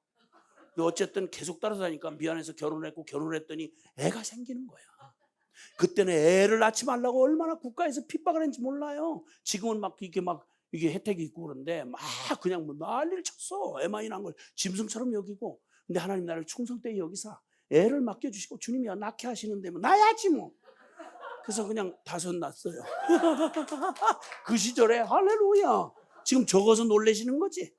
근데 어쨌든 계속 따라다니니까 미안해서 결혼했고, 결혼을 했더니 애가 생기는 거야. 그때는 애를 낳지 말라고 얼마나 국가에서 핍박을 했는지 몰라요. 지금은 막 이게 혜택이 있고 그런데 막 그냥 뭐 난리를 쳤어. 애 많이 낳은 걸 짐승처럼 여기고. 근데 하나님 나를 충성되이 여기사 애를 맡겨주시고, 주님이 낳게 하시는데 뭐 낳아야지 뭐. 그래서 그냥 5 낳았어요. 그 시절에. 할렐루야. 지금 적어서 놀라시는 거지?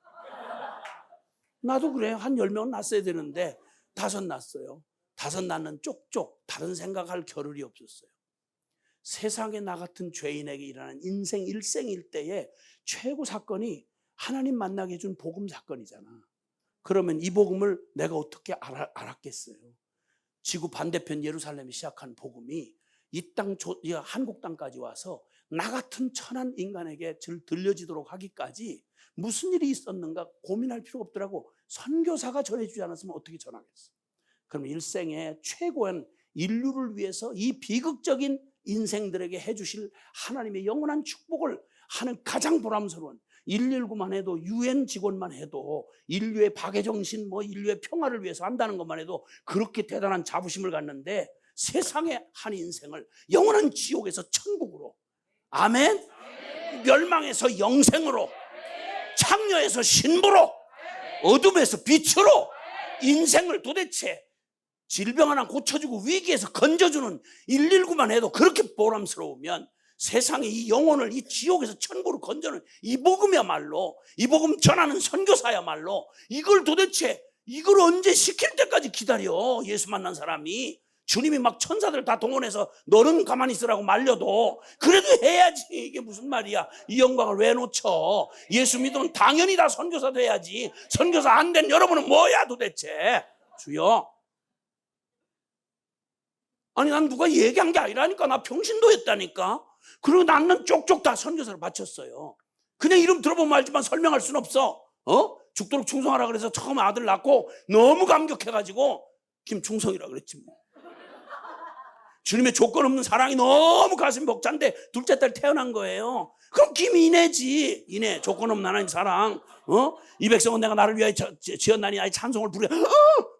나도 그래. 한 10명은 낳았어야 되는데 5 낳았어요. 5 낳는 쪽쪽 다른 생각할 겨를이 없었어요. 세상에 나 같은 죄인에게 일어나는 인생 일생일 때의 최고 사건이 하나님 만나게 해준 복음 사건이잖아. 그러면 이 복음을 내가 어떻게 알았겠어요? 지구 반대편 예루살렘이 시작한 복음이 이 땅, 한국 땅까지 와서 나 같은 천한 인간에게 들려지도록 하기까지 무슨 일이 있었는가 고민할 필요가 없더라고. 선교사가 전해주지 않았으면 어떻게 전하겠어? 그럼 일생의 최고한 인류를 위해서 이 비극적인 인생들에게 해주실 하나님의 영원한 축복을 하는 가장 보람스러운, 119만 해도, UN 직원만 해도 인류의 박애정신, 인류의 평화를 위해서 한다는 것만 해도 그렇게 대단한 자부심을 갖는데, 세상의 한 인생을 영원한 지옥에서 천국으로, 아멘, 멸망에서 영생으로, 창녀에서 신부로, 어둠에서 빛으로 인생을 도대체 질병 하나 고쳐주고 위기에서 건져주는 119만 해도 그렇게 보람스러우면, 세상에 이 영혼을 이 지옥에서 천국으로 건져는 이 복음이야말로, 이 복음 전하는 선교사야말로, 이걸 도대체 이걸 언제 시킬 때까지 기다려? 예수 만난 사람이 주님이 막 천사들 다 동원해서 너는 가만히 있으라고 말려도 그래도 해야지. 이게 무슨 말이야? 이 영광을 왜 놓쳐? 예수 믿으면 당연히 다 선교사 돼야지. 선교사 안 된 여러분은 뭐야 도대체? 주여, 아니 난 누가 얘기한 게 아니라니까. 나 평신도 했다니까. 그리고 나는 쪽쪽 다 선교사를 바쳤어요. 그냥 이름 들어보면 알지만 설명할 순 없어. 죽도록 충성하라 그래서 처음 아들 낳고 너무 감격해가지고 김충성이라 그랬지 뭐. 주님의 조건 없는 사랑이 너무 가슴이 벅찬데 둘째 딸 태어난 거예요. 그럼 김이내지. 이내 조건 없는 하나님 사랑. 이 백성은 내가 나를 위하여 지었나니 나의 찬송을 부르.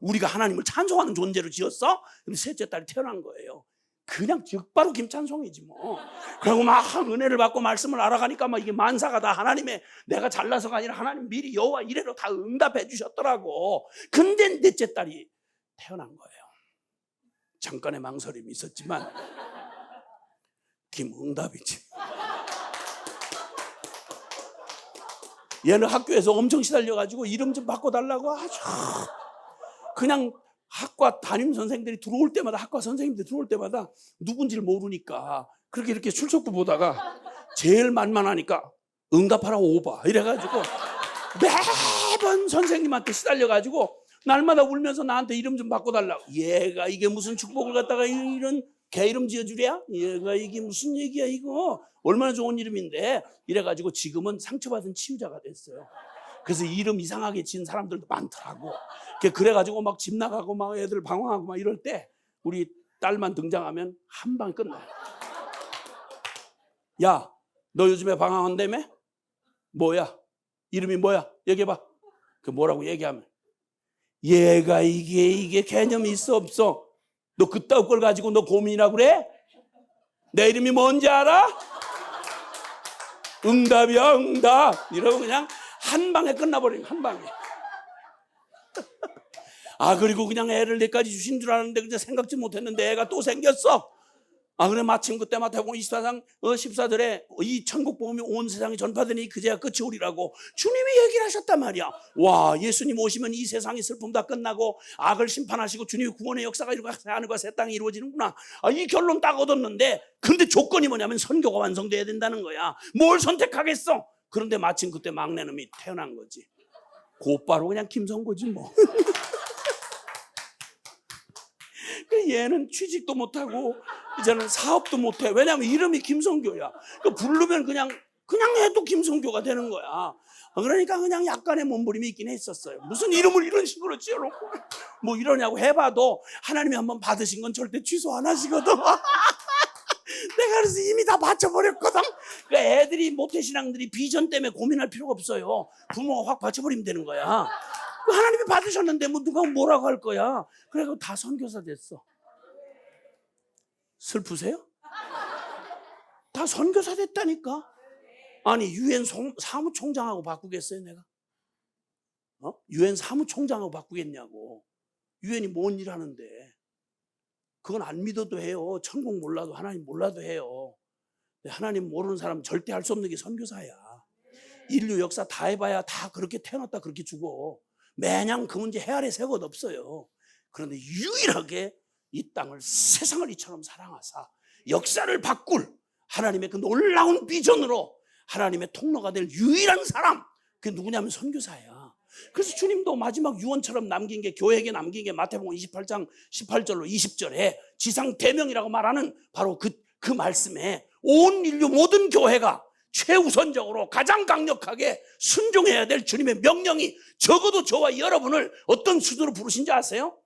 우리가 하나님을 찬송하는 존재로 지었어? 근데 셋째 딸이 태어난 거예요. 그냥 즉바로 김찬송이지 뭐. 그리고 막 은혜를 받고 말씀을 알아가니까 막 이게 만사가 다 하나님의, 내가 잘나서가 아니라 하나님 미리 여호와 이래로 다 응답해 주셨더라고. 근데 넷째 딸이 태어난 거예요. 잠깐의 망설임이 있었지만 김응답이지. 얘는 학교에서 엄청 시달려가지고 이름 좀 바꿔달라고 아주 그냥 학과 담임 선생들이 들어올 때마다, 학과 선생님들 들어올 때마다 누군지를 모르니까 그렇게 이렇게 출석부 보다가 제일 만만하니까 응답하라고 오바 이래가지고 매번 선생님한테 시달려가지고 날마다 울면서 나한테 이름 좀 바꿔달라고. 얘가 이게 무슨 축복을 갖다가 이런 개 이름 지어주랴? 얘가 이게 무슨 얘기야 이거. 얼마나 좋은 이름인데. 이래가지고 지금은 상처받은 치유자가 됐어요. 그래서 이름 이상하게 지은 사람들도 많더라고. 그래가지고 막 집 나가고 막 애들 방황하고 막 이럴 때 우리 딸만 등장하면 한 방 끝나요. 야, 너 요즘에 방황한다며? 뭐야? 이름이 뭐야? 얘기해봐. 그 뭐라고 얘기하면 얘가 이게 개념이 있어 없어? 너 그따위 걸 가지고 너 고민이라고 그래? 내 이름이 뭔지 알아? 응답이야 응답. 이러고 그냥 한 방에 끝나버리면 한 방에. 아, 그리고 그냥 애를 내까지 주신 줄 알았는데 그냥 생각지 못했는데 애가 또 생겼어. 아, 그래 마침 그때 마태복음 24장 14절에 이 천국 복음이 온 세상에 전파되니 그제야 끝이 오리라고 주님이 얘기를 하셨단 말이야. 와, 예수님 오시면 이 세상의 슬픔 다 끝나고 악을 심판하시고 주님의 구원의 역사가 이루어가 하늘과 새 땅에 이루어지는구나. 아, 이 결론 딱 얻었는데 근데 조건이 뭐냐면 선교가 완성돼야 된다는 거야. 뭘 선택하겠어? 그런데 마침 그때 막내 놈이 태어난 거지. 곧바로 그냥 김성고지 뭐. 얘는 취직도 못하고 이제는 사업도 못해. 왜냐하면 이름이 김성교야. 부르면 그냥 해도 김성교가 되는 거야. 그러니까 그냥 약간의 몸부림이 있긴 했었어요. 무슨 이름을 이런 식으로 지어놓고 뭐 이러냐고 해봐도 하나님이 한번 받으신 건 절대 취소 안 하시거든. 내가 그래서 이미 다 받쳐버렸거든. 그러니까 애들이 모태신앙들이 비전 때문에 고민할 필요가 없어요. 부모가 확 받쳐버리면 되는 거야. 하나님이 받으셨는데 뭐 누가 뭐라고 할 거야. 그래서 다 선교사 됐어. 슬프세요? 다 선교사 됐다니까. 아니 유엔 사무총장하고 바꾸겠어요 내가? 유엔 사무총장하고 바꾸겠냐고. 유엔이 뭔 일 하는데. 그건 안 믿어도 해요. 천국 몰라도 하나님 몰라도 해요. 하나님 모르는 사람은 절대 할 수 없는 게 선교사야. 인류 역사 다 해봐야 다 그렇게 태어났다 그렇게 죽어. 매년 그 문제 헤아릴 새가 없어요. 그런데 유일하게 이 땅을 세상을 이처럼 사랑하사 역사를 바꿀 하나님의 그 놀라운 비전으로 하나님의 통로가 될 유일한 사람, 그게 누구냐면 선교사야. 그래서 주님도 마지막 유언처럼 남긴 게, 교회에게 남긴 게 마태복음 28장 18절로 20절에 지상대명이라고 말하는 바로 그 말씀에 온 인류 모든 교회가 최우선적으로 가장 강력하게 순종해야 될 주님의 명령이 적어도 저와 여러분을 어떤 수준으로 부르신지 아세요?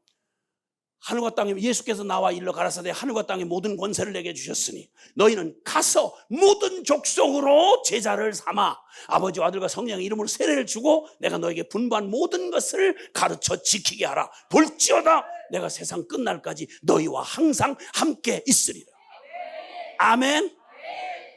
하늘과 땅에 예수께서 나와 일러 가라사대 하늘과 땅에 모든 권세를 내게 주셨으니 너희는 가서 모든 족속으로 제자를 삼아 아버지와 아들과 성령의 이름으로 세례를 주고 내가 너에게 분부한 모든 것을 가르쳐 지키게 하라. 볼지어다 내가 세상 끝날까지 너희와 항상 함께 있으리라. 아멘.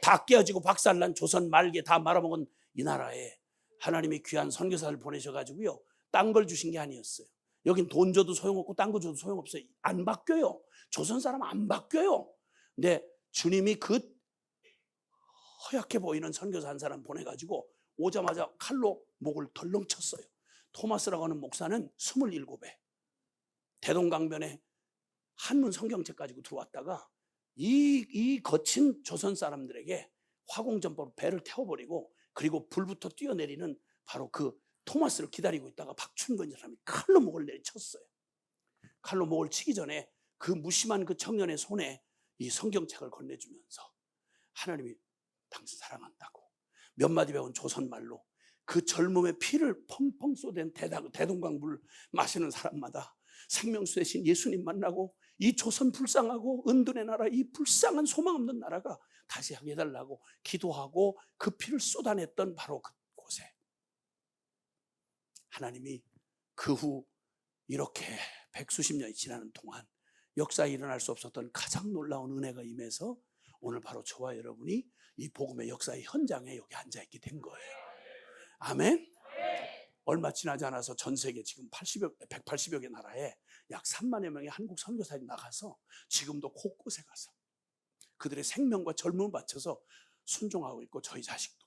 다 깨어지고 박살난 조선 말기에 다 말아먹은 이 나라에 하나님이 귀한 선교사를 보내셔가지고요, 딴 걸 주신 게 아니었어요. 여긴 돈 줘도 소용없고 딴 거 줘도 소용없어요. 안 바뀌어요. 조선 사람 안 바뀌어요. 근데 주님이 그 허약해 보이는 선교사 한 사람 보내가지고 오자마자 칼로 목을 덜렁 쳤어요. 토마스라고 하는 목사는 27에 대동강변에 한문 성경책 가지고 들어왔다가 이 거친 조선 사람들에게 화공점포로 배를 태워버리고 그리고 불부터 뛰어내리는 바로 그 토마스를 기다리고 있다가 박춘근 사람이 칼로 목을 내리쳤어요. 칼로 목을 치기 전에 그 무심한 그 청년의 손에 이 성경책을 건네주면서 하나님이 당신 사랑한다고 몇 마디 배운 조선말로 그 젊음의 피를 펑펑 쏟은 대동강물 마시는 사람마다 생명수 대신 예수님 만나고 이 조선 불쌍하고 은둔의 나라, 이 불쌍한 소망 없는 나라가 다시 하게 해달라고 기도하고 그 피를 쏟아냈던 바로 그곳에 하나님이 그 후 이렇게 백수십 년이 지나는 동안 역사에 일어날 수 없었던 가장 놀라운 은혜가 임해서 오늘 바로 저와 여러분이 이 복음의 역사의 현장에 여기 앉아있게 된 거예요. 아멘. 얼마 지나지 않아서 전 세계 지금 180여 개 나라에 약 3만여 명의 한국 선교사들이 나가서 지금도 곳곳에 가서 그들의 생명과 젊음을 바쳐서 순종하고 있고, 저희 자식도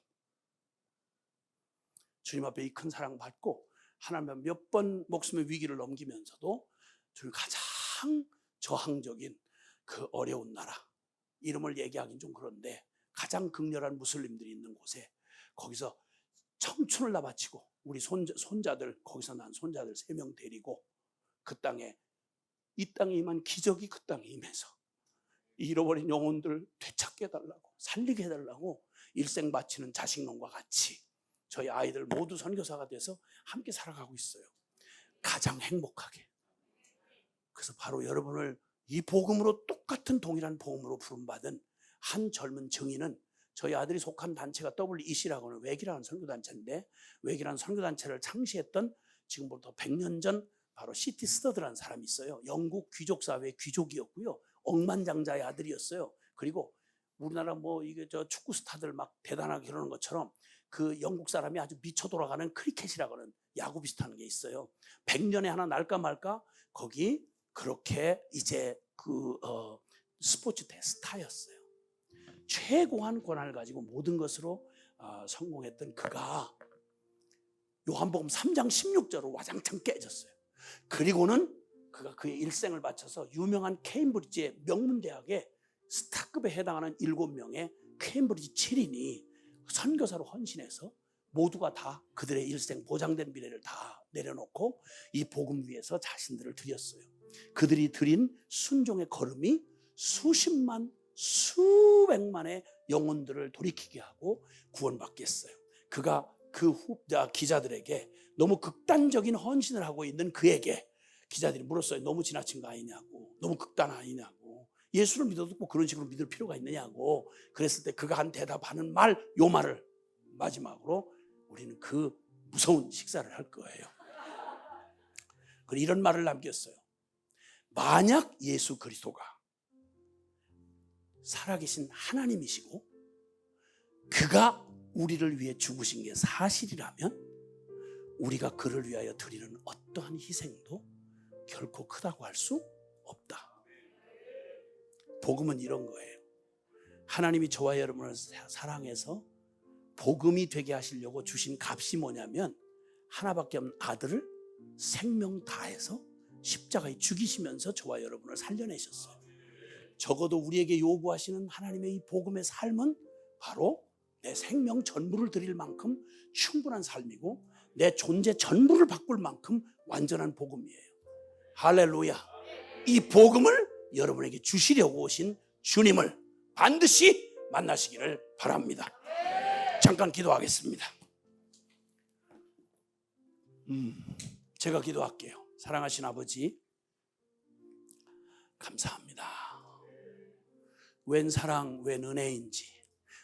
주님 앞에 이 큰 사랑 받고 하나님 몇 번 목숨의 위기를 넘기면서도 주님 가장 저항적인 그 어려운 나라, 이름을 얘기하긴 좀 그런데 가장 극렬한 무슬림들이 있는 곳에 거기서 청춘을 다 바치고 우리 손자들, 거기서 난 손자들 3명 데리고 그 땅에, 이 땅에 임한 기적이 그 땅에 임해서 잃어버린 영혼들 되찾게 해달라고, 살리게 해달라고 일생 바치는 자식놈과 같이 저희 아이들 모두 선교사가 돼서 함께 살아가고 있어요. 가장 행복하게. 그래서 바로 여러분을 이 복음으로, 똑같은 동일한 복음으로 부름받은 한 젊은 증인은 저희 아들이 속한 단체가 WEC라고 하는 웩이라는 선교단체인데, 웩이라는 선교단체를 창시했던 지금부터 100년 전 바로 C.T. 스터드라는 사람이 있어요. 영국 귀족사회의 귀족이었고요. 억만장자의 아들이었어요. 그리고 우리나라 이게 축구 스타들 막 대단하게 그러는 것처럼 그 영국 사람이 아주 미쳐 돌아가는 크리켓이라고 하는 야구 비슷한 게 있어요. 100년에 하나 날까 말까 거기 그렇게 이제 스포츠 대스타였어요. 최고한 권한을 가지고 모든 것으로 성공했던 그가 요한복음 3장 16절로 와장창 깨졌어요. 그리고는 그가 그의 일생을 바쳐서 유명한 케임브리지의 명문대학에 스타급에 해당하는 7명의 케임브리지 7인이 선교사로 헌신해서 모두가 다 그들의 일생 보장된 미래를 다 내려놓고 이 복음 위에서 자신들을 드렸어요. 그들이 드린 순종의 걸음이 수십만, 수백만의 영혼들을 돌이키게 하고 구원받게 했어요. 그가 그 기자들에게 너무 극단적인 헌신을 하고 있는 그에게 기자들이 물었어요. 너무 지나친 거 아니냐고, 너무 극단 아니냐고, 예수를 믿어도 꼭 그런 식으로 믿을 필요가 있느냐고. 그랬을 때 그가 한 대답하는 말, 요 말을 마지막으로 우리는 그 무서운 식사를 할 거예요. 그리고 이런 말을 남겼어요. 만약 예수 그리스도가 살아계신 하나님이시고 그가 우리를 위해 죽으신 게 사실이라면 우리가 그를 위하여 드리는 어떠한 희생도 결코 크다고 할 수 없다. 복음은 이런 거예요. 하나님이 저와 여러분을 사랑해서 복음이 되게 하시려고 주신 값이 뭐냐면 하나밖에 없는 아들을 생명 다해서 십자가에 죽이시면서 저와 여러분을 살려내셨어요. 적어도 우리에게 요구하시는 하나님의 이 복음의 삶은 바로 내 생명 전부를 드릴 만큼 충분한 삶이고 내 존재 전부를 바꿀 만큼 완전한 복음이에요. 할렐루야. 이 복음을 여러분에게 주시려고 오신 주님을 반드시 만나시기를 바랍니다. 잠깐 기도하겠습니다. 제가 기도할게요. 사랑하신 아버지, 감사합니다. 웬 사랑, 웬 은혜인지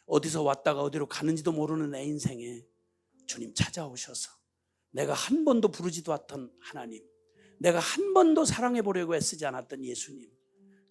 어디서 왔다가 어디로 가는지도 모르는 내 인생에 주님 찾아오셔서 내가 한 번도 부르지도 않던 하나님, 내가 한 번도 사랑해 보려고 애쓰지 않았던 예수님,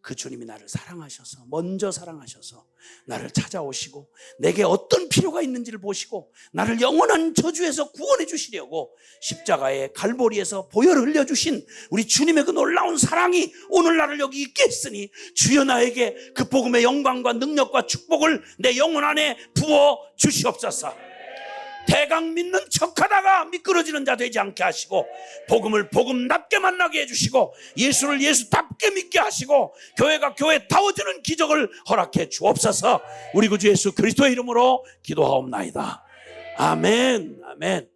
그 주님이 나를 사랑하셔서, 먼저 사랑하셔서 나를 찾아오시고 내게 어떤 필요가 있는지를 보시고 나를 영원한 저주에서 구원해 주시려고 십자가의 갈보리에서 보혈을 흘려주신 우리 주님의 그 놀라운 사랑이 오늘 나를 여기 있게 했으니 주여 나에게 그 복음의 영광과 능력과 축복을 내 영혼 안에 부어 주시옵소서. 대강 믿는 척하다가 미끄러지는 자 되지 않게 하시고 복음을 복음답게 만나게 해주시고 예수를 예수답게 믿게 하시고 교회가 교회다워지는 기적을 허락해 주옵소서. 우리 구주 예수 그리스도의 이름으로 기도하옵나이다. 아멘. 아멘.